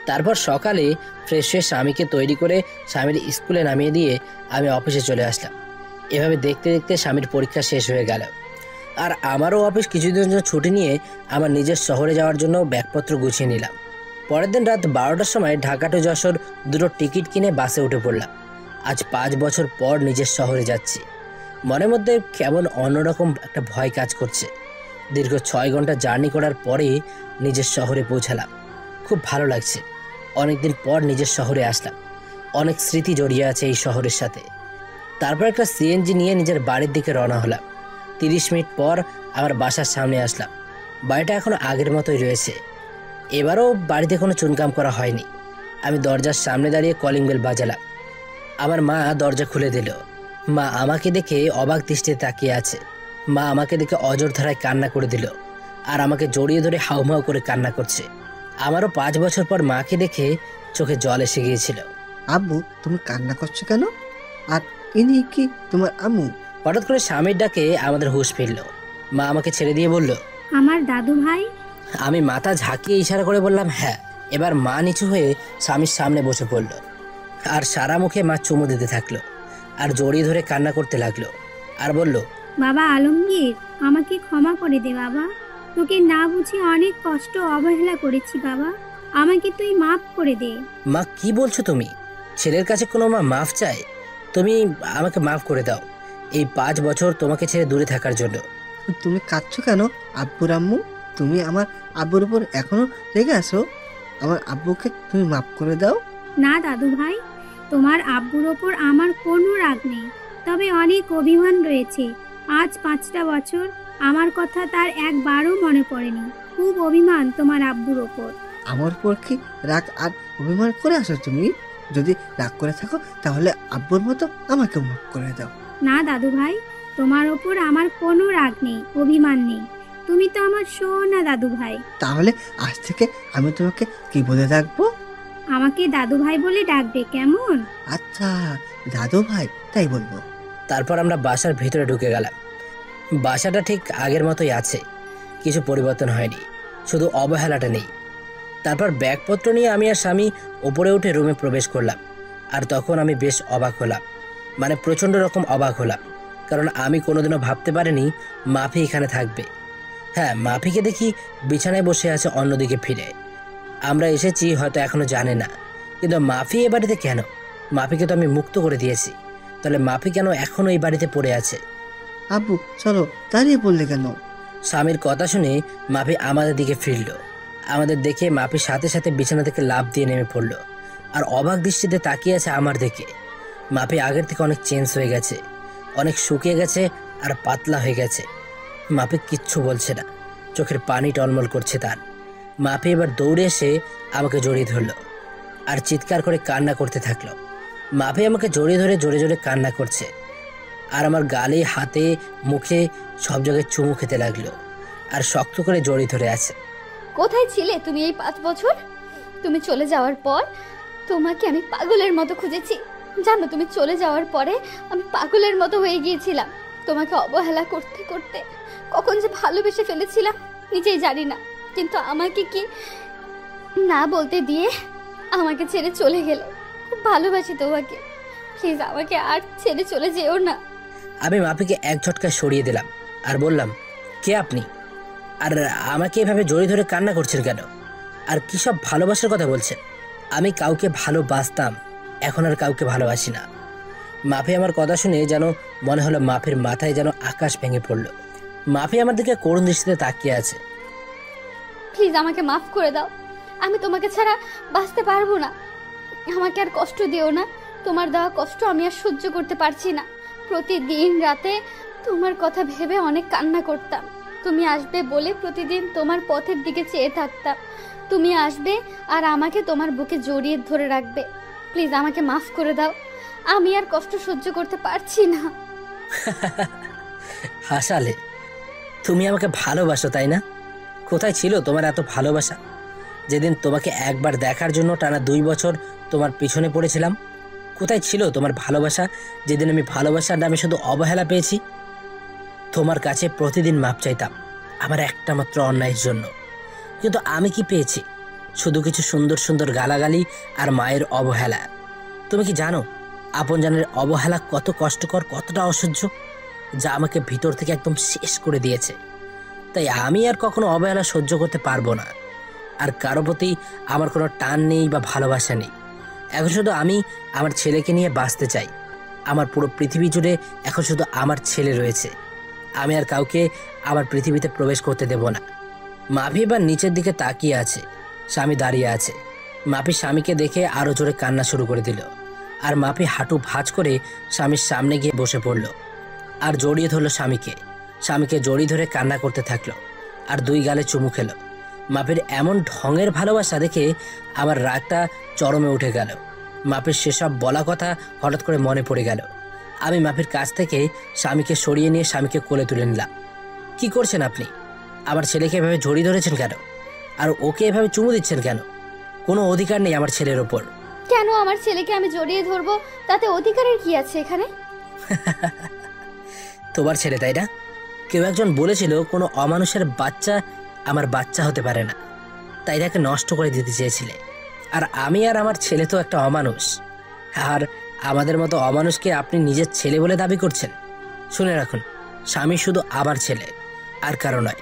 তারপর সকালে ফ্রেশ হয়ে স্বামীকে তৈরি করে স্বামীর স্কুলে নামিয়ে দিয়ে আমি অফিসে চলে আসলাম। এভাবে দেখতে দেখতে স্বামীর পরীক্ষা শেষ হয়ে গেল। আর আমারও অফিস কিছুদিনের জন্য ছুটি নিয়ে আমার নিজের শহরে যাওয়ার জন্য ব্যাগপত্র গুছিয়ে নিলাম। পরের দিন রাত 12টার সময় ঢাকা টু যশোর দুটো টিকিট কিনে বাসে উঠে পড়লাম। আজ 5 বছর পর নিজের শহরে যাচ্ছি। মনের মধ্যে কেমন অন্যরকম একটা ভয় কাজ করছে। দীর্ঘ 6 ঘন্টা জার্নি করার পরেই নিজের শহরে পৌঁছালাম। খুব ভালো লাগছে। অনেকদিন পর নিজের শহরে আসলাম। অনেক স্মৃতি জড়িয়ে আছে এই শহরের সাথে। তারপর একটা সিএনজি নিয়ে নিজের বাড়ির দিকে রওনা হলাম। 30 মিনিট পর আমার বাসার সামনে আসলাম। বাড়িটা এখনো আগের মতোই রয়েছে। এবারও বাড়িতে কোনো চুনকাম করা হয়নি। আমি দরজার সামনে দাঁড়িয়ে কলিং বেল বাজালাম। আমার মা দরজা খুলে দিল। মা আমাকে দেখে অবাক দৃষ্টিতে তাকিয়ে আছে। মা আমাকে দেখে অজর ধারায় কান্না করে দিল আর আমাকে জড়িয়ে ধরে হাউমাউ করে কান্না করছে। আমারও 5 বছর পর মাকে দেখে চোখে জল এসে গিয়েছিল। আব্বু, তুমি কান্না করছো কেন? আর ইনি কি তোমার আম্মু? হঠাৎ করে স্বামীর ডাকে আমাদের হুঁশ ফিরল। মা আমাকে ছেড়ে দিয়ে বলল, আমার দাদু ভাই। আমি মাথা ঝাঁকিয়ে ইশারা করে বললাম হ্যাঁ। এবার মা নিচু হয়ে স্বামীর সামনে বসে পড়ল আর সারা মুখে মা চুমু দিতে থাকলো আর জড়িয়ে ধরে কান্না করতে লাগলো আর বলল, বাবা আলমগীর, আমাকে ক্ষমা করে দে বাবা। তোকে না বুঝে অনেক কষ্ট অবহেলা করেছি বাবা, আমাকে তুই মাফ করে দে। মা কি বলছো তুমি? ছেলের কাছে কোনো মা মাফ চায়? তুমি আমাকে মাফ করে দাও এই 5 বছর তোমাকে ছেড়ে দূরে থাকার জন্য। তুমি কাঁদছো কেন আব্বুর আম্মু? তুমি আমার আব্বুর উপর এখনো রেগে আছো? আমার আব্বুকে তুমি মাফ করে দাও। না দাদু ভাই, তোমার আব্বুর ওপর আমার কোনো রাগ নেই, তবে অনেক অভিমান রয়েছে। আজ 5টা বছর আমার কথা তার একবারও মনে পড়েনি। খুব অভিমান তোমার আব্বুর ওপর। আমার উপর কি রাগ আর অভিমান করে আসো তুমি? যদি রাগ করে থাকো তাহলে আব্বুর মতো আমাকে মাফ করে দাও। না দাদু ভাই, তোমার ওপর আমার কোনো রাগ নেই, অভিমান নেই। তুমি তো আমার সোনা দাদু ভাই। তাহলে আজ থেকে আমি তোমাকে কি বলে ডাকবো? আমাকে দাদু ভাই বলে ডাকবে, কেমন? আচ্ছা, দাদু ভাই তাই বলবো। তারপর আমরা বাসার ভিতরে ঢুকে গেলাম। বাসাটা ঠিক আগের মতোই আছে, কিছু পরিবর্তন হয়নি, শুধু অবহেলাটা নেই। তারপর ব্যাগপত্র নিয়ে আমি আর স্বামী উপরে উঠে রুমে প্রবেশ করলাম। আর তখন আমি বেশ অবাক হলাম, মানে প্রচণ্ড রকম অবাক হলাম, কারণ আমি কোনোদিনও ভাবতে পারিনি মাফি এখানে থাকবে। হ্যাঁ, মাফিকে দেখি বিছানায় বসে আছে অন্যদিকে ফিরে। আমরা এসেছি হয়তো এখনো জানে না, কিন্তু মাফি এ বাড়িতে কেন? মাফিকে তো আমি মুক্ত করে দিয়েছি, তাহলে মাফি কেন এখনো এই বাড়িতে পড়ে আছে? আব্বু চলো, দাঁড়িয়ে পড়লে কেন? স্বামীর কথা শুনে মাফি আমাদের দিকে ফিরল। আমাদের দেখে মাফির সাথে সাথে বিছানা থেকে লাফ দিয়ে নেমে পড়ল আর অবাক দৃষ্টিতে তাকিয়ে আছে আমার দিকে। মাফি আগের থেকে অনেক চেঞ্জ হয়ে গেছে, অনেক শুকিয়ে গেছে আর পাতলা হয়ে গেছে। মাফি কিচ্ছু বলছে না, চোখের পানি টলমল করছে তার। মাফি এবার দৌড়ে এসে আমাকে জড়িয়ে ধরল আর চিৎকার করে কান্না করতে থাকলো। মাফি আমাকে জড়িয়ে ধরে জোরে জোরে কান্না করছে আর আমার গালে, হাতে, মুখে সব জায়গায় চুমু খেতে লাগলো আর শক্ত করে জড়িয়ে ধরে আছে। কোথায় ছিলে তুমি এই 5 বছর? তুমি চলে যাওয়ার পর তোমাকে আমি পাগলের মতো খুঁজেছি। জানো, তুমি চলে যাওয়ার পরে আমি পাগলের মতো হয়ে গিয়েছিলাম। তোমাকে অবহেলা করতে করতে কখন যে ভালোবেসে ফেলেছিলাম নিজেই জানি না। কিন্তু আমাকে কি না বলতে দিয়ে আমাকে ছেড়ে চলে গেলে। খুব ভালোবাসি তোমাকে, প্লিজ আমাকে আর ছেড়ে চলে যেও না। আমি মাফিকে এক ঝটকায় সরিয়ে দিলাম আর বললাম, কে আপনি? আর আমাকে এভাবে জড়িয়ে ধরে কান্না করছেন কেন? আর কি সব ভালোবাসার কথা বলছেন? আমি কাউকে ভালোবাসতাম, এখন আর কাউকে ভালোবাসি না। মাফি আমার কথা শুনে যেন মনে হলো মাফির মাথায় যেন আকাশ ভেঙে পড়ল। মাফি আমার দিকে করুণ দৃষ্টিতে তাকিয়ে আছে। প্লিজ আমাকে মাফ করে দাও, আমি তোমাকে ছাড়া বাঁচতে পারবো না। আমাকে আর কষ্ট দিও না, তোমার দেওয়া কষ্ট আমি আর সহ্য করতে পারছি না। প্রতিদিন রাতে তোমার কথা ভেবে অনেক কান্না করতাম। তুমি আসবে বলে প্রতিদিন তোমার পথের দিকে চেয়ে থাকতাম। তুমি আসবে আর আমাকে তোমার বুকে জড়িয়ে ধরে রাখবে। প্লিজ আমাকে মাফ করে দাও, আমি আর কষ্ট সহ্য করতে পারছি না। হাসালে, তুমি আমাকে ভালোবাসো তাই না? কোথায় ছিল তোমার এত ভালোবাসা? যেদিন তোমাকে একবার দেখার জন্য টানা 2 বছর তোমার পিছনে পড়েছিলাম, কোথায় ছিল তোমার ভালোবাসা? যেদিন আমি ভালোবাসার নামে শুধু অবহেলা পেয়েছি। তোমার কাছে প্রতিদিন মাপ চাইতাম আমার একটা মাত্র অন্যায়ের জন্য, কিন্তু আমি কি পেয়েছি? শুধু কিছু সুন্দর সুন্দর গালাগালি আর মায়ের অবহেলা। তুমি কি জানো আপনজনের অবহেলা কত কষ্টকর, কতটা অসহ্য, যা আমাকে ভিতর থেকে একদম শেষ করে দিয়েছে। তাই আমি আর কখনো অবহেলা সহ্য করতে পারবো না। আর কারো প্রতি আমার কোনো টান নেই বা ভালোবাসা নেই। এখন শুধু আমি আমার ছেলেকে নিয়ে বাঁচতে চাই। আমার পুরো পৃথিবী জুড়ে এখন শুধু আমার ছেলে রয়েছে। আমি আর কাউকে আমার পৃথিবীতে প্রবেশ করতে দেব না। মাফি এবার নিচের দিকে তাকিয়ে আছে, স্বামী দাঁড়িয়ে আছে। মাফি স্বামীকে দেখে আরও জোরে কান্না শুরু করে দিল। আর মাফি হাঁটু ভাঁজ করে স্বামীর সামনে গিয়ে বসে পড়ল আর জড়িয়ে ধরল স্বামীকে। স্বামীকে জড়িয়ে ধরে কান্না করতে থাকলো আর 2 গালে চুমু খেলো। মাপির এমন ঢঙের ভালোবাসা দেখে আমার রাগটা চরমে উঠে গেল। মাপির সেসব বলা কথা হঠাৎ করে মনে পড়ে গেল। আমি মাপির কাছ থেকে স্বামীকে সরিয়ে নিয়ে স্বামীকে কোলে তুলে নিলাম। কি করছেন আপনি? আমার ছেলেকে এভাবে জড়িয়ে ধরেছেন কেন? আর ওকে এভাবে চুমু দিচ্ছেন কেন? কোনো অধিকার নেই আমার ছেলের ওপর। কেন আমার ছেলেকে আমি জড়িয়ে ধরবো? তাতে অধিকারের কি আছে এখানে? তোমার ছেলে, তাই না? কেউ একজন বলেছিল কোনো অমানুষের বাচ্চা আমার বাচ্চা হতে পারে না, তাই তাকে নষ্ট করে দিতে চেয়েছিলে। আর আমি আর আমার ছেলে তো একটা অমানুষ। আর আমাদের মতো অমানুষকে আপনি নিজের ছেলে বলে দাবি করছেন? শুনে রাখুন, স্বামী শুধু আমার ছেলে, আর কারো নয়।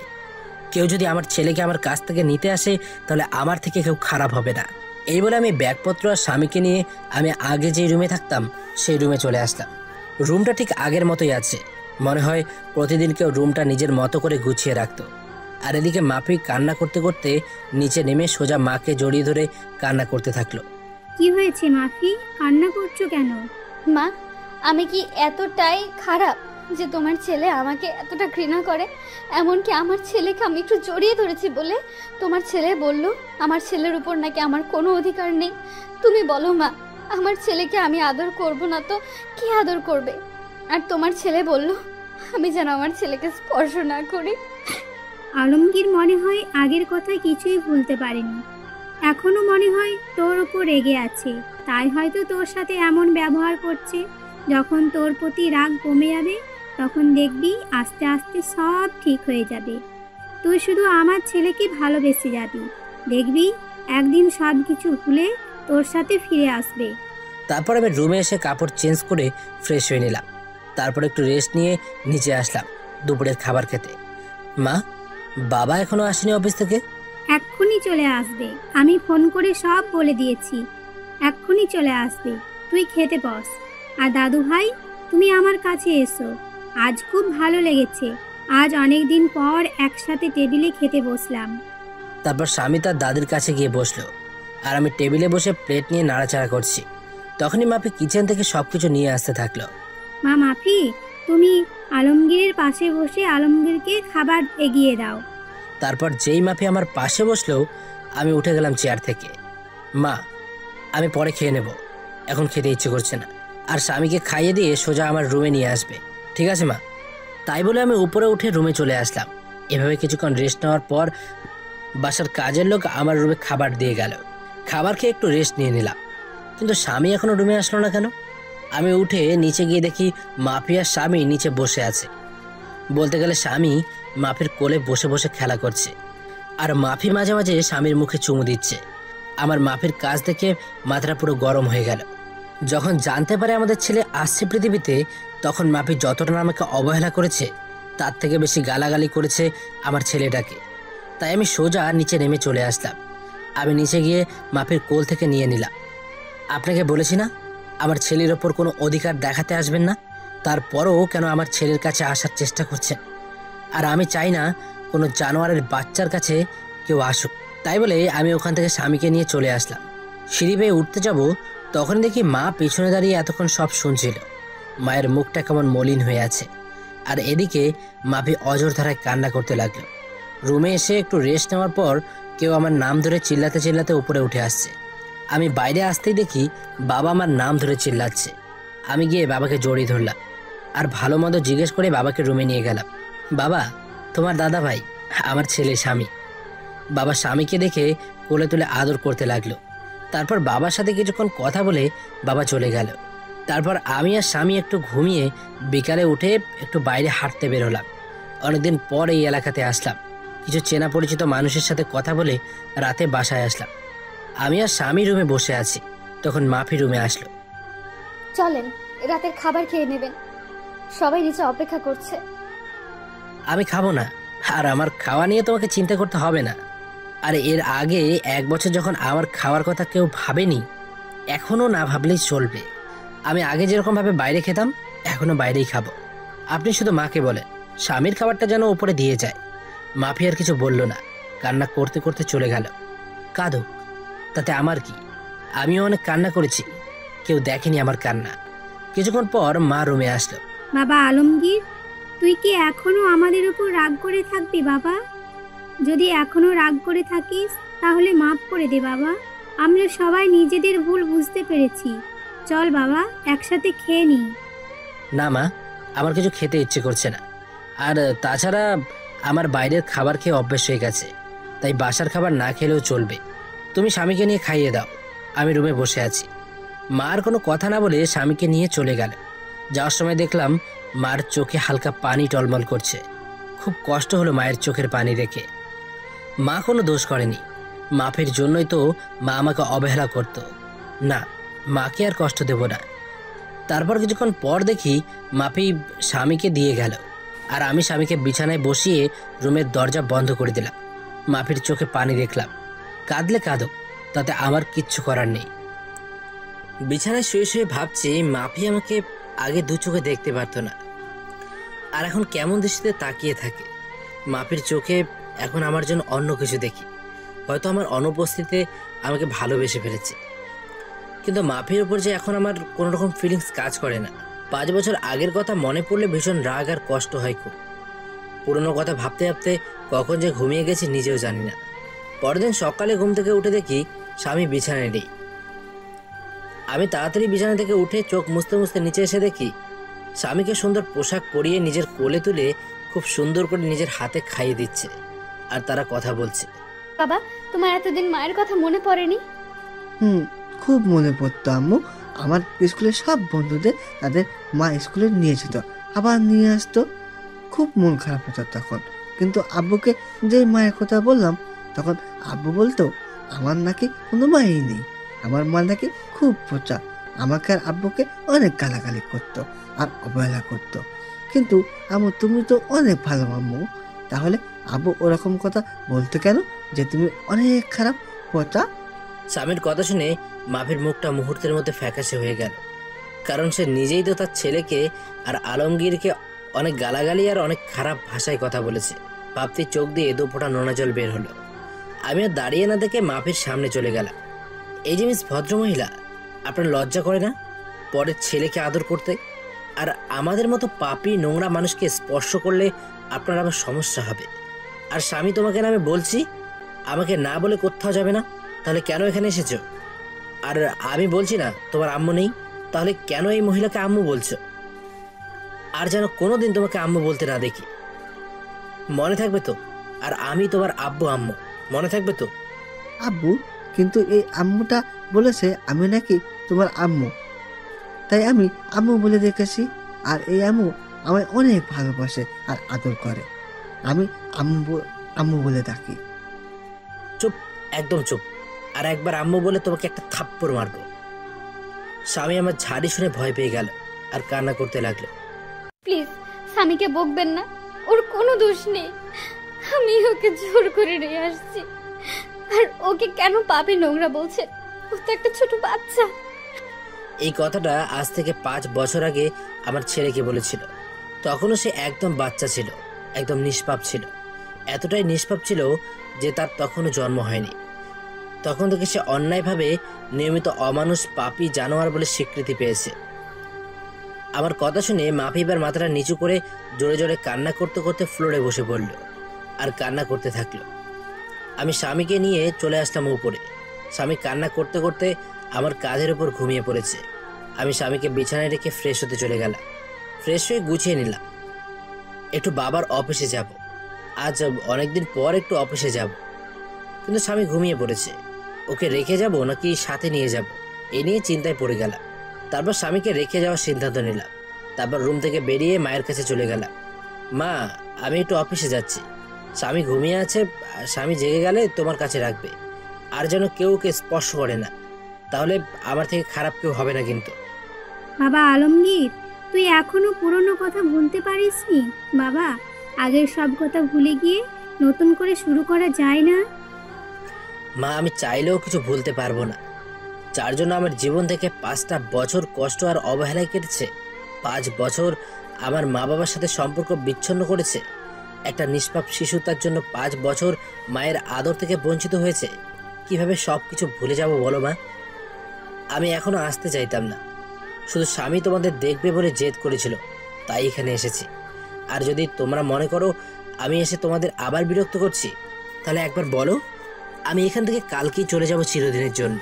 কেউ যদি আমার ছেলেকে আমার কাছ থেকে নিতে আসে তাহলে আমার থেকে কেউ খারাপ হবে না। এই বলে আমি ব্যাগপত্র আর স্বামীকে নিয়ে আমি আগে যে রুমে থাকতাম সেই রুমে চলে আসলাম। রুমটা ঠিক আগের মতোই আছে। মনে হয় প্রতিদিন কেউ রুমটা নিজের মতো করে গুছিয়ে রাখতো। আর এদিকে মাফি কান্না করতে করতে নিচে নেমে সোজা মাকে জড়িয়ে ধরে কান্না করতে থাকলো। কি হয়েছে মাফি, কান্না করছো কেন? মা, আমি কি এতটাই খারাপ যে তোমার ছেলে আমাকে এতটা ঘৃণা করে? এমনকি আমার ছেলেকে আমি একটু জড়িয়ে ধরেছি বলে তোমার ছেলে বলল আমার ছেলের উপর নাকি আমার কোনো অধিকার নেই। তুমি বলো মা, আমার ছেলেকে আমি আদর করব না তো কে আদর করবে? আর তোমার ছেলে বলল আমি যেন আমার ছেলেকে স্পর্শ না করি। আলমগীর মনে হয় আগের কথা কিছুই ভুলতে পারেনি। এখনো মনে হয় তোর উপর রেগে আছে, তাই হয়তো তোর সাথে এমন ব্যবহার করছে। যখন তোর প্রতি রাগ কমে যাবে তখন দেখবি আস্তে আস্তে সব ঠিক হয়ে যাবে। তুই শুধু আমার ছেলেকে ভালোবেসে যাবি, দেখবি একদিন সব কিছু ভুলে তোর সাথে ফিরে আসবে। তারপর আমি রুমে এসে কাপড় চেঞ্জ করে ফ্রেশ হয়ে নিলাম। তারপর একটু রেস্ট নিয়ে নিচে আসলাম দুপুরের খাবার খেতে। মা, বাবা এখনো আসেনি অফিস থেকে? এক্ষুনি চলে আসবে, আমি ফোন করে সব বলে দিয়েছি। এক্ষুনি চলে আসবে, তুই খেতে বস। আর দাদু ভাই, তুমি আমার কাছে এসো। আজ খুব ভালো লেগেছে, আজ অনেক দিন পর একসাথে টেবিলে খেতে বসলাম। তারপর স্বামী তার দাদির কাছে গিয়ে বসলো আর আমি টেবিলে বসে প্লেট নিয়ে নাড়াচাড়া করছি। তখনই মাপি কিচেন থেকে সবকিছু নিয়ে আসতে থাকলো। মা মাফি, তুমি আলমগীরের পাশে বসে আলমগীরকে খাবার এগিয়ে দাও। তারপর যেই মাপি আমার পাশে বসলো আমি উঠে গেলাম চেয়ার থেকে। মা, আমি পরে খেয়ে নেব, এখন খেতে ইচ্ছে করছে না। আর স্বামীকে খাইয়ে দিয়ে সোজা আমার রুমে নিয়ে আসবে, ঠিক আছে মা? তাই বলে আমি উপরে উঠে রুমে চলে আসলাম। এভাবে কিছুক্ষণ রেস্ট নেওয়ার পর বাসার কাজের লোক আমার রুমে খাবার দিয়ে গেল। খাবার খেয়ে একটু রেস্ট নিয়ে নিলাম, কিন্তু স্বামী এখনো রুমে আসলো না কেন? আমি উঠে নিচে গিয়ে দেখি মাফি আর স্বামী নিচে বসে আছে। বলতে গেলে স্বামী মাফির কোলে বসে বসে খেলা করছে, আর মাফি মাঝে মাঝে স্বামীর মুখে চুমু দিচ্ছে। আমার মাফির কাজ দেখে মাথাটা পুরো গরম হয়ে গেল। যখন জানতে পারে আমাদের ছেলে আসছে পৃথিবীতে, তখন মাফি যতটা না আমাকে অবহেলা করেছে তার থেকে বেশি গালাগালি করেছে আমার ছেলেটাকে। তাই আমি সোজা নিচে নেমে চলে আসলাম। আমি নিচে গিয়ে মাফির কোল থেকে নিয়ে নিলাম। আপনাকে বলেছি না আমার ছেলের ওপর কোনো অধিকার দেখাতে আসবেন না? তারপরও কেন আমার ছেলের কাছে আসার চেষ্টা করছেন? আর আমি চাই না কোনো জানোয়ারের বাচ্চার কাছে কেউ আসুক। তাই বলে আমি ওখান থেকে স্বামীকে নিয়ে চলে আসলাম। সিঁড়ি বেয়ে উঠতে যাব, তখন দেখি মা পেছনে দাঁড়িয়ে এতক্ষণ সব শুনছিল। মায়ের মুখটা কেমন মলিন হয়ে আছে, আর এদিকে মাফি অঝোর ধারায় কান্না করতে লাগলো। রুমে এসে একটু রেস্ট নেওয়ার পর কেউ আমার নাম ধরে চিল্লাতে চিল্লাতে উপরে উঠে আসছে। আমি বাইরে আসতেই দেখি বাবা আমার নাম ধরে চিল্লাচ্ছে। আমি গিয়ে বাবাকে জড়িয়ে ধরলাম আর ভালো মন্দ জিজ্ঞেস করে বাবাকে রুমে নিয়ে গেলাম। বাবা, তোমার দাদা ভাই, আমার ছেলে স্বামী। বাবা স্বামীকে দেখে কোলে তুলে আদর করতে লাগলো। তারপর বাবার সাথে কিছুক্ষণ কথা বলে বাবা চলে গেল। তারপর আমি আর স্বামী একটু ঘুমিয়ে বিকালে উঠে একটু বাইরে হাঁটতে বেরোলাম। অনেকদিন পর এই এলাকাতে আসলাম, কিছু চেনা পরিচিত মানুষের সাথে কথা বলে রাতে বাসায় আসলাম। আমি আর স্বামী রুমে বসে আছি, তখন মাফি রুমে আসলো। চলেন, রাতের খাবার খেয়ে নেবেন, সবাই নিচে অপেক্ষা করছে। আমি খাবো না, আর আমার খাওয়া নিয়ে তোমাকে চিন্তা করতে হবে না। আর এর আগে 1 বছর যখন আমার খাওয়ার কথা কেউ ভাবেনি, এখনো না ভাবলেই চলবে। আমি আগে যেরকম ভাবে বাইরে খেতাম, এখনো বাইরেই খাবো। আপনি শুধু মাকে বলেন স্বামীর খাবারটা যেন উপরে দিয়ে যায়। মাফি আর কিছু বলল না, কান্না করতে করতে চলে গেল। কাঁদো, তাতে আমার কি? আমিও অনেক কান্না করেছি, কেউ দেখেনি আমার কান্না। কিছুক্ষণ পর মা রুমে আসলো। বাবা আলমগীর, তুই কি এখনো আমাদের উপর রাগ করে থাকবি বাবা? যদি এখনো রাগ করে থাকিস তাহলে মাফ করে দে বাবা। আমরা সবাই নিজেদের ভুল বুঝতে পেরেছি। চল বাবা, একসাথে খেয়ে নিই। না মা, আমার কিছু খেতে ইচ্ছে করছে না। আর তাছাড়া আমার বাইরের খাবার খেয়ে অভ্যেস হয়ে গেছে, তাই বাসার খাবার না খেলেও চলবে। তুমি স্বামীকে নিয়ে খাইয়ে দাও, আমি রুমে বসে আছি। মার কোনো কথা না বলে স্বামীকে নিয়ে চলে গেল। যাওয়ার সময় দেখলাম মার চোখে হালকা পানি টলমল করছে। খুব কষ্ট হলো মায়ের চোখের পানি দেখে। মা কোনো দোষ করেনি, মাফির জন্যই তো মা আমাকে অবহেলা করত। না, মাকে আর কষ্ট দেব না। তারপর কিছুক্ষণ পর দেখি মাফি স্বামীকে দিয়ে গেল, আর আমি স্বামীকে বিছানায় বসিয়ে রুমের দরজা বন্ধ করে দিলাম। মাফির চোখে পানি দেখলাম। কাঁদলে কাঁদো, তাতে আমার কিচ্ছু করার নেই। বিছানায় শুয়ে শুয়ে ভাবছি, মাফি আমাকে আগে 2 চোখে দেখতে পারতো না, আর এখন কেমন দৃষ্টিতে তাকিয়ে থাকে। মাফির চোখে এখন আমার জন্য অন্য কিছু দেখি। হয়তো আমার অনুপস্থিতিতে আমাকে ভালোবেসে ফেলেছে। কিন্তু মাফির উপর যে এখন আমার কোনো রকম ফিলিংস কাজ করে না। 5 বছর আগের কথা মনে পড়লে ভীষণ রাগ আর কষ্ট হয় খুব। পুরনো কথা ভাবতে ভাবতে কখন যে ঘুমিয়ে গেছি নিজেও জানি না। পরের দিন সকালে ঘুম থেকে উঠে দেখি স্বামী বিছানায় নেই। আমি তাড়াতাড়ি বিছানা থেকে উঠে চোখ মুছতে মুছতে নিচে এসে দেখি স্বামীকে সুন্দর পোশাক পরিয়ে নিজের কোলে তুলে খুব সুন্দর করে নিজের হাতে খাইয়ে দিচ্ছে, আর তারা কথা বলছে। বাবা, তোমার এতদিন মায়ের কথা মনে পড়েনি? খুব মনে পড়তো আম্মু। আমার স্কুলের সব বন্ধুদের তাদের মা স্কুলে নিয়ে যেত, আবার নিয়ে আসতো। খুব মন খারাপ হতো তখন। কিন্তু আব্বুকে যে মায়ের কথা বললাম, তখন আব্বু বলতো আমার নাকি কোনো মাই নেই, আমার মা নাকি খুব পচা। আমাকে আর আব্বুকে অনেক গালাগালি করতো আর অবহেলা করতো। কিন্তু আম্মু, তুমি তো অনেক ভালো আম্মু, তাহলে আব্বু ওরকম কথা বলতো কেন যে তুমি অনেক খারাপ, পচা? স্বামীর কথা শুনে মাফির মুখটা মুহূর্তের মধ্যে ফ্যাকাশে হয়ে গেল, কারণ সে নিজেই তো তার ছেলেকে আর আলমগীরকে অনেক গালাগালি আর অনেক খারাপ ভাষায় কথা বলেছে। ভাবতে চোখ দিয়ে 2 ফোঁটা নোনা জল বের হলো। আমি আর দাঁড়িয়ে না দেখে মাফির সামনে চলে গেলাম। এই যে মিস ভদ্রমহিলা, আপনার লজ্জা করে না পরের ছেলেকে আদর করতে? আর আমাদের মতো পাপী নোংরা মানুষকে স্পর্শ করলে আপনার আবার সমস্যা হবে। আর স্বামী তোমাকে না আমি বলছি, আমাকে না বলে কোথাও যাবে না, তাহলে কেন এখানে এসেছো? আর আমি বলছি না তোমার আম্মু নেই, তাহলে কেন এই মহিলাকে আম্মু বলছো? আর যেন কোনোদিন তোমাকে আম্মু বলতে না দেখি, মনে থাকবে তো? আর আমি তোমার আব্বু আম্মু, মনে থাকবে তো? আব্বু, কিন্তু এই আম্মুটা বলেছে আমি নাকি তোমার আম্মু, তাই আমি আম্মু বলে দেখেছি। আর এই আম্মু আমায় অনেক ভালোবাসে আর আদর করে। আমি আম্মু আম্মু বলে ডাকি। চুপ, একদম চুপ। আর একবার আম্মু বলে তোমাকে একটা থাপ্পড় মারবো। স্বামী আমার ঝাড়ি শুনে ভয় পেয়ে গেল আর কান্না করতে লাগলো। প্লিজ স্বামীকে বকবেন না, ওর কোনো দোষ নেই। আমি ওকে জোর করে নিয়ে আসছি, আর ওকে কেন পাপে নোংরা বলছেন? ও তো একটা ছোট বাচ্চা। এই কথাটা আজ থেকে 5 বছর আগে আমার ছেলেকে বলেছিল। তখনও সে একদম বাচ্চা ছিল, একদম নিষ্পাপ ছিল। এতটাই নিষ্পাপ ছিল যে তার তখনও জন্ম হয়নি। তখন থেকে সে অন্যায়ভাবে নিয়মিত অমানুষ, পাপী, জানোয়ার বলে স্বীকৃতি পেয়েছে। আমার কথা শুনে মাফি এবার মাথাটা নিচু করে জোরে জোরে কান্না করতে করতে ফ্লোরে বসে পড়ল আর কান্না করতে থাকলো। আমি স্বামীকে নিয়ে চলে আসলাম উপরে। স্বামী কান্না করতে করতে আমার কাঁধের উপর ঘুমিয়ে পড়েছে। আমি স্বামীকে বিছানায় রেখে ফ্রেশ হতে চলে গেলাম। ফ্রেশ হয়ে গুছিয়ে নিলাম, একটু বাবার অফিসে যাব। আজ অনেকদিন পর একটু অফিসে যাব। কিন্তু স্বামী ঘুমিয়ে পড়েছে, ওকে রেখে যাব নাকি সাথে নিয়ে যাব, এ নিয়ে চিন্তায় পড়ে গেলাম। তারপর স্বামীকে রেখে যাওয়ার সিদ্ধান্ত নিলাম। তারপর রুম থেকে বেরিয়ে মায়ের কাছে চলে গেলাম। মা, আমি একটু অফিসে যাচ্ছি, স্বামী ঘুমিয়ে আছে, স্বামী জেগে গেলে তোমার কাছে রাখবে, আর যেন কেউ ওকে স্পর্শ করে না, তাহলে আমার থেকে খারাপ কেউ হবে না কিন্তু। বাবা আলমগীর, তুই এখনো পুরনো কথা ভুলতে পারিসনি? বাবা, আগের সব কথা ভুলে গিয়ে নতুন করে শুরু করা যায় না? মা, আমি চাইলেও কিছু ভুলতে পারবো না, যার জন্য আমার জীবন থেকে 5টা বছর কষ্ট আর অবহেলায় কেটেছে। 5 বছর আমার মা বাবার সাথে সম্পর্ক বিচ্ছিন্ন করেছে। একটা নিষ্পাপ শিশু তার জন্য 5 বছর মায়ের আদর থেকে বঞ্চিত হয়েছে। কিভাবে সব কিছু ভুলে যাব বলো মা? আমি এখনো আসতে চাইতাম না, শুধু স্বামী তোমাদের দেখবে বলে জেদ করেছিল, তাই এখানে এসেছি। আর যদি তোমরা মনে করো আমি এসে তোমাদের আবার বিরক্ত করছি, তাহলে একবার বলো, আমি এখান থেকে কালকেই চলে যাব চিরদিনের জন্য।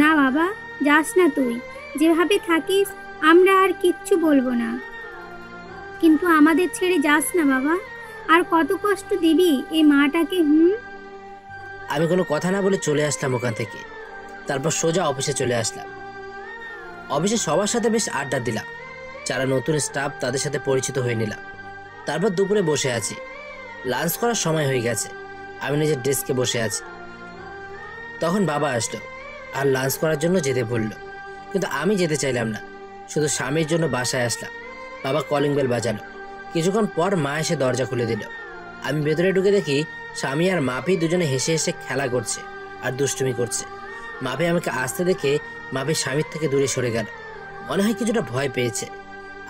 না বাবা, যাস না তুই। যেভাবে থাকিস আমরা আর কিচ্ছু বলবো না, কিন্তু আমাদের ছেড়ে যাস না বাবা। আর কত কষ্ট দিবি এই মাটাকে? আমি কোনো কথা না বলে চলে আসলাম ওখান থেকে। তারপর সোজা অফিসে চলে আসলাম। অফিসে সবার সাথে বেশ আড্ডা দিলাম, যারা নতুন স্টাফ তাদের সাথে পরিচিত হয়ে নিলাম। তারপর দুপুরে বসে আছি, লাঞ্চ করার সময় হয়ে গেছে। আমি নিজের ডেস্কে বসে আছি, তখন বাবা আসলো আর লাঞ্চ করার জন্য যেতে বলল, কিন্তু আমি যেতে চাইলাম না। শুধু স্বামীর জন্য বাসায় আসলাম। বাবা কলিং বেল বাজালো। কিছুক্ষণ পর মা এসে দরজা খুলে দিল। আমি ভেতরে ঢুকে দেখি স্বামী আর মাপি দুজনে হেসে হেসে খেলা করছে আর দুষ্টুমি করছে। মাপি আমাকে আসতে দেখে মাপি স্বামীর থেকে দূরে সরে গেল। মনে হয় কিছুটা ভয় পেয়েছে।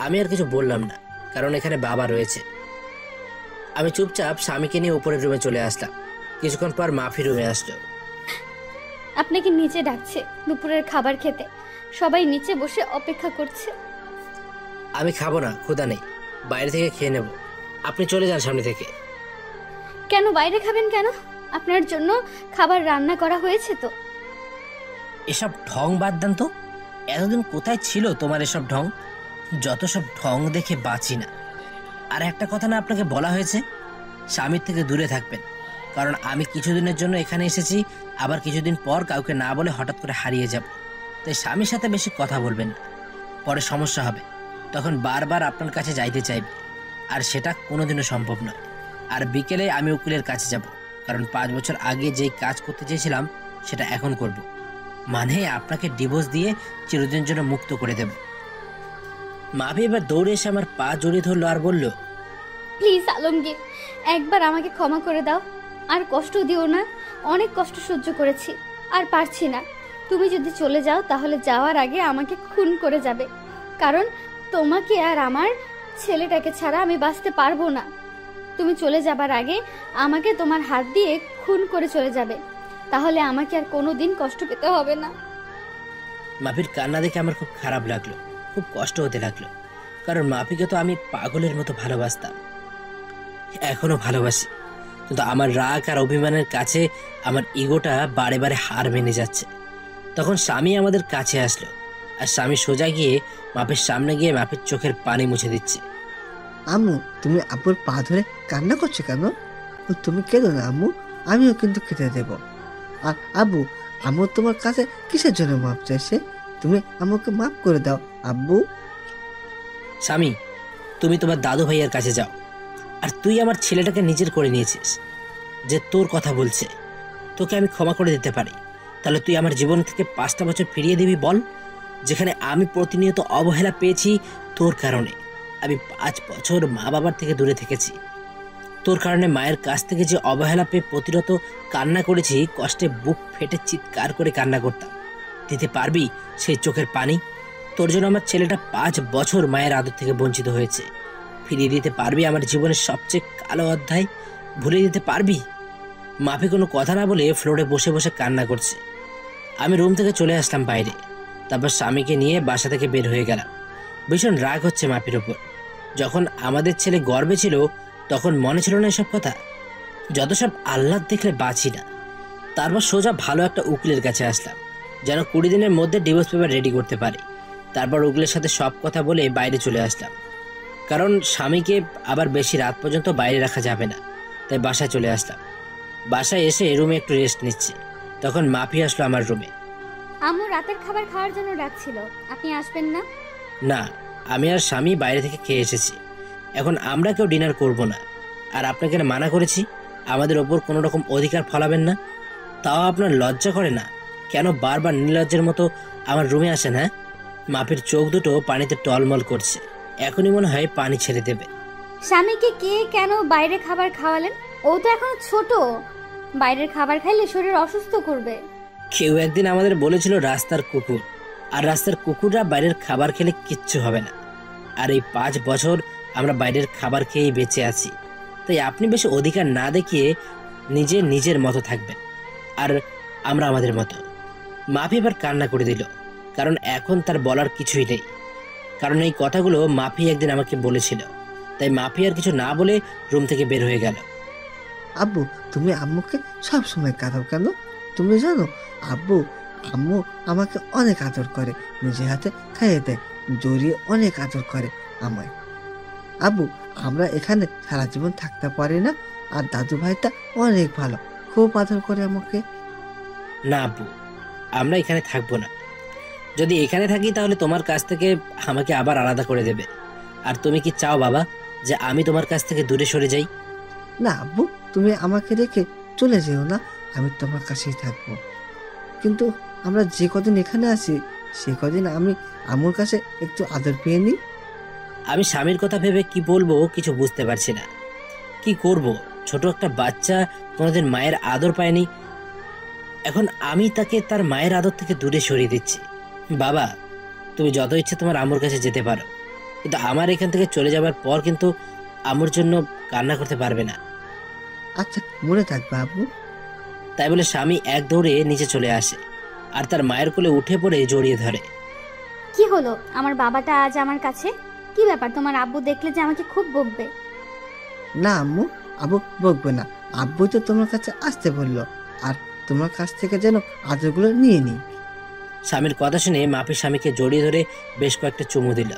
আমি আর কিছু বললাম না, কারণ এখানে বাবা রয়েছে। আমি চুপচাপ স্বামীকে নিয়ে উপরের রুমে চলে আসলাম। কিছুক্ষণ পর মাফি রুমে আসলো। আপনাকে নিচে ডাকছে দুপুরের খাবার খেতে, সবাই নিচে বসে অপেক্ষা করছে। আমি খাবো না, ক্ষুধা নেই, বাইরে থেকে খেয়ে নেব। আপনি চলে যান সামনে থেকে। কেন বাইরে খাবেন কেন? আপনার জন্য খাবার রান্না করা হয়েছে তো। এসব ঢং বাদ দেন তো। এতদিন কোথায় ছিল তোমার এসব ঢং? যত সব ঢং দেখে বাঁচি না। আর একটা কথা না আপনাকে বলা হয়েছে, স্বামীর থেকে দূরে থাকবেন, কারণ আমি কিছুদিনের জন্য এখানে এসেছি, আবার কিছুদিন পর কাউকে না বলে হঠাৎ করে হারিয়ে যাব। তাই স্বামীর সাথে বেশি কথা বলবেন না, পরে সমস্যা হবে। তখন বারবার আপনার কাছে যাইতে চাইবে, আর সেটা কোনোদিনও সম্ভব নয়। আর বিকেলে আমি উকিলের কাছে যাব, কারণ 5 বছর আগে যেই কাজ করতে চেয়েছিলাম সেটা এখন করব। মানে আপনাকে ডিভোর্স দিয়ে চিরদিনের জন্য মুক্ত করে দেব। মাভি এবার দৌড়ে এসে আমার পা জড়িয়ে ধরলো আর বলল, প্লিজ আলমগীর, একবার আমাকে ক্ষমা করে দাও, আর কষ্ট দিও না। অনেক কষ্ট সহ্য করেছি, আর পারছি না। তুমি যদি চলে যাও তাহলে যাওয়ার আগে আমাকে খুন করে যাবে, কারণ তোমাকে আর আমার ছেলেটাকে ছাড়া আমি বাঁচতে পারবো না। তুমি চলে যাবার আগে আমাকে তোমার হাত দিয়ে খুন করে চলে যাবে, তাহলে আমাকে আর কোনোদিন কষ্ট পেতে হবে না। মাফির কান্না দেখে আমার খুব খারাপ লাগলো, খুব কষ্ট হতে লাগলো, কারণ মাফিকে তো আমি পাগলের মতো ভালোবাসতাম, এখনো ভালোবাসি। কিন্তু আমার রাগ আর অভিমানের কাছে আমার ইগোটা বারে বারে হার মেনে যাচ্ছে। তখন স্বামী আমাদের কাছে আসলো, আর স্বামী সোজা গিয়ে মাপের সামনে গিয়ে মাপের চোখের পানি মুছে দিচ্ছে। আম্মু, তুমি আব্বুর পা ধরে কান্না করছো কেন? তুমি কেঁদো না আম্মু, আমিও কিন্তু খেতে দেব। আর আব্বু, আম্মু তোমার কাছে কিসের জন্য মাপ চাইছে? তুমি আমাকে মাফ করে দাও আব্বু। স্বামী, তুমি তোমার দাদু ভাইয়ের কাছে যাও। আর তুই আমার ছেলেটাকে নিজের করে নিয়েছিস, যে তোর কথা বলছে, তোকে আমি ক্ষমা করে দিতে পারি। তাহলে তুই আমার জীবন থেকে 5টা বছর ফিরিয়ে দিবি বল, যেখানে আমি প্রতিনিয়ত অবহেলা পেয়েছি তোর কারণে। আমি 5 বছর মা বাবার থেকে দূরে থেকেছি, তোর কারণে মায়ের কাছ থেকে যে অবহেলা পেয়ে প্রতিরত কান্না করেছি, কষ্টে বুক ফেটে চিৎকার করে কান্না করতাম। দিতে পারবি সেই চোখের পানি? তোর জন্য আমার ছেলেটা 5 বছর মায়ের আদর থেকে বঞ্চিত হয়েছে। ফিরিয়ে দিতে পারবি আমার জীবনের সবচেয়ে কালো অধ্যায়? ভুলে দিতে পারবি? মাফি কোনো কথা না বলে ফ্লোরে বসে বসে কান্না করছে। আমি রুম থেকে চলে আসলাম বাইরে। তারপর স্বামীকে নিয়ে বাসা থেকে বের হয়ে গেলাম। ভীষণ রাগ হচ্ছে মাফির ওপর। যখন আমাদের ছেলে গর্বে ছিল তখন মনে ছিল না এসব কথা? যত সব আহ্লাদ দেখলে বাঁচি না। তারপর সোজা ভালো একটা উকিলের কাছে আসলাম, যেন 20 দিনের মধ্যে ডিভোর্স পেপার রেডি করতে পারি। তারপর উকিলের সাথে সব কথা বলে বাইরে চলে আসলাম, কারণ স্বামীকে আবার বেশি রাত পর্যন্ত বাইরে রাখা যাবে না। তাই বাসায় চলে আসলাম। বাসায় এসে রুমে একটু রেস্ট নিচ্ছি, তখন মাফি আসলো আমার রুমে। আম্মু রাতের খাবার খাওয়ার জন্য ডাকছিল, আপনি আসবেন না? না, আমি আর স্বামী বাইরে থেকে খেয়ে এসেছি, এখন আমরা কেউ ডিনার করব না। আর আপনাকে না মানা করেছি আমাদের ওপর কোনো রকম অধিকার ফলাবেন না, তাও আপনার লজ্জা করে না? কেন বারবার নির্লজ্জের মতো আমার রুমে আসেন? হ্যাঁ? মাফির চোখ দুটো পানিতে টলমল করছে, এখনই মনে হয় পানি ছেড়ে দেবে। স্বামীকে কে কেন বাইরে খাবার খাওয়ালেন? ও তো এখন ছোট, বাইরের খাবার খাইলে শরীর অসুস্থ করবে। কেউ একদিন আমাদের বলেছিল রাস্তার কুকুর, আর রাস্তার কুকুররা বাইরের খাবার খেলে কিচ্ছু হবে না। আর এই 5 বছর আমরা বাইরের খাবার খেয়েই বেঁচে আছি। তাই আপনি বেশি অধিকার না দেখিয়ে নিজের মতো থাকবেন, আর আমরা আমাদের মতো। মাফি এবার কান্না করে দিল, কারণ এখন তার বলার কিছুই নেই। কারণ এই কথাগুলো মাফি একদিন আমাকে বলেছিল। তাই মাফি আর কিছু না বলে রুম থেকে বের হয়ে গেল। আব্বু, তুমি আম্মুকে সব সময় কাঁদাও কেন? তুমি জানো আব্বু, আম্মু আমাকে অনেক আদর করে, নিজের হাতে খাইয়ে দেয়, জড়িয়ে অনেক আদর করে আমায়। আব্বু, আমরা এখানে সারা জীবন থাকতে পারি না? আর দাদু ভাইটা অনেক ভালো, খুব আদর করে আমাকে। না আব্বু, আমরা এখানে থাকবো না। যদি এখানে থাকি তাহলে তোমার কাছ থেকে আমাকে আবার আলাদা করে দেবে। আর তুমি কি চাও বাবা যে আমি তোমার কাছ থেকে দূরে সরে যাই? না আব্বু, তুমি আমাকে রেখে চলে যেও না, আমি তোমার কাছেই থাকবো। কিন্তু আমরা যে কদিন এখানে আছি সে কদিন আমি আম্মুর কাছে একটু আদর পেয়ে নিই। আমি স্বামীর কথা ভেবে কি বলবো কিছু বুঝতে পারছি না। কি করব? ছোট একটা বাচ্চা কোনোদিন মায়ের আদর পায়নি, এখন আমি তাকে তার মায়ের আদর থেকে দূরে সরিয়ে দিচ্ছি। বাবা, তুমি যত ইচ্ছে তোমার আম্মুর কাছে যেতে পারো, কিন্তু আমার এখান থেকে চলে যাবার পর কিন্তু আম্মুর জন্য কান্না করতে পারবে না। আচ্ছা, মনে থাকবে আব্বু। তাই বলে স্বামী এক দৌড়ে নিচে চলে আসে আর তার মায়ের কোলে উঠে পড়ে জড়িয়ে ধরে। কি হলো? আমার বাবাটা আজ আমার কাছে? কি ব্যাপার? তোমার আব্বু দেখলে যে আমাকে খুব বকবে। না আম্মু, আব্বু বকবে না। আব্বু তো তোমার কাছে আসতে বললো, আর তোমার কাছ থেকে যেন আদরগুলো নিয়ে নিই। স্বামীর কথা শুনে মাফি স্বামীকে জড়িয়ে ধরে বেশ কয়েকটা চুমু দিল।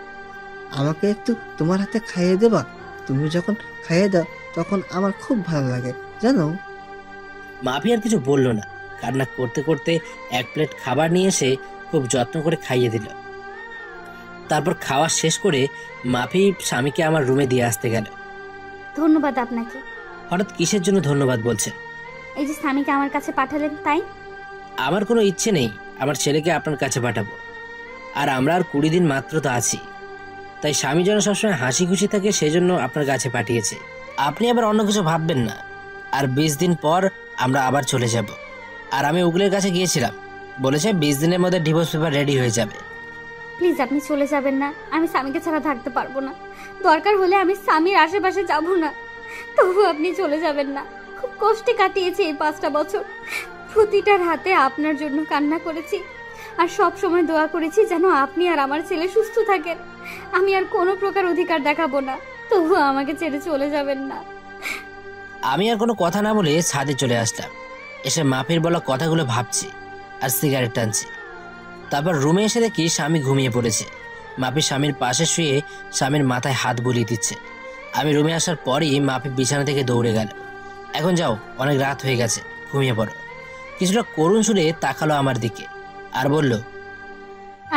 আমাকে একটু তোমার হাতে খাইয়ে দেবা? তুমি যখন খাইয়ে দাও তখন আমার খুব ভালো লাগে জানো। মাফি আর কিছু বলল না, কান্না করতে করতে 1 প্লেট খাবার নিয়ে এসে খুব যত্ন করে খাইয়ে দিল। তারপর খাওয়া শেষ করে মাফি স্বামীকে আমার রুমে দিয়ে আসতে গেল। ধন্যবাদ আপনাকে। হঠাৎ কিসের জন্য ধন্যবাদ বলছেন? এই যে স্বামীকে আমার কাছে পাঠালেন তাই। আমার কোনো ইচ্ছে নেই আমার ছেলেকে আপনার কাছে পাঠাবো, আর আমরা আর 20 দিন মাত্র তো আছি। তাই স্বামী যেন সবসময় হাসি খুশি থাকে সেজন্য আপনার কাছে পাঠিয়েছে। আপনি আবার অন্য কিছু ভাববেন না। আর 20 দিন পর আমরা আবার চলে যাব। আর আমি উকিলের কাছে গিয়েছিলাম, বলেছে 20 দিনের মধ্যে ডিভোর্স পেপার রেডি হয়ে যাবে। প্লিজ আপনি চলে যাবেন না, আমি স্বামীকে ছাড়া থাকতে পারবো না। দরকার হলে আমি স্বামীর আশেপাশে যাব না, তবু আপনি চলে যাবেন না। খুব কষ্টে কাটিয়েছি এই 5টা বছর, প্রতিটা রাতে আপনার জন্য কান্না করেছি, আর সব সময় দোয়া করেছি যেন আপনি আর আমার ছেলে সুস্থ থাকেন। আমি আর কোনো প্রকার অধিকার দেখাবো না, তবু আমাকে ছেড়ে চলে যাবেন না। আমি আর কোনো কথা না বলে ছাদে চলে আসলাম। এসে মাফির বলা কথাগুলো ভাবছি আর সিগারেট টানছি। তারপর রুমে এসে দেখি স্বামী ঘুমিয়ে পড়েছে। মাফি স্বামীর পাশে শুয়ে স্বামীর মাথায় হাত বুলিয়ে দিচ্ছে। আমি রুমে আসার পরই মাফি বিছানা থেকে দৌড়ে গেল। এখন যাও, অনেক রাত হয়ে গেছে, ঘুমিয়ে পড়ো। কিছুটা করুণ সুরে তাকালো আমার দিকে আর বলল,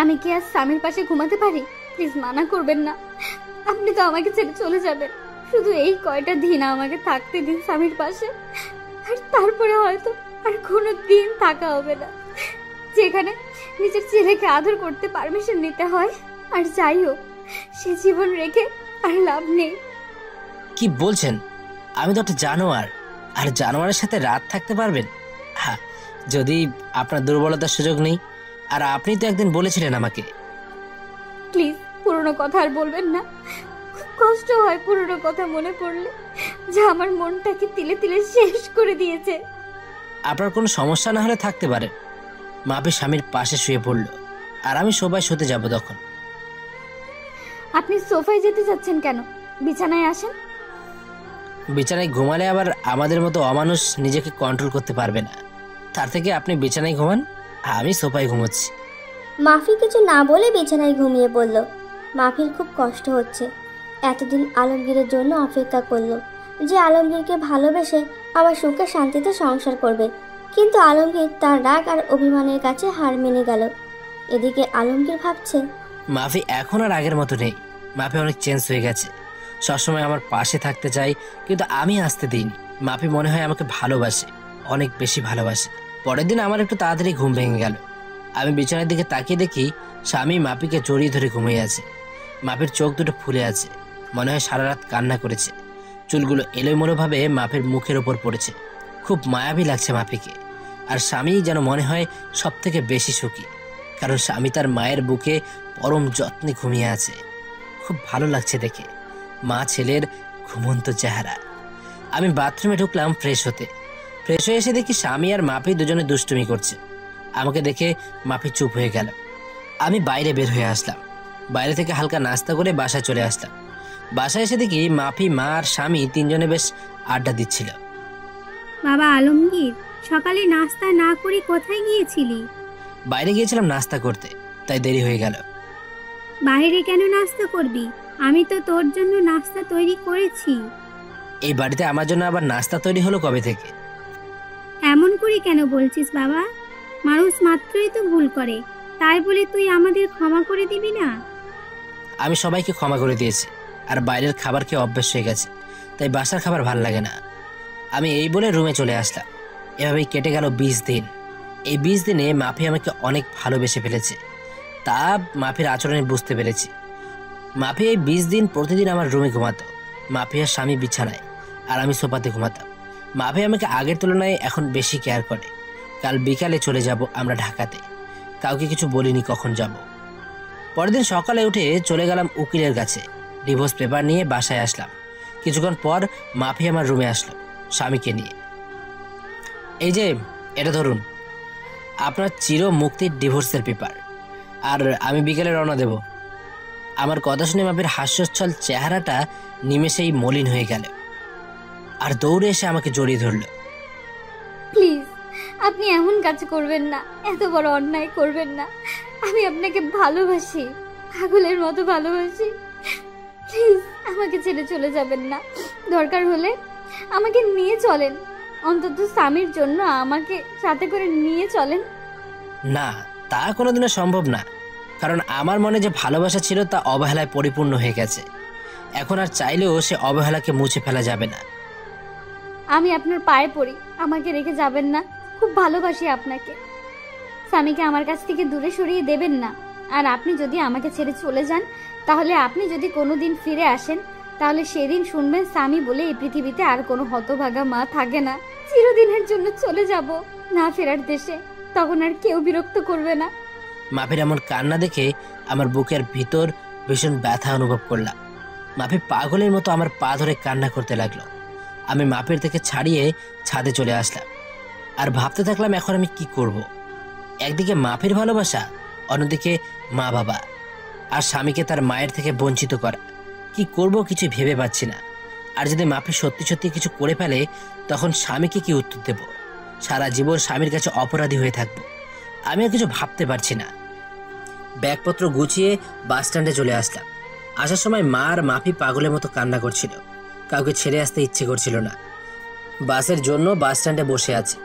আমি কি আজ স্বামীর পাশে ঘুমাতে পারি? প্লিজ মানা করবেন না, আপনি তো আমাকে ছেড়ে চলে যাবেন। শুধু এই কয়টা দিন আমাকে থাকতে দিন স্বামীর পাশে, আর তারপরে হয়তো আর কোনো দিন থাকা হবে না। যেখানে নিজের ছেলেকে আদর করতে পারমিশন নিতে হয়, আর যাই হোক সে জীবন রেখে আর লাভ নেই। কি বলছেন? আমি তো একটা জানোয়ার, আর জানোয়ারের সাথে রাত থাকতে পারবেন? হ্যাঁ, যদি আপনার দুর্বলতার সুযোগ নেই। আর আপনি তো একদিন বলেছিলেন আমাকে। প্লিজ পুরনো কথা আর বলবেন না, খুব কষ্ট হয় পুরনো কথা মনে পড়লে, যা আমার মনটাকে তিলে তিলে শেষ করে দিয়েছে। আপনার কোনো সমস্যা না হলে থাকতে পারেন। মাপি স্বামীর পাশে শুয়ে পড়ল, আর আমি সোফায় শুতে যাব। তখন আপনি সোফায় যেতে যাচ্ছেন কেন? বিছানায় আসেন। বিছানায় ঘুমালে আবার আমাদের মতো অমানুষ নিজেকে কন্ট্রোল করতে পারবে না। তার থেকে আপনি বিছানায় ঘুমান, আমি সোফায় ঘুমোচ্ছি। মাফি কিছু না বলে বিছানায় ঘুমিয়ে পড়ল। মাফির খুব কষ্ট হচ্ছে। এতদিন আলমগীরের জন্য অপেক্ষা করলো যে আলমগীরকে ভালোবেসে আবার সুখে শান্তিতে সংসার করবে, কিন্তু আলমগীর তার রাগ আর অভিমানের কাছে হার মেনে গেল। এদিকে আলমগীর ভাবছে, মাফি এখন আর আগের মতো নেই। মাফি অনেক চেঞ্জ হয়ে গেছে। সবসময় আমার পাশে থাকতে চায়, কিন্তু আমি আসতে দিইনি। মাফি মনে হয় আমাকে ভালোবাসে, অনেক বেশি ভালোবাসে। পরের দিন আমার একটু তাড়াতাড়ি ঘুম ভেঙে গেল। আমি বিছানার দিকে তাকিয়ে দেখি স্বামী মাপিকে জড়িয়ে ধরে ঘুমিয়ে আছে। মাপির চোখ দুটো ফুলে আছে, মনে হয় সারা রাত কান্না করেছে। চুলগুলো এলোমেলোভাবে মাপির মুখের ওপর পড়েছে। খুব মায়াবী লাগছে মাপিকে। আর স্বামী যেন মনে হয় সব থেকে বেশি সুখী, কারণ স্বামী তার মায়ের বুকে পরম যত্নে ঘুমিয়ে আছে। খুব ভালো লাগছে দেখে মা ছেলের ঘুমন্ত চেহারা। আমি বাথরুমে ঢুকলাম ফ্রেশ হতে। ফ্রেশ হয়ে এসে দেখি স্বামী আর মাপি দুজনে দুষ্টুমি করছে। আমাকে দেখে মাপি চুপ হয়ে গেল। আমি বাইরে বের হয়ে আসলাম। বাইরে থেকে হালকা নাস্তা করে বাসায় চলে আসলাম। বাসায় এসে দেখি মাপি, মা আর স্বামী তিনজনে বেশ আড্ডা দিচ্ছিল। বাবা আলমগীর, সকালে নাস্তা না করে কোথায় গিয়েছিলি? বাইরে গিয়েছিলাম নাস্তা করতে, তাই দেরি হয়ে গেল। বাইরে কেন নাস্তা করবি? আমি তো তোর জন্য নাস্তা তৈরি করেছি। এই বাড়িতে আমার জন্য আবার নাস্তা তৈরি হলো কবে থেকে? এমন করে কেন বলছিস বাবা? মানুষ মাত্রই তো ভুল করে, তাই বলে তুই আমাদের ক্ষমা করে দিবি না? আমি সবাইকে ক্ষমা করে দিয়েছি, আর বাইরের খাবার খেয়ে অভ্যাস হয়ে গেছে, তাই বাসার খাবার ভাল লাগে না। আমি এই বলে রুমে চলে আসলাম। এভাবেই কেটে গেল 20 দিন। এই 20 দিনে মাফি আমাকে অনেক ভালোবেসে ফেলেছে, তা মাফির আচরণে বুঝতে পেরেছি। মাফি এই 20 দিন প্রতিদিন আমার রুমে ঘুমাতো। মাফি আর স্বামী বিছানায়, আর আমি সোফাতে ঘুমাতাম। মাফি আমাকে আগের তুলনায় এখন বেশি কেয়ার করে। কাল বিকালে চলে যাব আমরা ঢাকাতে। কাউকে কিছু বলিনি কখন যাব। পরের দিন সকালে উঠে চলে গেলাম উকিলের কাছে। ডিভোর্স পেপার নিয়ে বাসায় আসলাম। কিছুক্ষণ পর মাফি আমার রুমে আসলো স্বামীকে নিয়ে। এই যে এটা ধরুন, আপনার চির মুক্তির ডিভোর্সের পেপার, আর আমি বিকেলে রওনা দেব। আমার কথা শুনে মাফির হাস্যোচ্ছল চেহারাটা নিমেষেই মলিন হয়ে গেল, আর দৌড়ে এসে আমাকে জড়িয়ে ধরল। প্লিজ, আপনি এমন কাজ করবেন না, এত বড় অন্যায় করবেন না। আমি আপনাকে ভালোবাসি, পাগলের মতো ভালোবাসি। প্লিজ আমাকে ছেড়ে চলে যাবেন না। দরকার হলে আমাকে নিয়ে চলেন, অন্তত স্বামীর জন্য আমাকে সাথে করে নিয়ে চলেন। না, তা কোনোদিনও সম্ভব না, কারণ আমার মনে যে ভালোবাসা ছিল তা অবহেলায় পরিপূর্ণ হয়ে গেছে। এখন আর চাইলেও সে অবহেলাকে মুছে ফেলা যাবে না। আমি আপনার পায়ে পড়ি, আমাকে রেখে যাবেন না। খুব ভালোবাসি আপনাকে। স্বামীকে আমার কাছ থেকে দূরে সরিয়ে দেবেন না। আর আপনি যদি আমাকে ছেড়ে চলে যান, তাহলে আপনি যদি কোনোদিন ফিরে আসেন, তাহলে সেদিন শুনবেন স্বামী বলে এই পৃথিবীতে আর কোনো হতভাগা মা থাকে না। চিরদিনের জন্য চলে যাব না ফেরার দেশে, তখন আর কেউ বিরক্ত করবে না। মাফির এমন কান্না দেখে আমার বুকের ভিতর ভীষণ ব্যথা অনুভব করলাম। মাফি পাগলের মতো আমার পা ধরে কান্না করতে লাগলো। আমি মাফির থেকে ছাড়িয়ে ছাদে চলে আসলাম, আর ভাবতে থাকলাম এখন আমি কি করব। একদিকে মাফির ভালোবাসা, অন্যদিকে মা বাবা, আর স্বামীকে তার মায়ের থেকে বঞ্চিত করা। কি করব কিছু ভেবে পাচ্ছি না। আর যদি মাফি সত্যি সত্যি কিছু করে ফেলে, তখন স্বামীকে কি উত্তর দেব? সারা জীবন স্বামীর কাছে অপরাধী হয়ে থাকবো। আমি আর কিছু ভাবতে পারছি না। ব্যাগপত্র গুছিয়ে বাস স্ট্যান্ডে চলে আসলাম। আসার সময় মা আর মাফি পাগলের মতো কান্না করছিল। কাউকে ছেড়ে আসতে ইচ্ছে করছিল না। বাসের জন্য বাস স্ট্যান্ডে বসে আছে,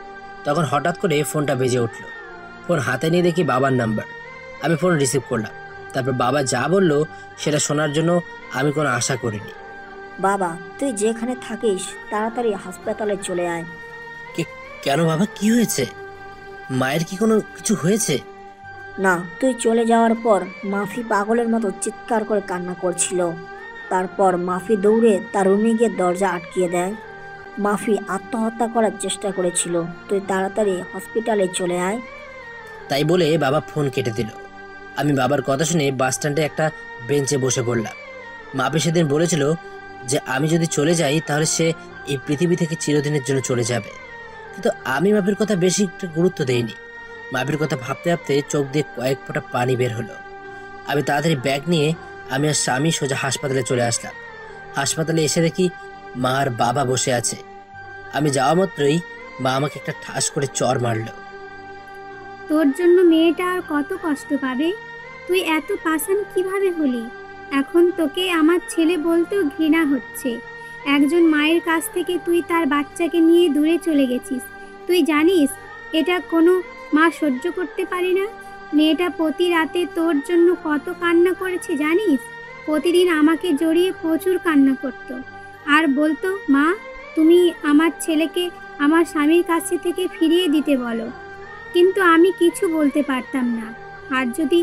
তখন হঠাৎ করে ফোনটা বেজে উঠল। ফোন হাতে নিয়ে দেখি বাবার নাম্বার। আমি ফোন রিসিভ করলাম। তারপর বাবা যা বলল সেটা শোনার জন্য আমি কোনো আশা করিনি। বাবা, তুই যেখানে থাকিস তাড়াতাড়ি হাসপাতালে চলে আয়। কেন বাবা, কি হয়েছে? মায়ের কি কোনো কিছু হয়েছে? না, তুই চলে যাওয়ার পর মাফি পাগলের মতো চিৎকার করে কান্না করছিল। তারপর মাফি দৌড়ে তার রুমে গিয়ে দরজা আটকিয়ে দেয়। মাফি আত্মহত্যা করার চেষ্টা করেছিল। তুই তাড়াতাড়ি হসপিটালে চলে আয়। তাই বলে বাবা ফোন কেটে দিল। আমি বাবার কথা শুনে বাস স্ট্যান্ডে একটা বেঞ্চে বসে পড়লাম। মাফি সেদিন বলেছিল যে আমি যদি চলে যাই তাহলে সে এই পৃথিবী থেকে চিরদিনের জন্য চলে যাবে, কিন্তু আমি মাফির কথা বেশি একটু গুরুত্ব দেইনি। মাফির কথা ভাবতে ভাবতে চোখ দিয়ে কয়েক ফোঁটা পানি বের হলো। আমি তাড়াতাড়ি ব্যাগ নিয়ে আমি আর স্বামী সোজা হাসপাতালে চলে আসলাম। হাসপাতালে এসে দেখি মা আর বাবা বসে আছে। আমি যাওয়া মাত্রই মা আমাকে একটা ঠাস করে চর মারলো। তোর জন্য মেয়েটা আর কত কষ্ট পাবে? তুই এত পাষাণ কিভাবে হলি? এখন তোকে আমার ছেলে বলতেও ঘৃণা হচ্ছে। একজন মায়ের কাছ থেকে তুই তার বাচ্চাকে নিয়ে দূরে চলে গেছিস। তুই জানিস এটা কোনো মা সহ্য করতে পারে না। মেয়েটা প্রতি রাতে তোর জন্য কত কান্না করেছে জানিস? প্রতিদিন আমাকে জড়িয়ে প্রচুর কান্না করতো আর বলতো, মা তুমি আমার ছেলেকে আমার স্বামীর কাছে থেকে ফিরিয়ে দিতে বলো। কিন্তু আমি কিছু বলতে পারতাম না। আর যদি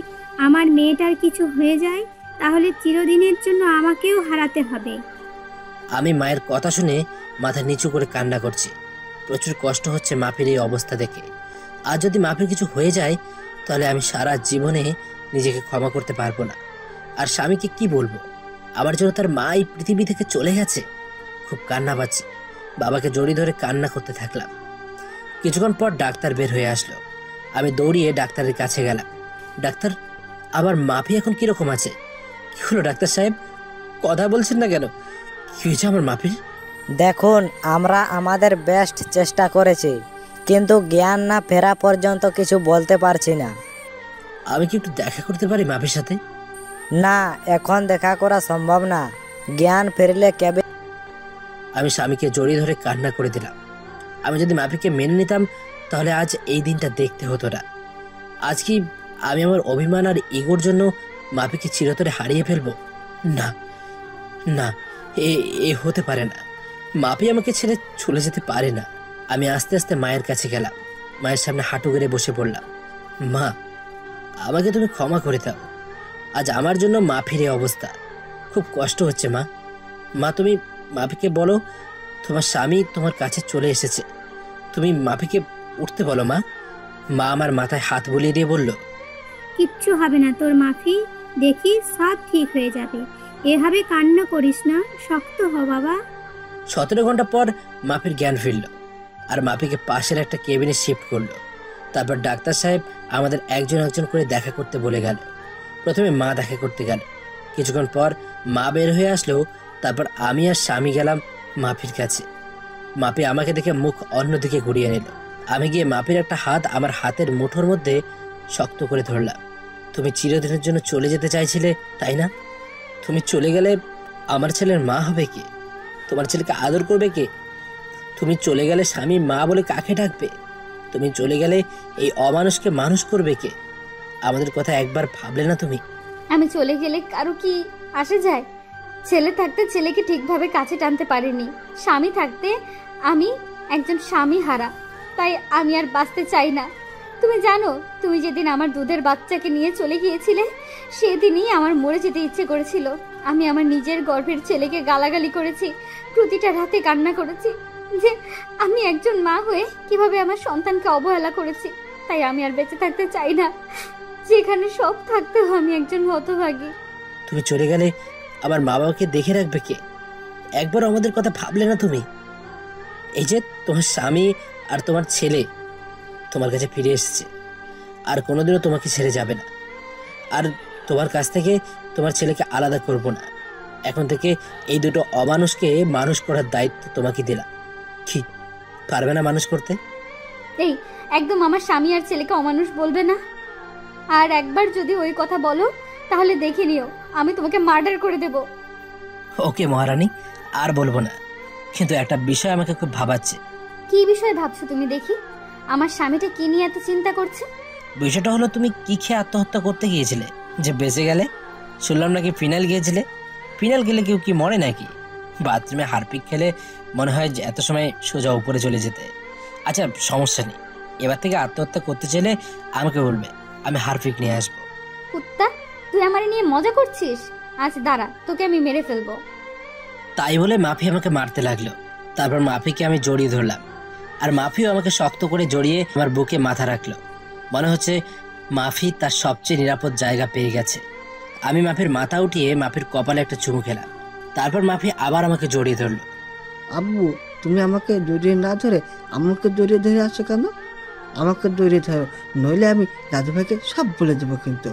আমার মেয়েটার কিছু হয়ে যায় তাহলে চিরদিনের জন্য আমাকেও হারাতে হবে। আমি মায়ের কথা শুনে মাথা নিচু করে কান্না করছি। প্রচুর কষ্ট হচ্ছে মাফির এই অবস্থা দেখে। আর যদি মাফির কিছু হয়ে যায় তাহলে আমি সারা জীবনে নিজেকে ক্ষমা করতে পারবো না। আর স্বামীকে কি বলবো, আমার জন্য তার মা এই পৃথিবী থেকে চলে গেছে। খুব কান্না পাচ্ছে। বাবাকে জড়িয়ে ধরে কান্না করতে থাকলাম। কিছুক্ষণ পর ডাক্তার বের হয়ে আসলো। আমি দৌড়িয়ে ডাক্তারের কাছে গেলাম। ডাক্তার, আমার মাফি এখন কিরকম আছে? কি হলো ডাক্তার সাহেব, কথা বলছেন না কেন? কি হয়েছে আমার মাফির? দেখুন, আমরা আমাদের বেস্ট চেষ্টা করেছি, কিন্তু জ্ঞান না ফেরা পর্যন্ত কিছু বলতে পারছি না। আমি কি একটু দেখা করতে পারি মাফির সাথে? না, এখন দেখা করা সম্ভব না। জ্ঞান ফিরলে কেবে। আমি স্বামীকে জড়িয়ে ধরে কান্না করে দিলাম। আমি যদি মাফিকে মেনে নিতাম তাহলে আজ এই দিনটা দেখতে হতো না। আজ কি আমি আমার অভিমান আর ইগোর জন্য মাফিকে চিরতরে হারিয়ে ফেলবো? না না, এ হতে পারে না। মাফি আমাকে ছেড়ে চলে যেতে পারে না। আমি আস্তে আস্তে মায়ের কাছে গেলাম। মায়ের সামনে হাঁটু গেড়ে বসে পড়লাম। মা, আমাকে তুমি ক্ষমা করে দাও। আজ আমার জন্য মাফির এই অবস্থা। খুব কষ্ট হচ্ছে মা। মা, তুমি মাফিকে বলো তোমার স্বামী তোমার কাছে চলে এসেছে। তুমি মাফিকে উঠতে বলো মা। মা আমার মাথায় হাত বুলিয়ে দিয়ে বলল, কিচ্ছু হবে না তোর মাফি, দেখি সব ঠিক হয়ে যাবে। এভাবে কান্না করিস না, শক্ত হ বাবা। 17 ঘন্টা পর মাফির জ্ঞান ফিরল আর মাফিকে পাশের একটা কেবিনে শিফট করলো। তারপর ডাক্তার সাহেব আমাদের একজন একজন করে দেখা করতে বলে গেল। প্রথমে মা দেখা করতে গেল। কিছুক্ষণ পর মা বের হয়ে আসলো। তারপর আমি আর স্বামী গেলাম মাফির কাছে। মাফি আমাকে দেখে মুখ অন্যদিকে ঘুরিয়ে নিল। আমি গিয়ে মাফির একটা হাত আমার হাতের মুঠোর মধ্যে শক্ত করে ধরলাম। তুমি চিরদিনের জন্য চলে যেতে চাইছিলে, তাই না? তুমি চলে গেলে আমার ছেলের মা হবে কে? তোমার ছেলেকে আদর করবে কে? তুমি চলে গেলে স্বামী মা বলে কাকে ডাকবে? তুমি চলে গেলে এই অমানুষকে মানুষ করবে কে? আমাদের কথা একবার ভাবলে না তুমি? আমি চলে গেলে কারো কি আসে যায়? ছেলে থাকতে ছেলেকে ঠিকভাবে কাছে টানতে পারিনি। স্বামী থাকতে আমি একজন স্বামী হারা। তাই আমি আর বাঁচতে চাই না। তুমি জানো, তুমি যেদিন আমার দুধের বাচ্চাকে নিয়ে চলে গিয়েছিলে সেদিনই আমার মরে যেতে ইচ্ছে করেছিল। আমি আমার নিজের গর্ভের ছেলেকে গালাগালি করেছি, প্রতিটা রাতে কান্না করেছি যে আমি একজন মা হয়ে কিভাবে আমার সন্তানকে অবহেলা করেছি। তাই আমি আর বেঁচে থাকতে চাই না, যেখানে সব থাকতেও আমি একজন হতভাগী। তুমি চলে গেলে আমার মা বাবাকে দেখে রাখবে কে? একবার আমাদের কথা ভাবলে না তুমি? এই যে তোমার স্বামী আর তোমার ছেলে তোমার কাছে ফিরে এসেছে, আর কোনোদিনও তোমাকে ছেড়ে যাবে না। আর তোমার কাছ থেকে তোমার ছেলেকে আলাদা করব না। এখন থেকে এই দুটো অমানুষকে মানুষ করার দায়িত্ব তোমাকে দিলাম। কি পারবে না মানুষ করতে? এই একদম আমার স্বামী আর ছেলেকে অমানুষ বলবে না। আর একবার যদি ওই কথা বলো তাহলে দেখে নিও আমি তোমাকে মার্ডার করে দেব। ওকে মহারানী, আর বলবো না। কিন্তু একটা বিষয় আমাকে খুব ভাবাচ্ছে। কি বিষয় ভাবছো তুমি দেখি? আমার স্বামীটা কি নিয়ে এত চিন্তা করছে? বিষয়টা হলো, তুমি কি খেয়ে আত্মহত্যা করতে গিয়েছিলে যে বেঁচে গেলে? শুনলাম নাকি ফিনাইল গিয়েছিলে। ফিনাইল গেলে কেউ কি মরে নাকি? বাথরুমে হারপিক খেলে মনে হয় যে এত সময় সোজা উপরে চলে যেতে। আচ্ছা, সমস্যা নেই। এবার থেকে আত্মহত্যা করতে চাইলে আমাকে বলবে, আমি হারপিক নিয়ে আসবো। কুত্তা, তুই আমার নিয়ে মজা করছিস? আজ দাঁড়া, তোকে আমি মেরে ফেলবো। তাই বলে মাফি আমাকে মারতে লাগলো। তারপর মাফিকে আমি জড়িয়ে ধরলাম, আর মাফিও আমাকে শক্ত করে জড়িয়ে আমার বুকে মাথা রাখলো। মনে হচ্ছে মাফি তার সবচেয়ে নিরাপদ জায়গা পেয়ে গেছে। আমি মাফির মাথা উঠিয়ে মাফির কপালে একটা চুমু খেলাম। তারপর মাফি আবার আমাকে জড়িয়ে ধরলো। আব্বু, তুমি আমাকে জড়িয়ে না ধরে আমাকে জড়িয়ে ধরে আসছো কেন? আমাকে জড়িয়ে ধরো, নইলে আমি দাদু ভাইকে সব বলে দেবো কিন্তু।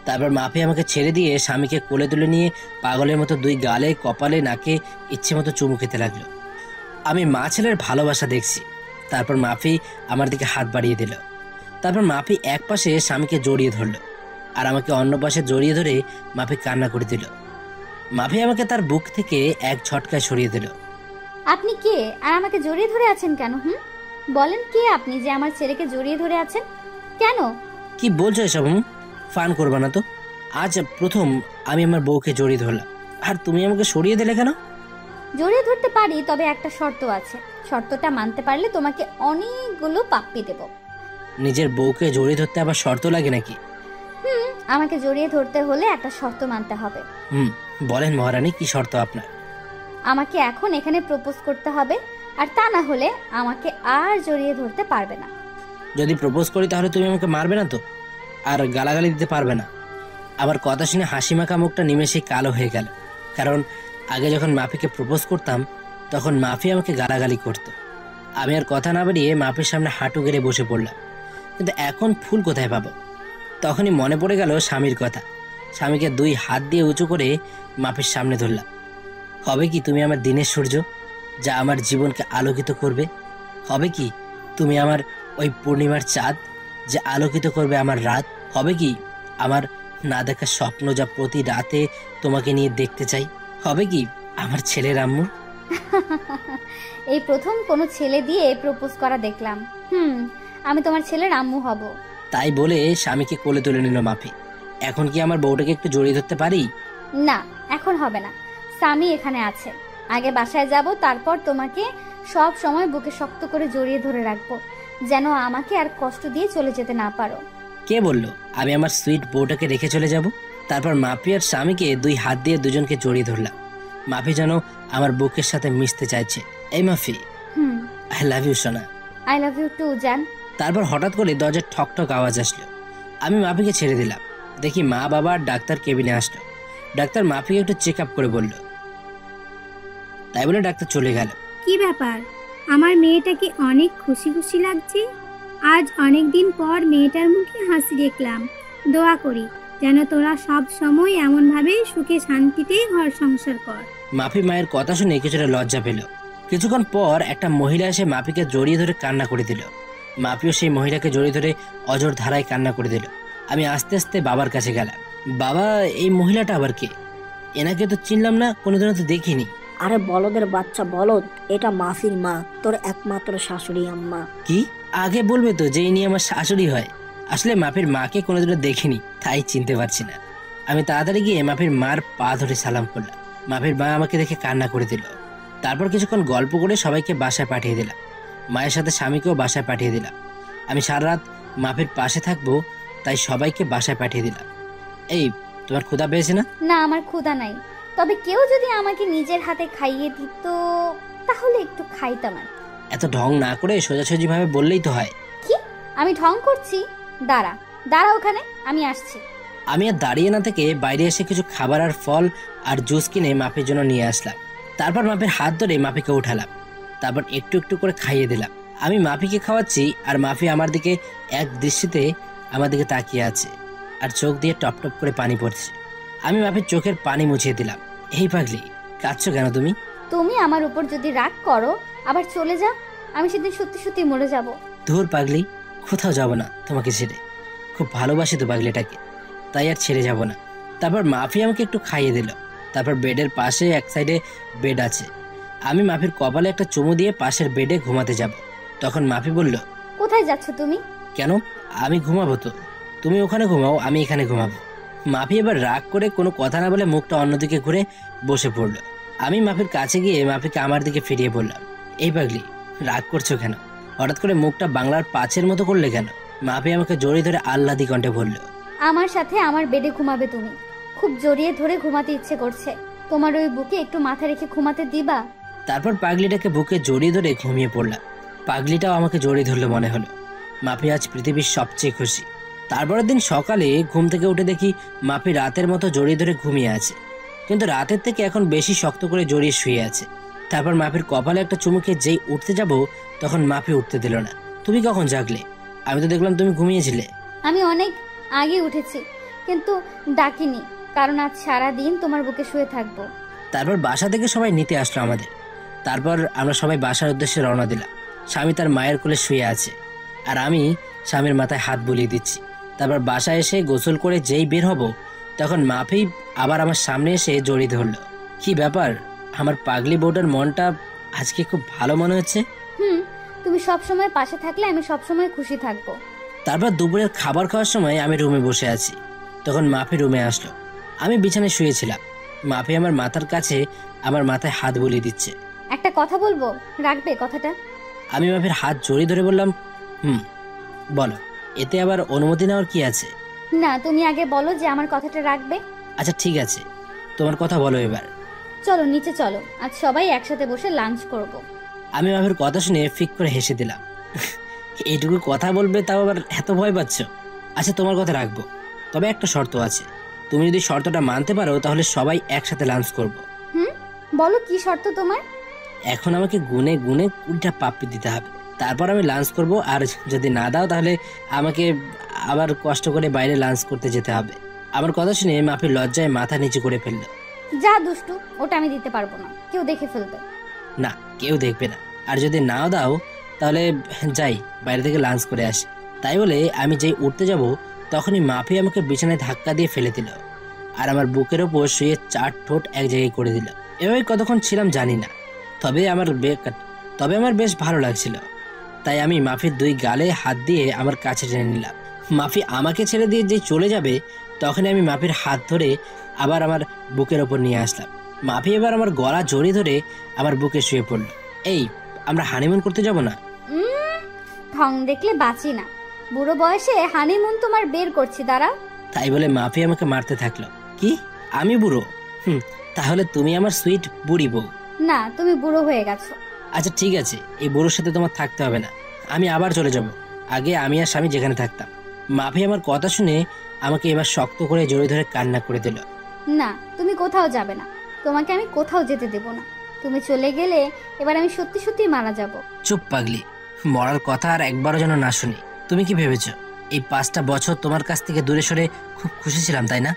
তারপর মাফি আমাকে ছেড়ে দিয়ে স্বামীকে কোলে তুলে নিয়ে পাগলের মতো দুই গালে, কপালে, নাকে ইচ্ছে মতো চুমু খেতে লাগলো। আমি মা ছেলের ভালোবাসা দেখছি। তারপর মাফি আমার দিকে হাত বাড়িয়ে দিল। তারপর মাফি এক পাশে স্বামীকে জড়িয়ে ধরলো, আর আমাকে অন্য পাশে জড়িয়ে ধরে মাফি কান্না করে দিল। মাফি আমাকে তার বুক থেকে এক ঝটকায় সরিয়ে দিল। আপনি কে আর আমাকে জড়িয়ে ধরে আছেন কেন? বলেন, কে আপনি যে আমার ছেলেকে জড়িয়ে ধরে আছেন? কেন? কি বলছো এসব? ফান করবা না তো? আজ প্রথম আমি আমার বউকে জড়িয়ে ধরলাম, আর তুমি আমাকে সরিয়ে দিলে কেন? জড়িয়ে ধরতে পারি, তবে একটা শর্ত আছে। শর্তটা মানতে পারলে তোমাকে অনেকগুলো পাপ্পি দেব। নিজের বউকে জড়িয়ে ধরতে আবার শর্ত লাগে নাকি? আমাকে জড়িয়ে ধরতে হলে একটা শর্ত মানতে হবে। বলেন মহারানী, কি শর্ত আপনার? আমাকে এখন এখানে প্রপোজ করতে হবে, আর তা না হলে আমাকে আর জড়িয়ে ধরতে পারবে না। যদি প্রপোজ করি তাহলে তুমি আমাকে মারবে না তো, আর গালাগালি দিতে পারবে না? আমার কথা শুনে হাসিমাখা মুখটা নিমেষেই কালো হয়ে গেল। কারণ আগে যখন মাফিকে প্রপোজ করতাম তখন মাফি আমাকে গালাগালি করত। আমি আর কথা না বেরিয়ে মাফির সামনে হাঁটু গেড়ে বসে পড়লাম। কিন্তু এখন ফুল কোথায় পাবো? তখনই মনে পড়ে গেল স্বামীর কথা। স্বামীকে 2 হাত দিয়ে উঁচু করে মাফির সামনে ধরলাম। হবে কি তুমি আমার দিনের সূর্য, যা আমার জীবনকে আলোকিত করবে? হবে কি তুমি আমার ওই পূর্ণিমার চাঁদ, যা আলোকিত করবে আমার রাত? হবে কি আমার না দেখা স্বপ্ন, যা প্রতি রাতে তোমাকে নিয়ে দেখতে চাই? হবে কি আমার ছেলের আম্মু? এই প্রথম কোনো ছেলে দিয়ে প্রপোজ করা দেখলাম। আমি তোমার ছেলের আম্মু হব। তাই বলে স্বামীকে কোলে তুলে নিল মাফি। এখন কি আমার বউটাকে একটু জড়িয়ে ধরতে পারি? না, এখন হবে না। স্বামী এখানে আছে, আগে বাসায় যাব, তারপর তোমাকে সব সময় বুকে শক্ত করে জড়িয়ে ধরে রাখবো, যেন আমাকে আর কষ্ট দিয়ে চলে যেতে না পারো। কে বললো আমি আমার সুইট বউটাকে রেখে চলে যাব? তারপর মাফি আর স্বামীকে 2 হাত দিয়ে দুজনকে জড়িয়ে ধরলাম। মাফি যেন আমার বুকের সাথে মিশতে চাইছে। এই মাফি, আই লাভ ইউ সোনা। আই লাভ ইউ টু জান। তারপর হঠাৎ করে দরজার ঠক ঠক আওয়াজ আসলো। আমি মাফিকে ছেড়ে দিলাম। দেখি মা বাবা আর ডাক্তার কেবিনে আসলো। ডাক্তার মাফিকে একটু চেক আপ করে বলল। তাই বলে ডাক্তার চলে গেল। কি ব্যাপার, আমার মেয়েটাকে অনেক খুশি খুশি লাগছে। আজ অনেক দিন পর মেয়েটার মুখে হাসি দেখলাম। দোয়া করি যেন তোরা সব সময় এমনভাবে সুখে শান্তিতে ঘর সংসার কর। মাফি মায়ের কথা শুনে কিছুটা লজ্জা পেল। কিছুক্ষণ পর একটা মহিলা এসে মাফিকে জড়িয়ে ধরে কান্না করে দিল। মাফিও সেই মহিলাকে জড়িয়ে ধরে অঝোর ধারায় কান্না করে দিল। আমি আস্তে আস্তে বাবার কাছে গেলাম। বাবা, এই মহিলাটা আবার কে? এনাকে তো চিনলাম না, কোনোদিনও তো দেখিনি। আরে বলদের বাচ্চা বলদ, এটা মাফির মা, তোর একমাত্র শাশুড়ি আম্মা। কি? আগে বলবে তো যে ইনি আমার শাশুড়ি হয়। আসলে মাফির মাকে কোনোদিনও দেখিনি, তাই চিনতে পারছি না। আমি তাড়াতাড়ি গিয়ে মাফির মার পা ধরে সালাম করলাম। মাফির মা আমাকে দেখে কান্না করে দিল। তারপর কিছুক্ষণ গল্প করে সবাইকে বাসায় পাঠিয়ে দিলাম। মায়ের সাথে স্বামীকেও বাসায় পাঠিয়ে দিলাম। আমি সারা রাত মাফির পাশে থাকবো, তাই সবাইকে বাসায় পাঠিয়ে দিলাম। এই, তোমার ক্ষুধা পেয়েছে না? না, আমার ক্ষুধা নাই, তবে কেউ যদি আমাকে নিজের হাতে খাইয়ে দিত তাহলে একটু খাইতাম। এত ঢং না করে সোজাসুজি ভাবে বললেই তো হয়। কি আমি ঢং করছি? দাঁড়া দাঁড়া, ওখানে আমি আসছি। আমি আর দাঁড়িয়ে না থেকে বাইরে এসে কিছু খাবার আর ফল আর জুস কিনে মাফির জন্য নিয়ে আসলাম। তারপর মাফির হাত ধরে মাফিকে উঠালাম। তারপর একটু একটু করে খাইয়ে দিলাম। আমি মাফিকে খাওয়াচ্ছি আর মাফি আমার দিকে এক দৃষ্টিতে আমার দিকে তাকিয়ে আছে, আর চোখ দিয়ে টপ টপ করে পানি পড়ছে। আমি মাফির চোখের পানি মুছিয়ে দিলাম। এই পাগলি, কাঁদছো কেন তুমি? তুমি আমার উপর যদি রাগ করো আবার চলে যাও, আমি সেদিন সত্যি সত্যি মরে যাব। ধুর পাগলি, কোথাও যাব না তোমাকে ছেড়ে। খুব ভালোবাসি তো পাগলিটাকে, তাই আর ছেড়ে যাব না। তারপর মাফি আমাকে একটু খাইয়ে দিল। তারপর বেডের পাশে এক সাইডে বেড আছে। আমি মাফির কপালে একটা চুমু দিয়ে পাশের বেডে ঘুমাতে যাব। তখন মাফি বলল, কোথায় যাচ্ছ তুমি? কেন? আমি ঘুমাবো তো, তুমি ওখানে ঘুমাও, আমি এখানে ঘুমাবো। মাফি এবার রাগ করে কোনো কথা না বলে মুখটা অন্যদিকে ঘুরে বসে পড়ল। আমি মাফির কাছে গিয়ে মাফিকে আমার দিকে ফিরিয়ে বললাম, এই পাগলি, রাগ করছো কেন? হঠাৎ করে মুখটা বাংলার পাঁচের মতো করলে কেন? মাফি আমাকে জড়িয়ে ধরে আহ্লাদি কণ্ঠে বলল, আমার সাথে আমার বেডে ঘুমাবে তুমি? খুব জড়িয়ে ধরে ঘুমাতে ইচ্ছে করছে, তোমার ওই বুকে একটু মাথা রেখে ঘুমাতে দিবা? তারপর পাগলিটাকে বুকে জড়িয়ে ধরে ঘুমিয়ে পড়লাম। পাগলিটাও আমাকে জড়িয়ে ধরলো মনে হলো। মাফি আজ পৃথিবীর সবচেয়ে খুশি। তারপরের দিন সকালে ঘুম থেকে উঠে দেখি মাফি রাতের মতো জড়িয়ে ধরে ঘুমিয়ে আছে, কিন্তু রাতের থেকে এখন বেশি শক্ত করে জড়িয়ে শুয়ে আছে। তারপর মাফির কপালে একটা চুমুকে যেই উঠতে যাব তখন মাফি উঠতে দিল না। তুমি কখন জাগলে? আমি তো দেখলাম তুমি ঘুমিয়েছিলে। আমি অনেক আগে উঠেছি, কিন্তু ডাকিনি, কারণ আজ সারা দিন তোমার বুকে শুয়ে থাকবো। তারপর বাসা থেকে সবাই নিতে আসলো আমাদের। তারপর আমরা সবাই বাসার উদ্দেশ্যে রওনা দিলাম। স্বামী তার মায়ের কোলে শুয়ে আছে, আর আমি স্বামীর মাথায় হাত বুলিয়ে দিচ্ছি। তারপর বাসায় এসে গোসল করে যেই বের হব তখন মাফি আবার আমার সামনে এসে জড়িয়ে ধরলো। কি ব্যাপার, আমার পাগলি বউটার মনটা আজকে খুব ভালো মনে হচ্ছে। তুমি সব সময় পাশে থাকলে আমি সব সময় খুশি থাকবো। তারপর দুপুরের খাবার খাওয়ার সময় আমি রুমে বসে আছি। তখন মাফি রুমে আসলো। আমি বিছানায় শুয়েছিলাম। মাফি আমার মাথার কাছে আমার মাথায় হাত বুলিয়ে দিচ্ছে। একটা কথা বলবো, রাখবে কথাটা? আমি মাফির হাত জড়িয়ে ধরে বললাম, বলো। এতে আবার অনুমতি নেওয়ার কি আছে? না, তুমি আগে বলো যে আমার কথাটা রাখবে। আচ্ছা ঠিক আছে, তোমার কথা বলো এবার। চলো নিচে চলো, আজ সবাই একসাথে বসে লাঞ্চ করব। আমি মাফির কথা শুনে ফিক করে হেসে দিলাম। এইটুকু কথা বলবে, তাও আবার এত ভয় পাচ্ছ? আচ্ছা তোমার কথা রাখবো, তবে একটা শর্ত আছে। তুমি যদি শর্তটা মানতে পারো তাহলে সবাই একসাথে লাঞ্চ করব। বলো কি শর্ত তোমার? এখন আমাকে গুনে গুনে 20টা পাপ্পি দিতে হবে, তারপর আমি লাঞ্চ করব। আর যদি না দাও তাহলে আমাকে আবার কষ্ট করে বাইরে লাঞ্চ করতে যেতে হবে। আমার কথা শুনে মাফি লজ্জায় মাথা নিচু করে ফেললো। যা দুষ্টু, ওটা আমি দিতে পারবো না, কেউ দেখে ফেলবে। না, কেউ দেখবে না। আর যদি নাও দাও তাহলে যাই বাইরে থেকে লাঞ্চ করে আসি। তাই বলে আমি যেই উঠতে যাব তখনই মাফি আমাকে বিছানায় ধাক্কা দিয়ে ফেলে দিল আর আমার বুকের ওপর শুয়ে 4 ঠোঁট এক জায়গায় করে দিল। এভাবে কতক্ষণ ছিলাম জানি না, তবে আমার বেশ ভালো লাগছিল। তাই আমি মাফির 2 গালে হাত দিয়ে আমার কাছে টেনে নিলাম। মাফি আমাকে ছেড়ে দিয়ে যে চলে যাবে তখনই আমি মাফির হাত ধরে আবার আমার বুকের ওপর নিয়ে আসলাম। মাফি এবার আমার গলা জড়িয়ে ধরে আমার বুকে শুয়ে পড়ল। এই, আমরা হানিমুন করতে যাব না? ঢং দেখলে বাঁচি না, বুড়ো বয়সে হানিমুন তোমার বের করছি, দাঁড়া। তাই বলে মাফি আমাকে মারতে থাকলো। কি, আমি বুড়ো? তাহলে তুমি আমার সুইট বুড়ি বউ। না, তুমি বুড়ো হয়ে গেছো। আচ্ছা ঠিক আছে, এই বুড়োর সাথে তোমার থাকতে হবে না, আমি আবার চলে যাব আগে আমি আর স্বামী যেখানে থাকতাম। মাফি আমার কথা শুনে আমাকে এবার শক্ত করে জড়িয়ে ধরে কান্না করে দিল। না, তুমি কোথাও যাবে না, তোমাকে আমি কোথাও যেতে দেব না। তুমি চলে গেলে এবার আমি সত্যি সত্যি মারা যাব। চুপ পাগলি, মরার কথা আর একবারও যেন না শুনি। তুমি কি ভেবেছো এই 5টা বছর তোমার কাছ থেকে দূরে সরে খুব খুশি ছিলাম, তাই না?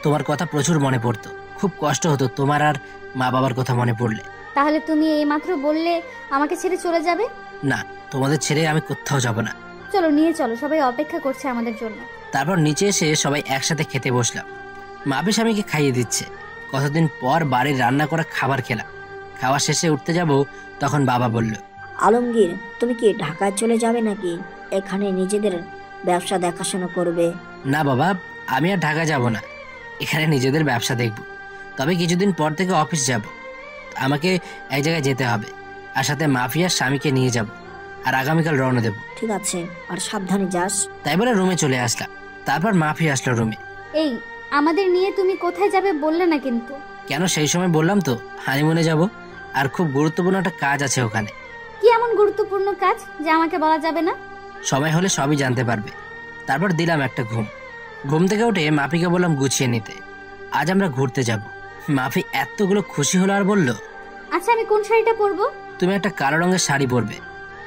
তোমার কথা প্রচুর মনে পড়তো, খুব কষ্ট হতো তোমার আর মা বাবার কথা মনে পড়লে। তাহলে তুমি এইমাত্র বললে আমাকে ছেড়ে চলে যাবে? না, তোমাদের ছেড়ে আমি কোথাও যাব না। চলো নিয়ে চলো, সবাই অপেক্ষা করছে আমাদের জন্য। তারপর নিচে এসে সবাই একসাথে খেতে বসলাম। মাফি স্বামীকে খাইয়ে দিচ্ছে। কতদিন পর বাড়ির রান্না করা খাবার খেলাম। খাওয়া শেষে উঠতে যাব তখন বাবা বলল, আলমগীর, তুমি কি ঢাকায় চলে যাবে নাকি এখানে নিজেদের ব্যবসা দেখাশোনা করবে? না বাবা, আমি আর ঢাকা যাব না, এখানে নিজেদের ব্যবসা দেখব। তবে কিছুদিন পর থেকে অফিস যাব, আমাকে এক জায়গায় যেতে হবে, আর সাথে মাফিয়ার স্বামীকে নিয়ে যাব, আর আগামীকাল রওনা দেব। ঠিক আছে, আর সাবধানে যাস। তাই বলে রুমে চলে আসলাম। তারপর মাফি আসলো রুমে। এই, আমাদের নিয়ে তুমি কোথায় যাবে বললে না কিন্তু। কেন, সেই সময় বললাম তো হানিমুনে যাব, আর খুব গুরুত্বপূর্ণ একটা কাজ আছে ওখানে। কি এমন গুরুত্বপূর্ণ কাজ যে আমাকে বলা যাবে না? সময় হলে সবই জানতে পারবে। তারপর দিলাম একটা ঘুম থেকে উঠে মাফিকে বললাম গুছিয়ে নিতে, আজ আমরা ঘুরতে যাব। মাফি এতগুলো খুশি হলো আর বলল, আচ্ছা আমি কোন শাড়িটা পরবো? তুমি একটা কালো রঙের শাড়ি পরবে,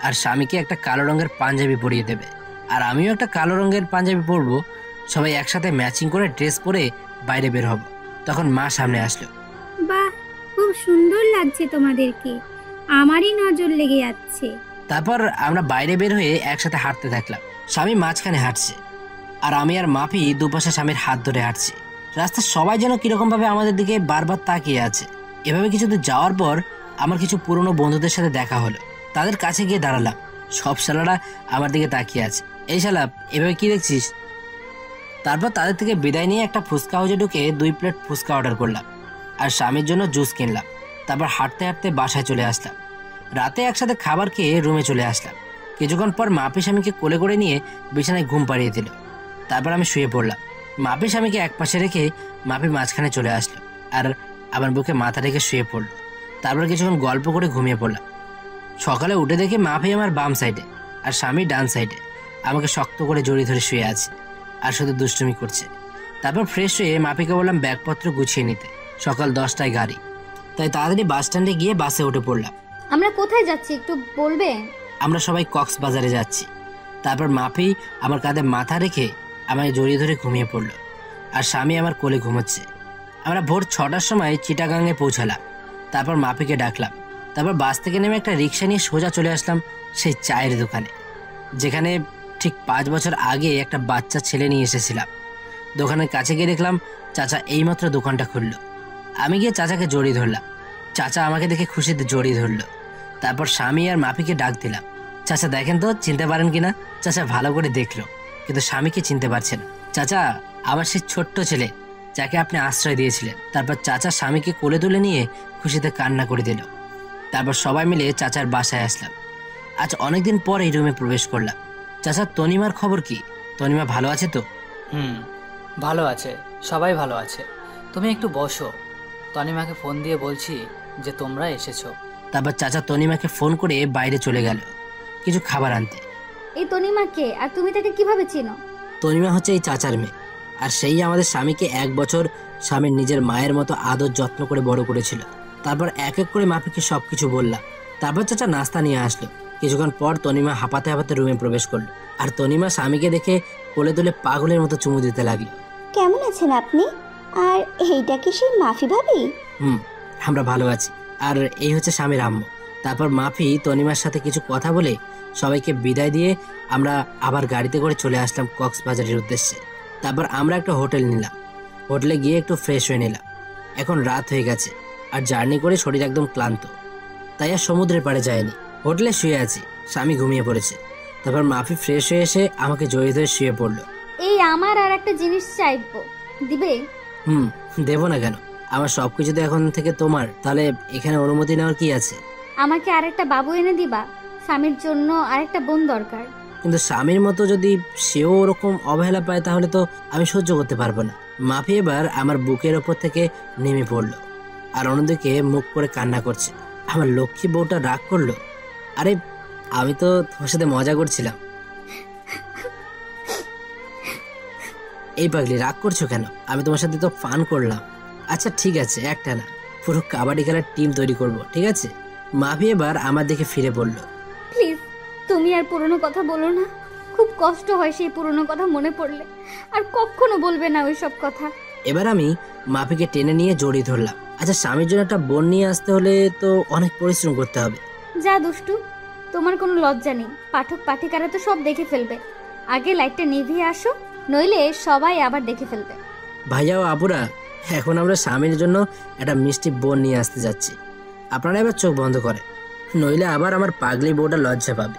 আর স্বামীকে একটা কালো রঙের পাঞ্জাবি পরিয়ে দেবে, আর আমিও একটা কালো রঙের পাঞ্জাবি পরবো। সবাই একসাথে ম্যাচিং করে ড্রেস পরে বাইরে বের হব। তখন মা সামনে আসলো। বাহ, খুব সুন্দর লাগছে তোমাদেরকে, আমারই নজর লেগে যাচ্ছে। তারপর আমরা বাইরে বের হয়ে একসাথে হাঁটতে থাকলাম। স্বামী মাঝখানে হাঁটছে, আর আমি আর মাফি দুপাশে স্বামীর হাত ধরে হাঁটছি। রাস্তার সবাই যেন কিরকম ভাবে আমাদের দিকে বারবার তাকিয়ে আছে। এভাবে কিছু দূর যাওয়ার পর আমার কিছু পুরনো বন্ধুদের সাথে দেখা হলো। তাদের কাছে গিয়ে দাঁড়ালাম। সব শালারা আমার দিকে তাকিয়ে আছে। এই শালা, এভাবে কি দেখছিস? তারপর তাদের থেকে বিদায় নিয়ে একটা ফুচকা হাউজে ঢুকে 2 প্লেট ফুচকা অর্ডার করলাম, আর স্বামীর জন্য জুস কিনলাম। তারপর হাঁটতে হাঁটতে বাসায় চলে আসলাম। রাতে একসাথে খাবার খেয়ে রুমে চলে আসলাম। কিছুক্ষণ পর মাফি স্বামীকে কোলে করে নিয়ে বিছানায় ঘুম পাড়িয়ে দিল। তারপর আমি শুয়ে পড়লাম। মাফি স্বামীকে এক পাশে রেখে মাফি মাঝখানে চলে আসলো, আর আমার বুকে মাথা রেখে শুয়ে পড়লো। তারপর কিছুক্ষণ গল্প করে ঘুমিয়ে পড়লাম। সকালে উঠে দেখি মাফি আমার বাম সাইডে আর স্বামী ডান সাইডে আমাকে শক্ত করে জড়িয়ে ধরে শুয়ে আছে আর শুধু দুষ্টুমি করছে। তারপর ফ্রেশ হয়ে মাফিকে বললাম ব্যাগপত্র গুছিয়ে নিতে। সকাল 10টায় গাড়ি, তাই তাড়াতাড়ি বাস স্ট্যান্ডে গিয়ে বাসে উঠে পড়লাম। আমরা কোথায় যাচ্ছি একটু বলবে? আমরা সবাই কক্সবাজারে যাচ্ছি। তারপর মাফি আমার কাঁধে মাথা রেখে আমায় জড়িয়ে ধরে ঘুমিয়ে পড়লো, আর স্বামী আমার কোলে ঘুমোচ্ছে। আমরা ভোর 6টার সময় চিটাগাংয়ে পৌঁছালাম। তারপর মাফিকে ডাকলাম। তারপর বাস থেকে নেমে একটা রিক্সা নিয়ে সোজা চলে আসলাম সেই চায়ের দোকানে, যেখানে ঠিক 5 বছর আগে একটা বাচ্চা ছেলে নিয়ে এসেছিলাম। দোকানের কাছে গিয়ে দেখলাম চাচা এইমাত্র দোকানটা খুললো। আমি গিয়ে চাচাকে জড়িয়ে ধরলাম। চাচা আমাকে দেখে খুশিতে জড়িয়ে ধরলো। তারপর স্বামী আর মাফিকে ডাক দিলাম, চাচা দেখেন তো চিনতে পারেন কিনা। চাচা ভালো করে দেখলো, কিন্তু স্বামীকে চিনতে পারছে না। চাচা, আমার সেই ছোট্ট ছেলে যাকে আপনি আশ্রয় দিয়েছিলেন। তারপর চাচা স্বামীকে কোলে তুলে নিয়ে খুশিতে কান্না করে দিল। তারপর সবাই মিলে চাচার বাসায় আসলাম। আজ অনেকদিন পর এই রুমে প্রবেশ করলাম। চাচা, তনিমার খবর কি? তনিমা ভালো আছে তো? ভালো আছে, সবাই ভালো আছে। তুমি একটু বসো, তনিমাকে ফোন দিয়ে বলছি যে তোমরা এসেছো। তারপর চাচা তনিমাকে ফোন করে বাইরে চলে গেল কিছু খাবার আনতে। এই তনিমাকে আর তুমি তাকে কিভাবে চিনো? তনিমা হচ্ছে এই চাচার মেয়ে, আর সেই আমাদের স্বামীকে 1 বছর স্বামীর নিজের মায়ের মতো আদর যত্ন করে বড় করেছিল। তারপর এক এক করে মাফিকে সবকিছু বললাম। তারপর চাচা নাস্তা নিয়ে আসলো। কিছুক্ষণ পর তনিমা হাঁপাতে হাঁপাতে রুমে প্রবেশ করলো, আর তনিমা স্বামীকে দেখে কোলে তুলে পাগলের মতো চুমু দিতে লাগলো। কেমন আছেন আপনি? আর এইটা কি সেই মাফি ভাবি? আমরা ভালো আছি। আর এই হচ্ছে স্বামীর আম্মু। তারপর মাফি তনিমার সাথে কিছু কথা বলে সবাইকে বিদায় দিয়ে আমরা আবার গাড়িতে করে চলে আসলাম কক্সবাজারের উদ্দেশ্যে। তারপর আমরা একটা হোটেল নিলাম। হোটেলে গিয়ে একটু ফ্রেশ হয়ে নিলাম। এখন রাত হয়ে গেছে আর জার্নি করে শরীর একদম ক্লান্ত, তাই আর সমুদ্রের পাড়ে যায়নি। হোটেলে শুয়ে আছি, স্বামী ঘুমিয়ে পড়েছে। তারপর মাফি ফ্রেশ হয়ে এসে আমাকে জড়িয়ে ধরে শুয়ে পড়লো। এই আমার আর একটা জিনিস চাইবো, দিবে? দেবো না কেন? আমার সবকিছু তো এখন থেকে তোমার, তাহলে এখানে অনুমতি নেওয়ার কি আছে? আমাকে আরেকটা বাবু এনে দিবা, স্বামীর জন্য আরেকটা বোন দরকার। কিন্তু স্বামীর মতো যদি সেও ওরকম অবহেলা পায় তাহলে তো আমি সহ্য করতে পারবো না। মাফি এবার আমার বুকের ওপর থেকে নেমে পড়লো আর অন্যদিকে মুখ করে কান্না করছে। আমার লক্ষ্মী বউটা রাগ করলো। আরে আমি তো তোমার সাথে মজা করছিলাম। এই পাগলি, রাগ করছো কেন? আমি তোমার সাথে তো ফান করলাম। আচ্ছা ঠিক আছে, একটা না, পুরো কাবাডি খেলার টিম তৈরি করব, ঠিক আছে? মাফি এবার আমার দিকে ফিরে বলল, প্লিজ তুমি আর পুরনো কথা বলো না। খুব কষ্ট হয় সেই পুরনো কথা মনে পড়লে। আর কখনো বলবে না ওই সব কথা। এবার আমি মাফিকে টেনে নিয়ে জড়িয়ে ধরলাম। আচ্ছা, স্বামীর জন্য একটা বোন নিয়ে আসতে হলে তো অনেক পরিশ্রম করতে হবে। যা দুষ্টু, তোমার কোনো লজ্জা নেই। পাঠক পাঠিকারা তো সব দেখে ফেলবে। আগে লাইটটা নিভিয়ে আসো, নইলে সবাই আবার দেখে ফেলবে। ভাইয়া ও আপুরা, এখন আমরা স্বামীর জন্য একটা মিষ্টি বোন নিয়ে আসতে যাচ্ছি। আপনারা এবার চোখ বন্ধ করে, নইলে আবার আমার পাগলি বউটা লজ্জা পাবে।